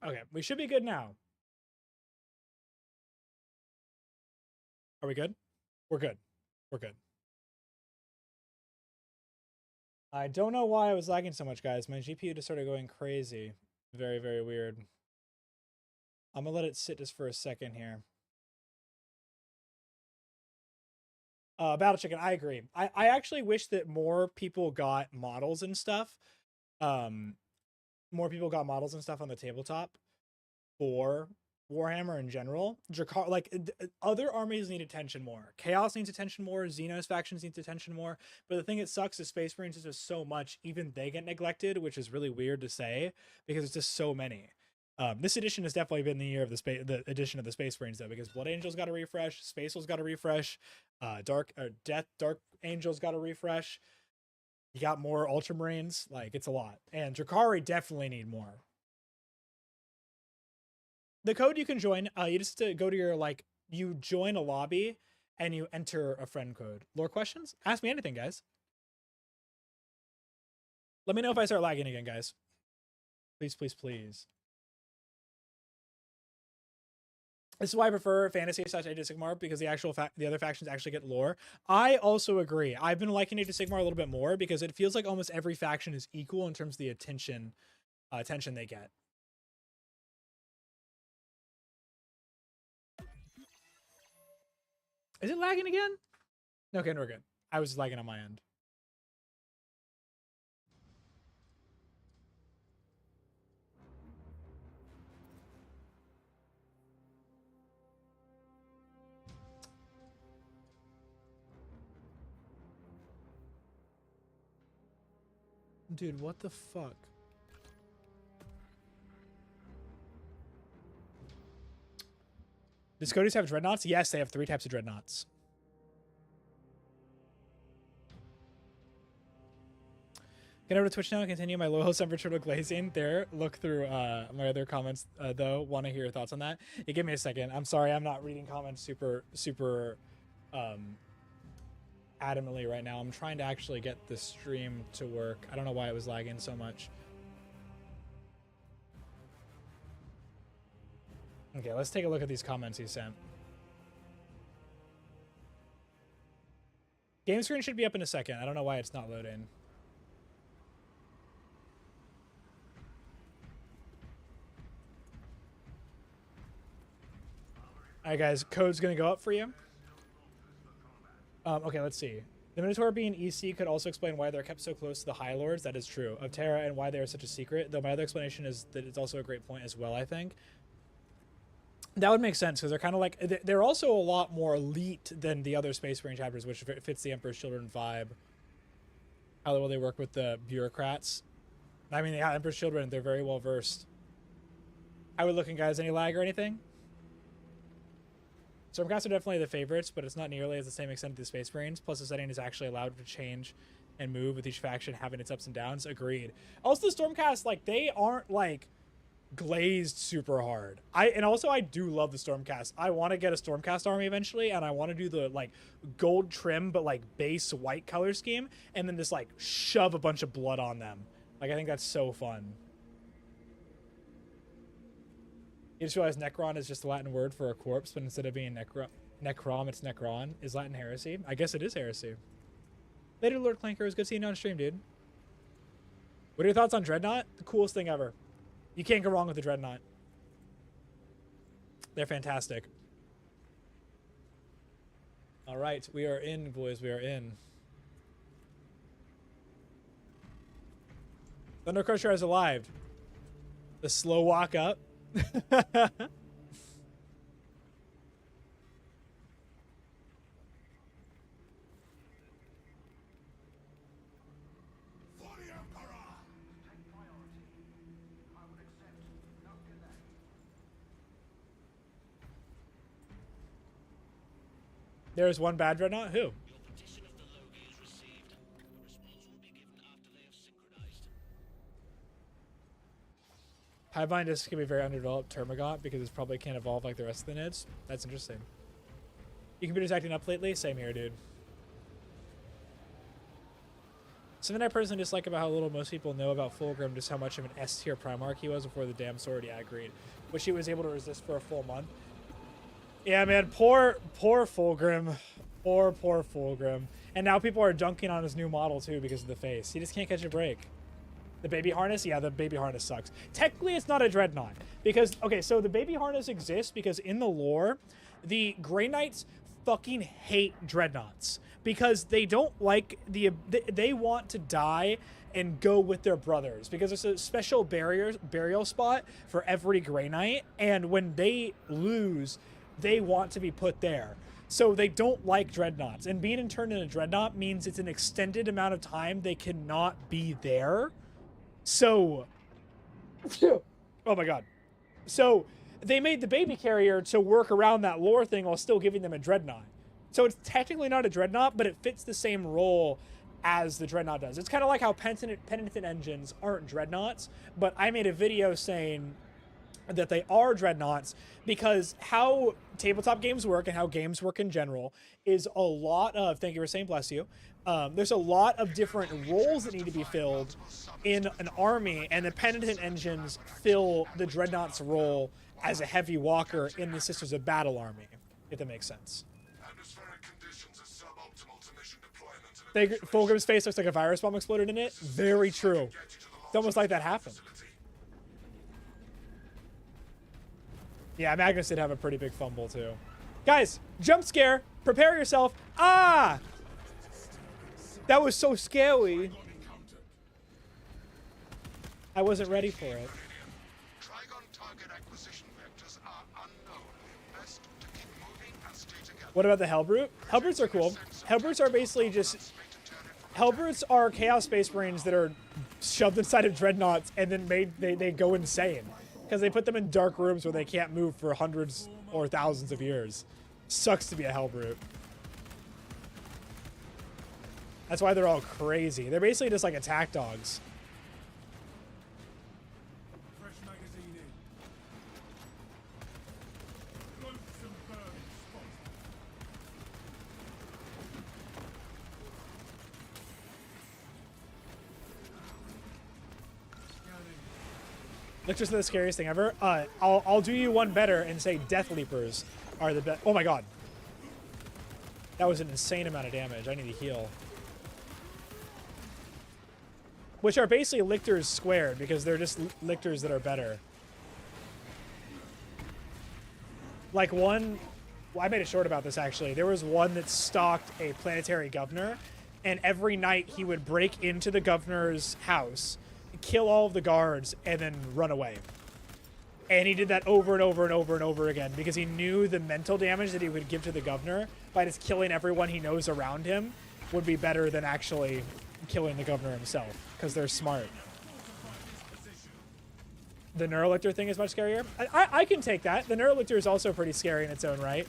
Okay, we should be good now. Are we good? We're good. We're good. I don't know why I was lagging so much, guys. My GPU just started going crazy. Very, very weird. I'm gonna let it sit just for a second here. Battle Chicken, I agree. I actually wish that more people got models and stuff. More people got models and stuff on the tabletop for Warhammer in general. Other armies need attention more. Chaos needs attention more. Xenos factions needs attention more. But the thing that sucks is Space Marines is just so much. Even they get neglected, which is really weird to say because it's just so many. This edition has definitely been the year of the edition of the Space Marines though, because Blood Angels got a refresh, Space Wolves got a Refresh, Dark Angels got a refresh. You got more Ultramarines, like it's a lot, and Drakari definitely need more. The code you can join, you just go to your you join a lobby and you enter a friend code. Lore questions? Ask me anything, guys. Let me know if I start lagging again, guys. Please, please, please. This is why I prefer Fantasy / Age of Sigmar, because the other factions actually get lore. I also agree. I've been liking Age of Sigmar a little bit more because it feels like almost every faction is equal in terms of the attention they get. Is it lagging again? Okay, no, we're good. I was lagging on my end. Dude, what the fuck? Does Cody's have dreadnoughts? Yes, they have 3 types of dreadnoughts. Get over to Twitch now and continue my loyal summer turtle glazing. There, look through my other comments, though. Want to hear your thoughts on that? Yeah, give me a second. I'm sorry, I'm not reading comments super adamantly right now. I'm trying to actually get the stream to work. I don't know why it was lagging so much. Okay, let's take a look at these comments he sent. Game screen should be up in a second. I don't know why it's not loading. All right, guys, code's going to go up for you. Okay, let's see. The Minotaur being EC could also explain why they're kept so close to the High Lords. That is true. Of Terra and why they are such a secret. Though my other explanation is that it's also a great point as well, I think. That would make sense because they're kind of like... They're also a lot more elite than the other Space Marine chapters, which fits the Emperor's Children vibe. How well they work with the bureaucrats. I mean, yeah, Emperor's Children, they're very well versed. How are we looking, guys? Any lag or anything? Stormcasts are definitely the favorites, but it's not nearly as the same extent as the Space Marines. Plus, the setting is actually allowed to change and move with each faction having its ups and downs. Agreed. Also, the Stormcasts, like, they aren't, like, glazed super hard. And also, I do love the Stormcast. I want to get a Stormcast army eventually, and I want to do the, like, gold trim, but, like, base white color scheme, and then just, like, shove a bunch of blood on them. Like, I think that's so fun. You just realize Necron is just a Latin word for a corpse, but instead of being Necrom, it's Necron. Is Latin heresy? I guess it is heresy. Later, Lord Clanker. It was good seeing you on stream, dude. What are your thoughts on Dreadnought? The coolest thing ever. You can't go wrong with the Dreadnought. They're fantastic. All right, we are in, boys. We are in. Thunder Crusher is alive. The slow walk up. There's one bad dreadnought. Who? Highbind is going to be very underdeveloped Termagant because it probably can't evolve like the rest of the Nids. That's interesting. Your computer's acting up lately? Same here, dude. Something I personally dislike about how little most people know about Fulgrim, just how much of an S-tier Primarch he was before the damn sword. Yeah, agreed. Which he was able to resist for a full month. Yeah, man, poor Fulgrim. Poor Fulgrim. And now people are dunking on his new model, too, because of the face. He just can't catch a break. The baby harness? Yeah, the baby harness sucks. Technically, it's not a dreadnought. Because, okay, so the baby harness exists because in the lore, the Grey Knights fucking hate dreadnoughts. Because they don't like they want to die and go with their brothers. Because there's a special burial spot for every Grey Knight. And when they lose, they want to be put there. So they don't like dreadnoughts. And being turned into a dreadnought means it's an extended amount of time they cannot be there. So, oh my god. So, they made the baby carrier to work around that lore thing while still giving them a dreadnought. So it's technically not a dreadnought, but it fits the same role as the dreadnought does. It's kind of like how penitent engines aren't dreadnoughts, but I made a video saying that they are dreadnoughts because how tabletop games work and how games work in general is a lot of, thank you for saying bless you, there's a lot of different roles that need to be filled in an army, and the penitent engines fill the dreadnought's role as a heavy walker in the Sisters of Battle army, if that makes sense. Fulgrim's face looks like a virus bomb exploded in it. Very true. It's almost like that happened. Yeah, Magnus did have a pretty big fumble, too. Guys, jump scare. Prepare yourself. Ah! That was so scary. I wasn't ready for it. Trigon target acquisition vectors are unknown. Best to keep moving and stay together. What about the Hellbrute? Hellbrutes are cool. Hellbrutes are basically just... Hellbrutes are Chaos Space Marines that are shoved inside of dreadnoughts and then they go insane because they put them in dark rooms where they can't move for hundreds or thousands of years. Sucks to be a Hellbrute. That's why they're all crazy. They're basically just like attack dogs. Fresh magazine in. Loathsome burning spot. Lictors are the scariest thing ever. I'll do you one better and say Death Leapers are the best. Oh my god. That was an insane amount of damage. I need to heal. Which are basically lictors squared because they're just lictors that are better. Like one, well, I made a short about this actually. There was one that stalked a planetary governor, and every night he would break into the governor's house, kill all of the guards, and then run away. And he did that over and over and over and over again because he knew the mental damage that he would give to the governor by just killing everyone he knows around him would be better than actually killing the governor himself because they're smart. The Neurolictor thing is much scarier. I can take that. The Neurolictor is also pretty scary in its own right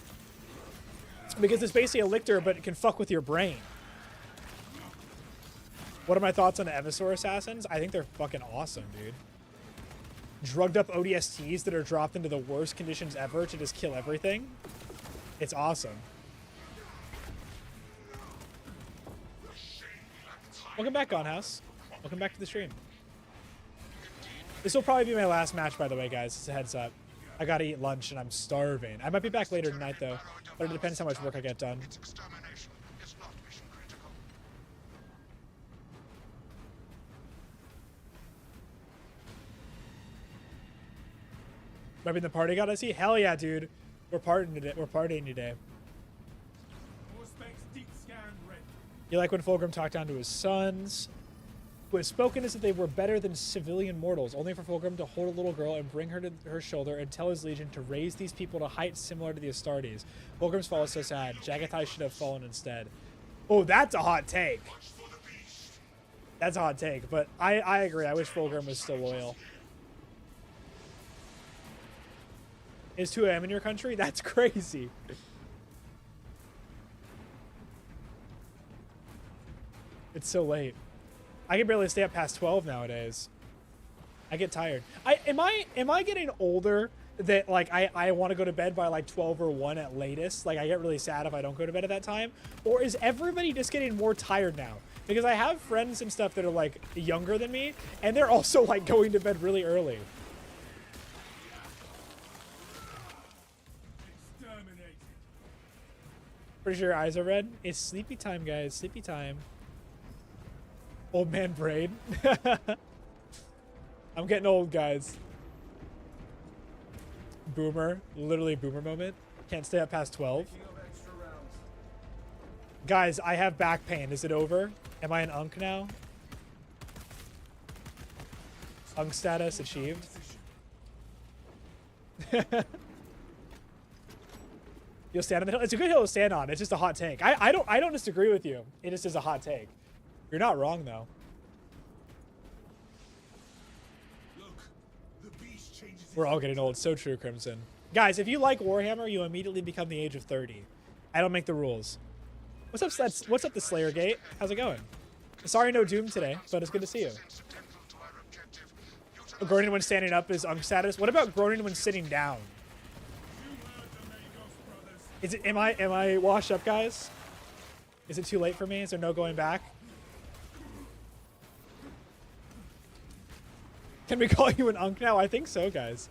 because it's basically a lictor, but it can fuck with your brain. What are my thoughts on the Evisaur Assassins? I think they're fucking awesome, dude. Drugged up ODSTs that are dropped into the worst conditions ever to just kill everything. It's awesome. Welcome back, Gonhouse. Welcome back to the stream. This will probably be my last match, by the way, guys. It's a heads up. I gotta eat lunch and I'm starving. I might be back later tonight, though. But it depends how much work I get done. Its extermination is not mission critical. Might be the party god I see? Hell yeah, dude. We're partying today. We're partying today. More specs deep scan red. You like when Fulgrim talked down to his sons, who has spoken as if they were better than civilian mortals, only for Fulgrim to hold a little girl and bring her to her shoulder and tell his legion to raise these people to heights similar to the Astartes. Fulgrim's fall is so sad. Jagathai should have fallen instead. Oh, that's a hot take. That's a hot take, but I agree. I wish Fulgrim was still loyal. Is 2 a.m. in your country? That's crazy. It's so late. I can barely stay up past 12 nowadays. I get tired. Am I getting older that like I want to go to bed by like 12 or 1 at latest? Like I get really sad if I don't go to bed at that time? Or is everybody just getting more tired now? Because I have friends and stuff that are like younger than me and they're also like going to bed really early. Exterminated. Pretty sure your eyes are red. It's sleepy time, guys. Sleepy time. Old man Braid. I'm getting old, guys. Boomer. Literally boomer moment. Can't stay up past 12. Guys, I have back pain. Is it over? Am I an Unk now? Unk status achieved. You'll stand on the hill. It's a good hill to stand on. It's just a hot take. I don't disagree with you. It just is a hot take. You're not wrong though. Look, the beast changes We're all getting old. So true, Crimson. Guys, if you like Warhammer, you immediately become the age of 30. I don't make the rules. What's up, what's up, the Slayer Gate? How's it going? Sorry, no Doom today, but it's good to see you. Incidental to our objective. Groaning when standing up is Unk status. What about groaning when sitting down? Is it? Am I washed up, guys? Is it too late for me? Is there no going back? Can we call you an Unk now? I think so, guys.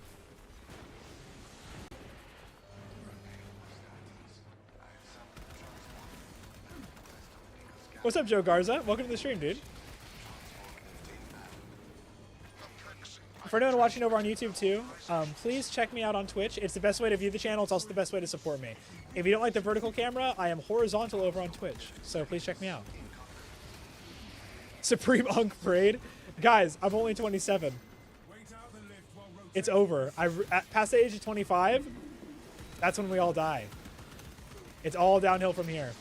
What's up, Joe Garza? Welcome to the stream, dude. For anyone watching over on YouTube too, please check me out on Twitch. It's the best way to view the channel. It's also the best way to support me. If you don't like the vertical camera, I am horizontal over on Twitch. So please check me out. Supreme Unk Braid. Guys, I'm only 27. It's over. Past the age of 25, that's when we all die. It's all downhill from here.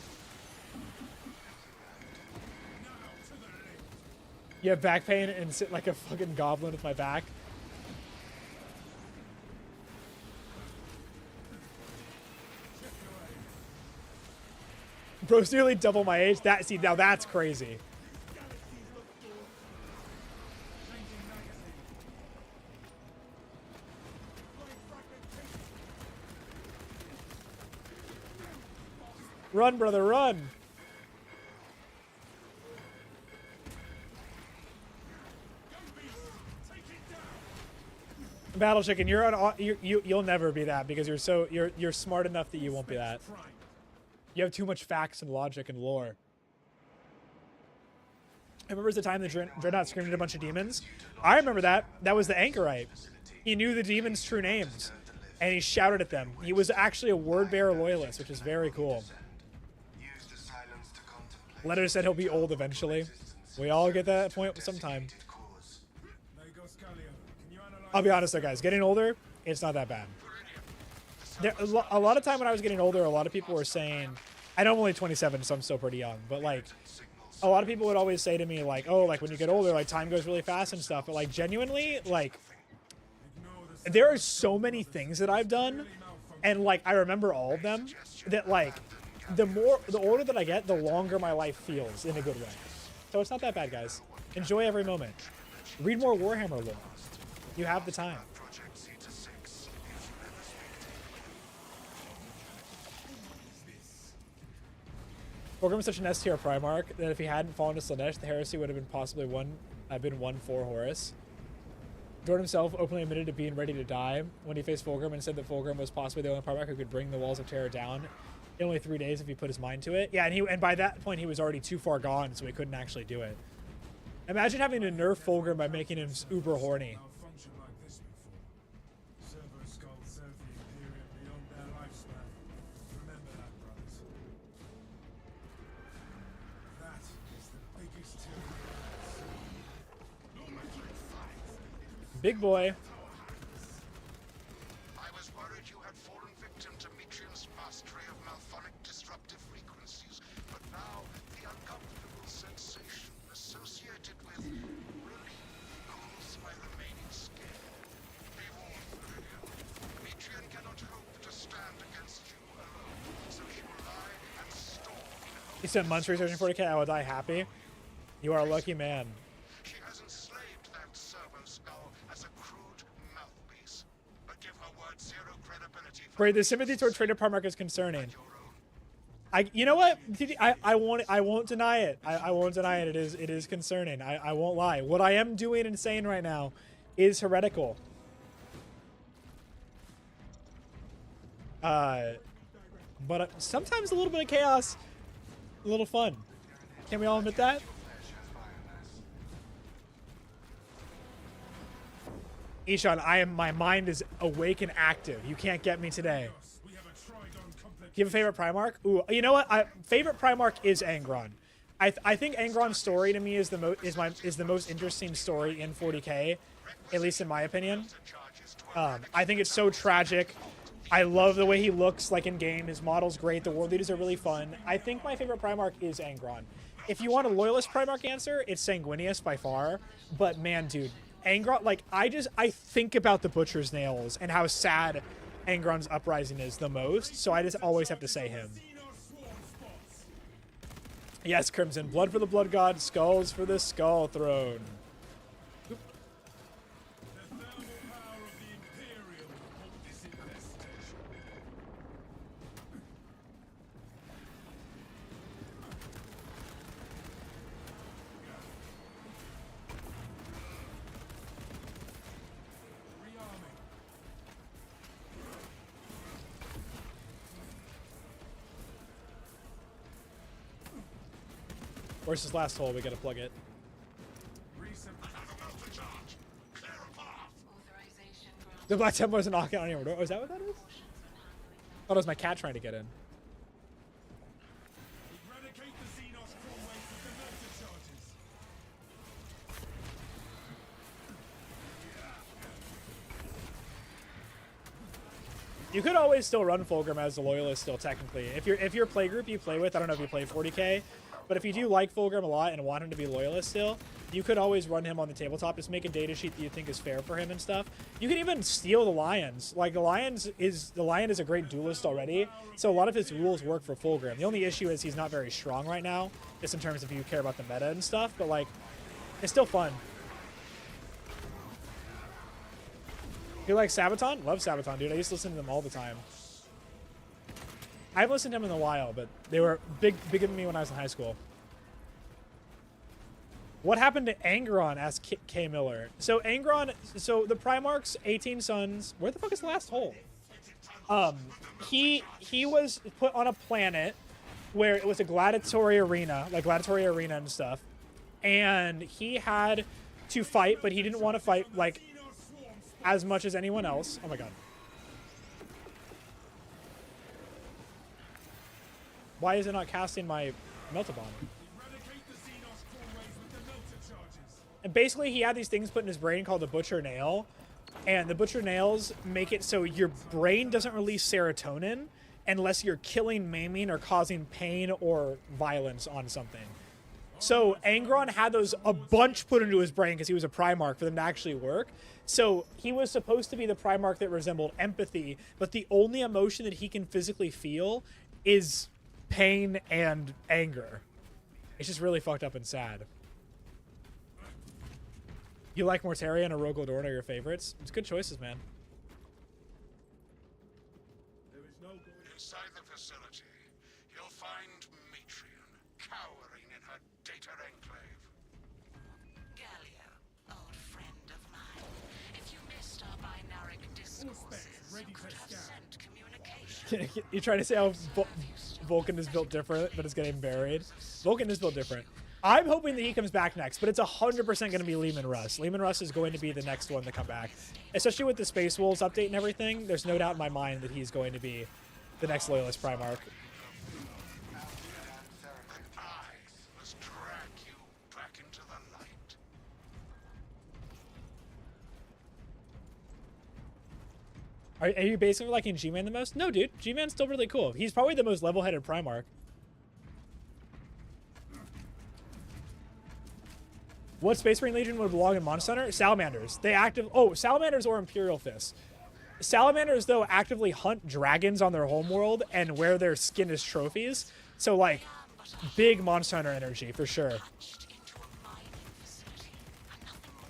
You have back pain and sit like a fucking goblin with my back. Bro's nearly double my age. See, now that's crazy. Run, brother, run. Battle Chicken, you're on. You'll never be that because you're smart enough that you won't be that. You have too much facts and logic and lore. I remember the time the Dreadnought screamed at a bunch of demons. I remember that. That was the Anchorite. He knew the demons' true names, and he shouted at them. He was actually a word bearer loyalist, which is very cool. Letter said he'll be old eventually. We all get that point sometime. I'll be honest though, guys. Getting older, it's not that bad. A lot of time when I was getting older, a lot of people were saying, I know I'm only 27, so I'm still pretty young, but like, a lot of people would always say to me like, oh, like when you get older, like time goes really fast and stuff. But like genuinely, like, there are so many things that I've done, and like I remember all of them. That like, the older that I get, the longer my life feels in a good way. So it's not that bad, guys. Enjoy every moment. Read more Warhammer lore. You have the time. Fulgrim is such an S-tier Primarch that if he hadn't fallen to Slanesh, the heresy would have been possibly been 1 for Horus. Jordan himself openly admitted to being ready to die when he faced Fulgrim and said that Fulgrim was possibly the only Primarch who could bring the Walls of Terror down in only 3 days if he put his mind to it. Yeah, and by that point he was already too far gone, so he couldn't actually do it. Imagine having to nerf Fulgrim by making him uber horny. Big boy. I was worried you had fallen victim to Metrium's mastery of malphonic disruptive frequencies, but now the uncomfortable sensation associated with relief cools my remaining skin. Be warned, Viridian. Metrium cannot hope to stand against you alone, so she will lie and storm. He spent months researching 40k. I will die happy. You are a lucky man. She has enslaved that servo skull as a crude mouthpiece, but give her word zero credibility. Braid, the sympathy toward Trader Primarch is concerning. You know what? I won't deny it. I won't deny it. It is concerning. I won't lie. What I am doing and saying right now is heretical. But sometimes a little bit of chaos, a little fun. Can we all admit that? Ishan, my mind is awake and active. You can't get me today. Do you have a favorite Primarch? Ooh, you know what? Favorite Primarch is Angron. I think Angron's story to me is the most interesting story in 40k, at least in my opinion. I think it's so tragic. I love the way he looks like in game. His model's great. The world leaders are really fun. I think my favorite Primarch is Angron. If you want a loyalist Primarch answer, it's Sanguinius by far. But man, dude. Angron, like, I think about the Butcher's Nails and how sad Angron's uprising is the most, so I just always have to say him. Yes, Crimson. Blood for the Blood God, skulls for the Skull Throne. Oop. Where's his last hole? We gotta plug it. The Black Temple is a knockout on your door. Oh, is that what that is? Oh, that was my cat trying to get in. You could always still run Fulgrim as a loyalist still, technically. If your playgroup you play with, I don't know if you play 40k, But if you do like Fulgrim a lot and want him to be loyalist still, you could always run him on the tabletop. Just make a data sheet that you think is fair for him and stuff. You can even steal the Lions. Like the Lion is a great duelist already, so a lot of his rules work for Fulgrim. The only issue is he's not very strong right now, just in terms of if you care about the meta and stuff. But like, it's still fun. You like Sabaton? Love Sabaton, dude. I used to listen to them all the time. I haven't listened to them in a while, but they were bigger than me when I was in high school. What happened to Angron? Asked K. Miller. So Angron, so the Primarch's 18 Sons. Where the fuck is the last hole? He was put on a planet where it was a gladiatory arena, and stuff, and he had to fight, but he didn't want to fight like as much as anyone else. Oh my god. Why is it not casting my Meltabomb? And basically, he had these things put in his brain called the Butcher Nail. And the Butcher Nails make it so your brain doesn't release serotonin unless you're killing, maiming, or causing pain or violence on something. So Angron had those a bunch put into his brain because he was a Primarch for them to actually work. So he was supposed to be the Primarch that resembled empathy, but the only emotion that he can physically feel is pain and anger. It's just really fucked up and sad. You like Mortarion or Rogal Dorn are your favorites? It's good choices, man. Inside the facility, you'll find Metrion cowering in her data enclave. Galio, old friend of mine. If you missed our binaric discourses, you could have sent communication. You trying to say how Vulcan is built different, but it's getting buried? Vulcan is built different. I'm hoping that he comes back next, but it's 100% going to be Lehman Russ. Lehman Russ is going to be the next one to come back. Especially with the Space Wolves update and everything, there's no doubt in my mind that he's going to be the next Loyalist Primarch. I must drag you back into the light. Are you basically liking G-Man the most? No, dude. G-Man's still really cool. He's probably the most level-headed Primarch. What Space Marine Legion would belong in Monster Hunter? Salamanders. Salamanders or Imperial Fists. Salamanders, though, actively hunt dragons on their homeworld and wear their skin as trophies. So, like, big Monster Hunter energy, for sure. Into a mining facility and nothing more.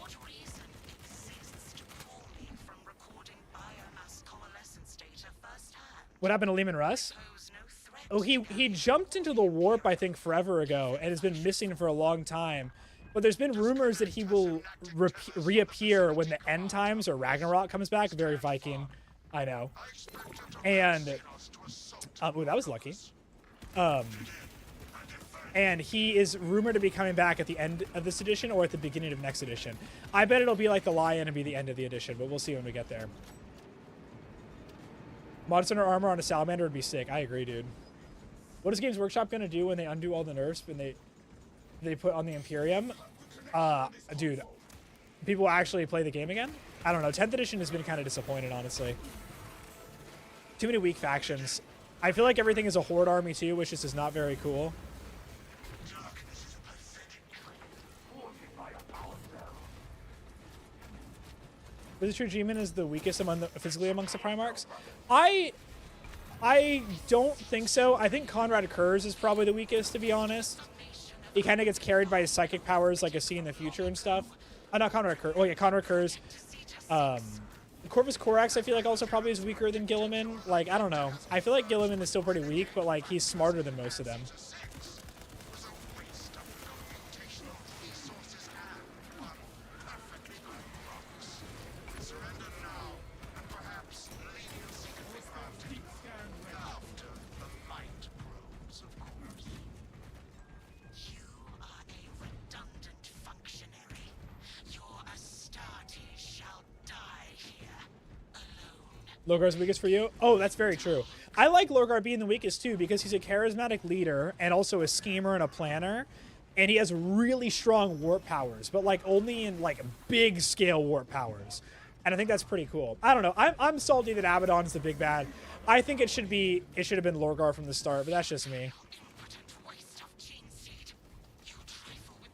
What reason exists to pull me from recording biomass coalescence data firsthand? What happened to Lehman Russ? Pose no threat. Oh, he jumped into the warp, I think, forever ago, and has been missing for a long time. But there's been rumors that he will reappear when the End Times or Ragnarok comes back. Very Viking, I know. And, ooh, that was lucky. And he is rumored to be coming back at the end of this edition or at the beginning of next edition. I bet it'll be like the Lion and be the end of the edition, but we'll see when we get there. Monster Hunter armor on a Salamander would be sick. I agree, dude. What is Games Workshop going to do when they undo all the nerfs when they put on the Imperium? Dude, people actually play the game again? I don't know. 10th edition has been kind of disappointed, honestly. Too many weak factions. I feel like everything is a Horde army, too, which just is not very cool. Is it true G-Man is the weakest physically amongst the Primarchs? I don't think so. I think Conrad Kurz is probably the weakest, to be honest. He kind of gets carried by his psychic powers, like a See in the Future and stuff. Not Conrad Kurz. Oh, yeah, Conrad Kurz. Corvus Corax, I feel like, also probably is weaker than Gilliman. Like, I don't know. I feel like Gilliman is still pretty weak, but, like, he's smarter than most of them. Lorgar's weakest for you? Oh, that's very true. I like Lorgar being the weakest too because he's a charismatic leader and also a schemer and a planner, and he has really strong warp powers, but like only in like big scale warp powers. And I think that's pretty cool. I don't know. I'm salty that Abaddon's the big bad. I think it should have been Lorgar from the start, but that's just me. Impotent waste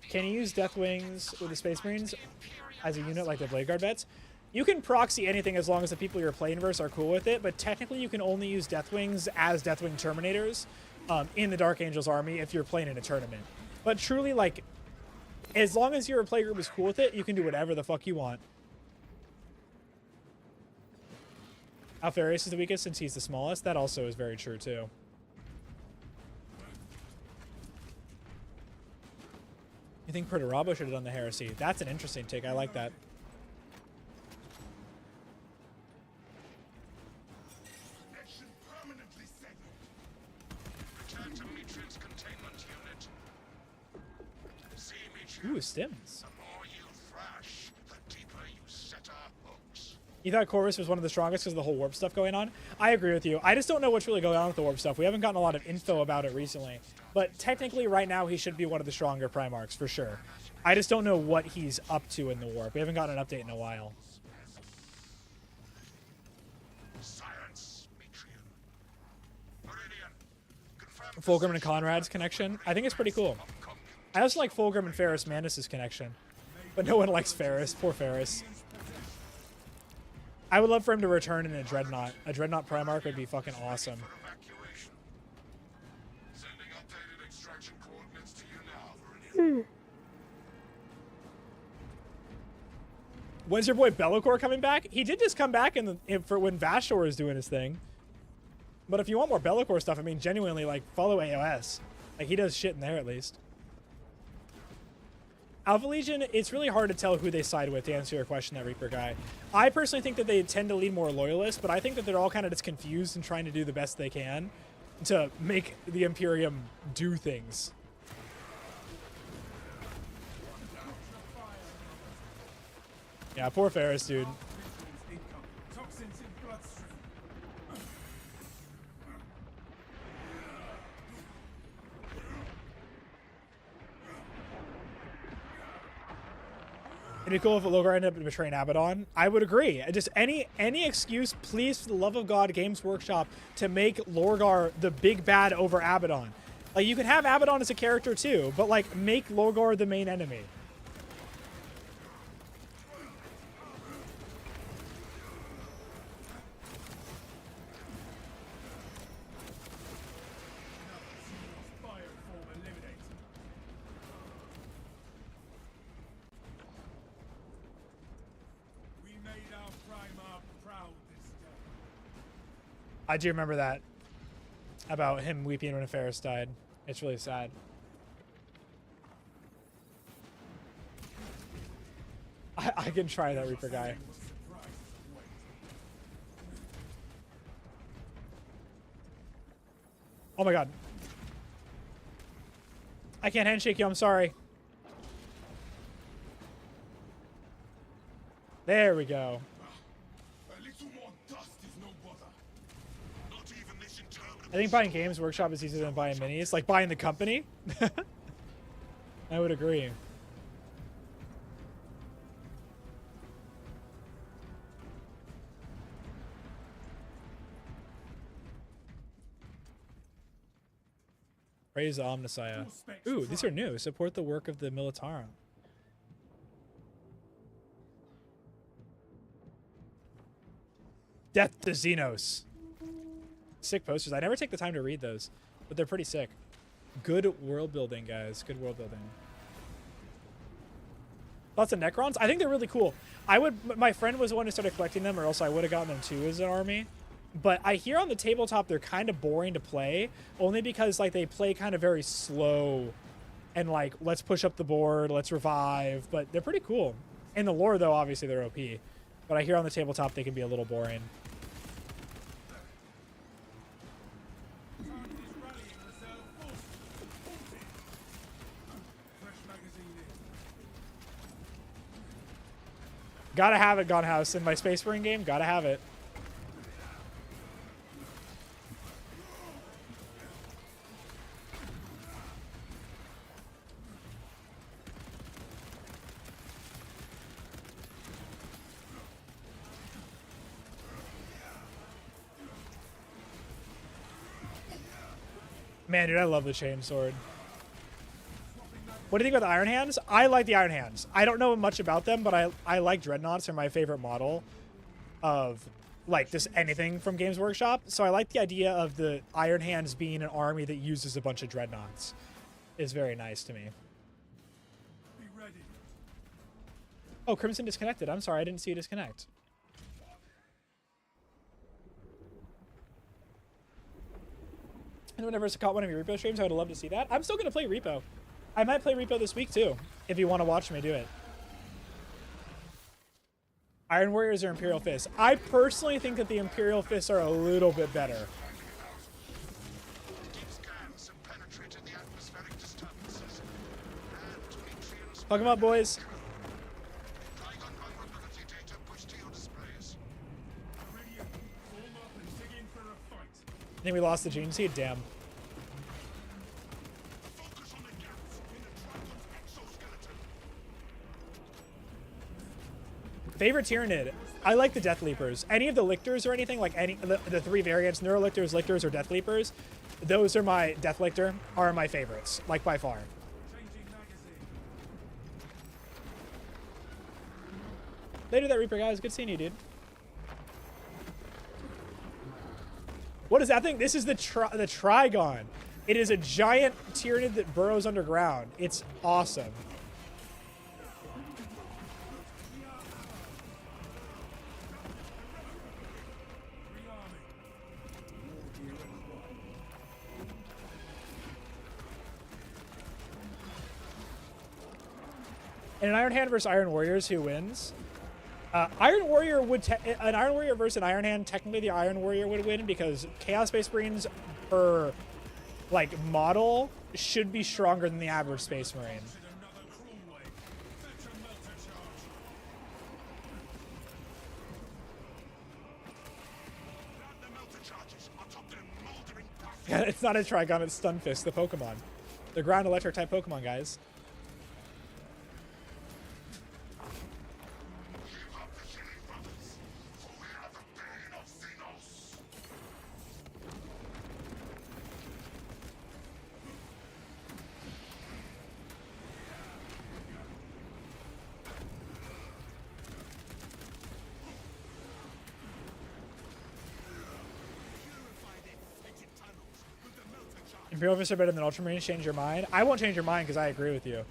Can you use Death Wings with the Space Marines as a unit like the Blade Guard vets? You can proxy anything as long as the people you're playing versus are cool with it, but technically you can only use Death Wings as Deathwing Terminators in the Dark Angels army if you're playing in a tournament. But truly, like, as long as your playgroup is cool with it, you can do whatever the fuck you want. Alfarius is the weakest since he's the smallest. That also is very true, too. You think Perturabo should have done the Heresy? That's an interesting take. I like that. Return to Mitrin's containment unit. See, Mitrin, Ooh, Stims. the more you thrash, the deeper you set our hooks. You thought Corvus was one of the strongest because of the whole warp stuff going on? I agree with you. I just don't know what's really going on with the warp stuff. We haven't gotten a lot of info about it recently. But technically, right now, he should be one of the stronger Primarchs, for sure. I just don't know what he's up to in the warp. We haven't gotten an update in a while. Science, Mitrin. Meridian, confirm Fulgrim and Conrad's connection. I think it's pretty cool. I also like Fulgrim and Ferris Manus' connection. But no one likes Ferris. Poor Ferris. I would love for him to return in a Dreadnought. A Dreadnought Primarch would be fucking awesome. evacuation. Sending updated extraction coordinates to you now, Meridian. When's your boy Bellicor coming back? He did just come back for when Vashtor is doing his thing. But if you want more Bellicor stuff, I mean, genuinely, like, follow AOS. Like, he does shit in there, at least. Alpha Legion, it's really hard to tell who they side with, to answer your question, that Reaper guy. I personally think that they tend to lean more loyalist, but I think that they're all kind of just confused and trying to do the best they can to make the Imperium do things. Yeah, poor Ferris, dude. It'd be cool if Logar ended up betraying Abaddon. I would agree. Just any excuse, please, for the love of God, Games Workshop, to make Lorgar the big bad over Abaddon. Like, you can have Abaddon as a character too, but like, make Lorgar the main enemy. I do remember that about him weeping when Ferris died. It's really sad. I can try that Reaper guy. Oh my god. I can't handshake you, I'm sorry. There we go. I think buying Games Workshop is easier than buying minis. Like buying the company. I would agree. Praise the Omnissiah. Ooh, these are new. Support the work of the Militarum. Death to Xenos. Sick posters. I never take the time to read those, but they're pretty sick. Good world building, guys. Good world building. Lots of Necrons. I think they're really cool. My friend was the one who started collecting them, or else I would have gotten them too as an army. But I hear on the tabletop they're kind of boring to play, only because like they play kind of very slow, and like let's push up the board, let's revive. But they're pretty cool. In the lore, though, obviously they're OP. But I hear on the tabletop they can be a little boring. Gotta have it, Gunhouse. In my Space Marine game, gotta have it. Man, dude, I love the Chainsword. What do you think about the Iron Hands? I like the Iron Hands. I don't know much about them, but I like Dreadnoughts. They're my favorite model of like just anything from Games Workshop. So I like the idea of the Iron Hands being an army that uses a bunch of Dreadnoughts. It's very nice to me. Be ready. Oh, Crimson disconnected. I'm sorry, I didn't see you disconnect. Anyone ever caught one of your Repo streams? I would love to see that. I'm still going to play Repo. I might play Repo this week too, if you want to watch me do it. Iron Warriors or Imperial Fists? I personally think that the Imperial Fists are a little bit better. Deep scans have penetrated the atmospheric disturbances. And Fuck 'em up, boys. Trygon vulnerability data pushed to your displays. Meridian, form up and dig in for a fight. I think we lost the Gene Seed. Damn. Focus on the gaps in the Trigon's exoskeleton. Favorite Tyrannid? I like the Death Leapers. Any of the Lictors or anything, like any the three variants, Neurolictors, Lictors, or Death Leapers, those are my Death Lictor are my favorites, like by far. Changing magazine. Later that Reaper, guys. Good seeing you, dude. What is that thing? This is the Trygon. It is a giant Tyrannid that burrows underground. It's awesome. In an Iron Hand versus Iron Warriors, who wins? Iron Warrior would an Iron Warrior versus an Iron Hand. Technically, the Iron Warrior would win because Chaos Space Marines per like model should be stronger than the average Space Marine. Another cruel way. Fetch a melter charge. Grab the melter charges atop their moldering passage. Yeah, it's not a Trigon, it's Stunfisk, the Pokemon. The ground electric type Pokemon, guys. Give up the Shilling brothers, for we are the bane of Xenos. Imperial Fists are better than Ultramarines. Change your mind. I won't change your mind because I agree with you.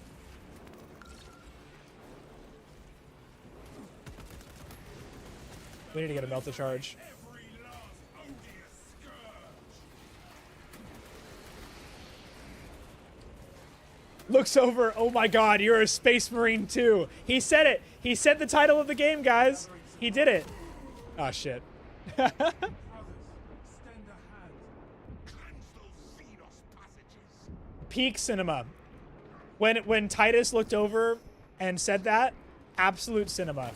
We need to get a Melta charge. Every last odious scourge. Looks over. Oh my god, you're a Space Marine too. He said it. He said the title of the game, guys. He did it. Oh shit. Brothers, extend a hand. Cleanse those Xenos passages. Peak cinema. When Titus looked over and said that, absolute cinema.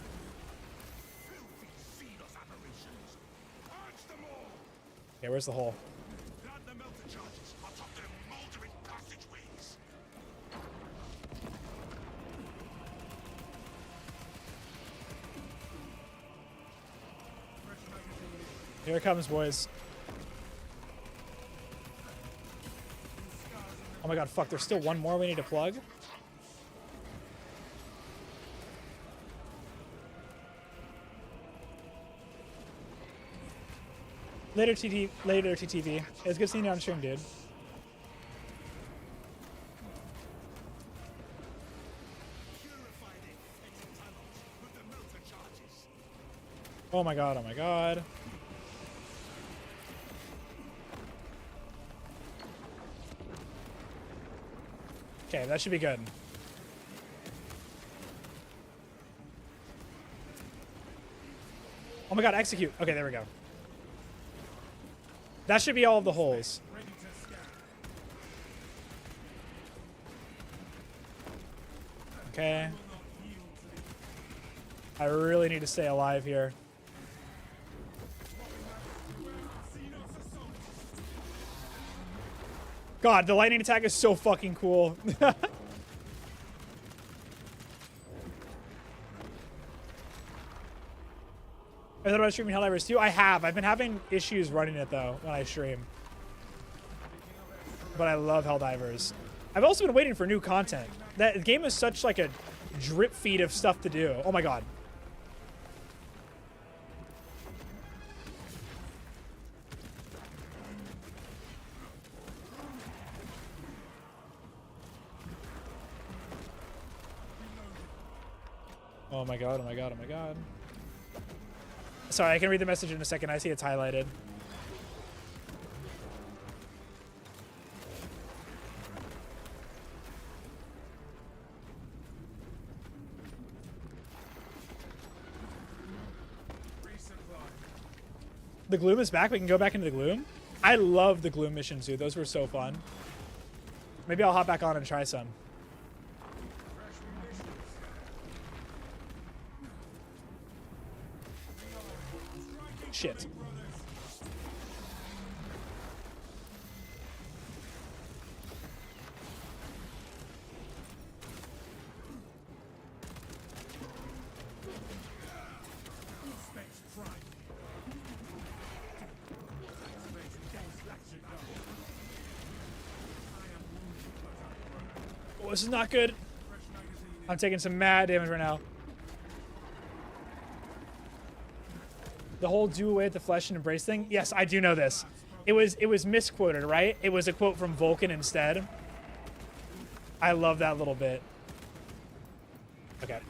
Filthy Xenos aberrations. Purge them all. Okay, where's the hole? Grab the melter charges atop their moldering passageways. Here it comes, boys. Oh my god, fuck, there's still one more we need to plug? Later, TTV. It's good seeing you on stream, dude. Purify the infected tunnels with the melter charges. Oh my god, oh my god. Okay, that should be good. Oh my god, execute. Okay, there we go. That should be all of the holes. Ready to scan. Okay. Will not yield to the I really need to stay alive here. Xenos assault. God, the lightning attack is so fucking cool. I thought about streaming Helldivers too. I have. I've been having issues running it though when I stream. But I love Helldivers. I've also been waiting for new content. That game is such like a drip feed of stuff to do. Oh my god. Oh my god, oh my god, oh my god. Sorry, I can read the message in a second. I see it's highlighted. The Gloom is back. We can go back into the Gloom. I love the Gloom missions, dude. Those were so fun. Maybe I'll hop back on and try some. Shit. Oh, this is not good. I'm taking some mad damage right now. The whole do away with the flesh and embrace thing? Yes, I do know this. It was misquoted, right? It was a quote from Vulcan instead. I love that little bit. Okay.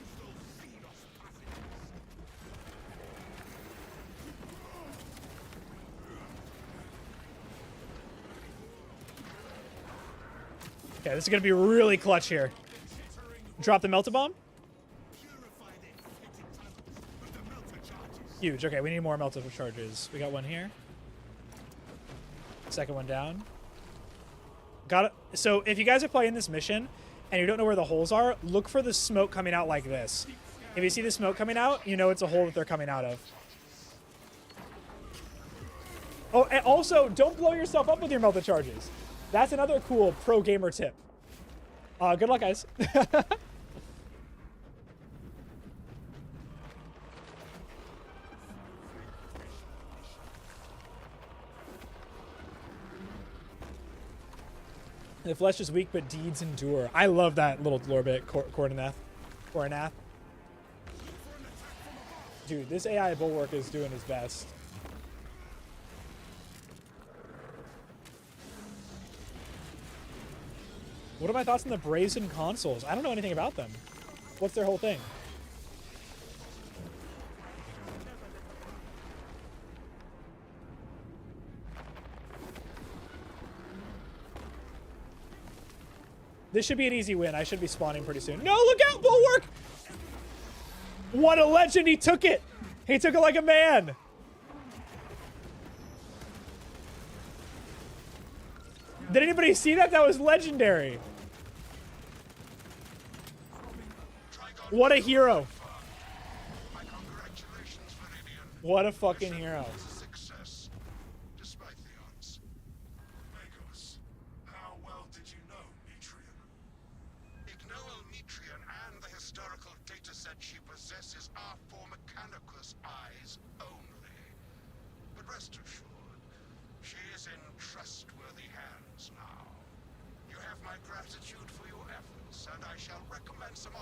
Okay, this is gonna be really clutch here. Drop the melta bomb. Huge. Okay, we need more melta charges. We got one here. Second one down. Got it. So if you guys are playing this mission and you don't know where the holes are, look for the smoke coming out like this. If you see the smoke coming out, you know it's a hole that they're coming out of. Oh, and also, don't blow yourself up with your melta charges. That's another cool pro gamer tip. Good luck, guys. The flesh is weak, but deeds endure. I love that little lore bit, Coronath. Dude, this AI Bulwark is doing his best. What are my thoughts on the Brazen consoles? I don't know anything about them. What's their whole thing? This should be an easy win. I should be spawning pretty soon. No, look out, Bulwark! What a legend, he took it! He took it like a man! Did anybody see that? That was legendary. What a hero. What a fucking hero.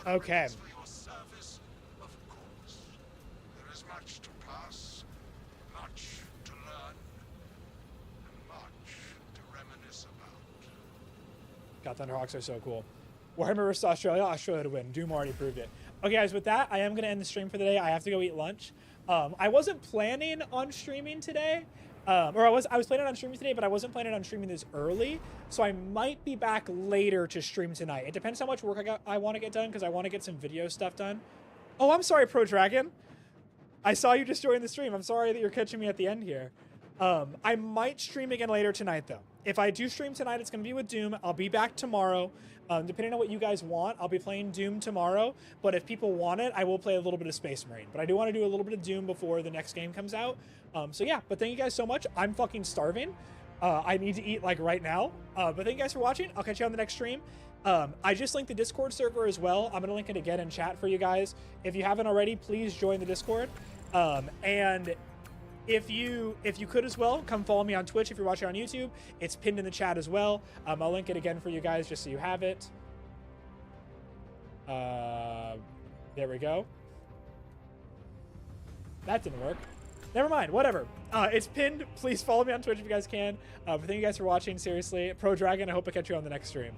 Okay. For your service, of course. There is much to pass, much to learn, and much to reminisce about. God, Thunderhawks are so cool. Warhammer vs. Australia. Australia to win. Doom already proved it. Okay, guys, with that, I am going to end the stream for the day. I have to go eat lunch. I wasn't planning on streaming today. Or I was planning on streaming today, but I wasn't planning on streaming this early, so I might be back later to stream tonight. It depends how much work I want to get done, because I want to get some video stuff done. Oh, I'm sorry, Pro Dragon. I saw you just join the stream. I'm sorry that you're catching me at the end here. I might stream again later tonight, though. If I do stream tonight, it's going to be with Doom. I'll be back tomorrow. Depending on what you guys want, I'll be playing Doom tomorrow. But if people want it, I will play a little bit of Space Marine. But I do want to do a little bit of Doom before the next game comes out. So yeah, but thank you guys so much. I'm fucking starving. I need to eat like right now. But thank you guys for watching. I'll catch you on the next stream. I just linked the Discord server as well. I'm going to link it again in chat for you guys. If you haven't already, please join the Discord. And if you could as well, come follow me on Twitch if you're watching on YouTube. It's pinned in the chat as well. I'll link it again for you guys just so you have it. There we go. That didn't work. Never mind. Whatever. It's pinned. Please follow me on Twitch if you guys can. Thank you guys for watching. Seriously, Pro Dragon. I hope I catch you on the next stream.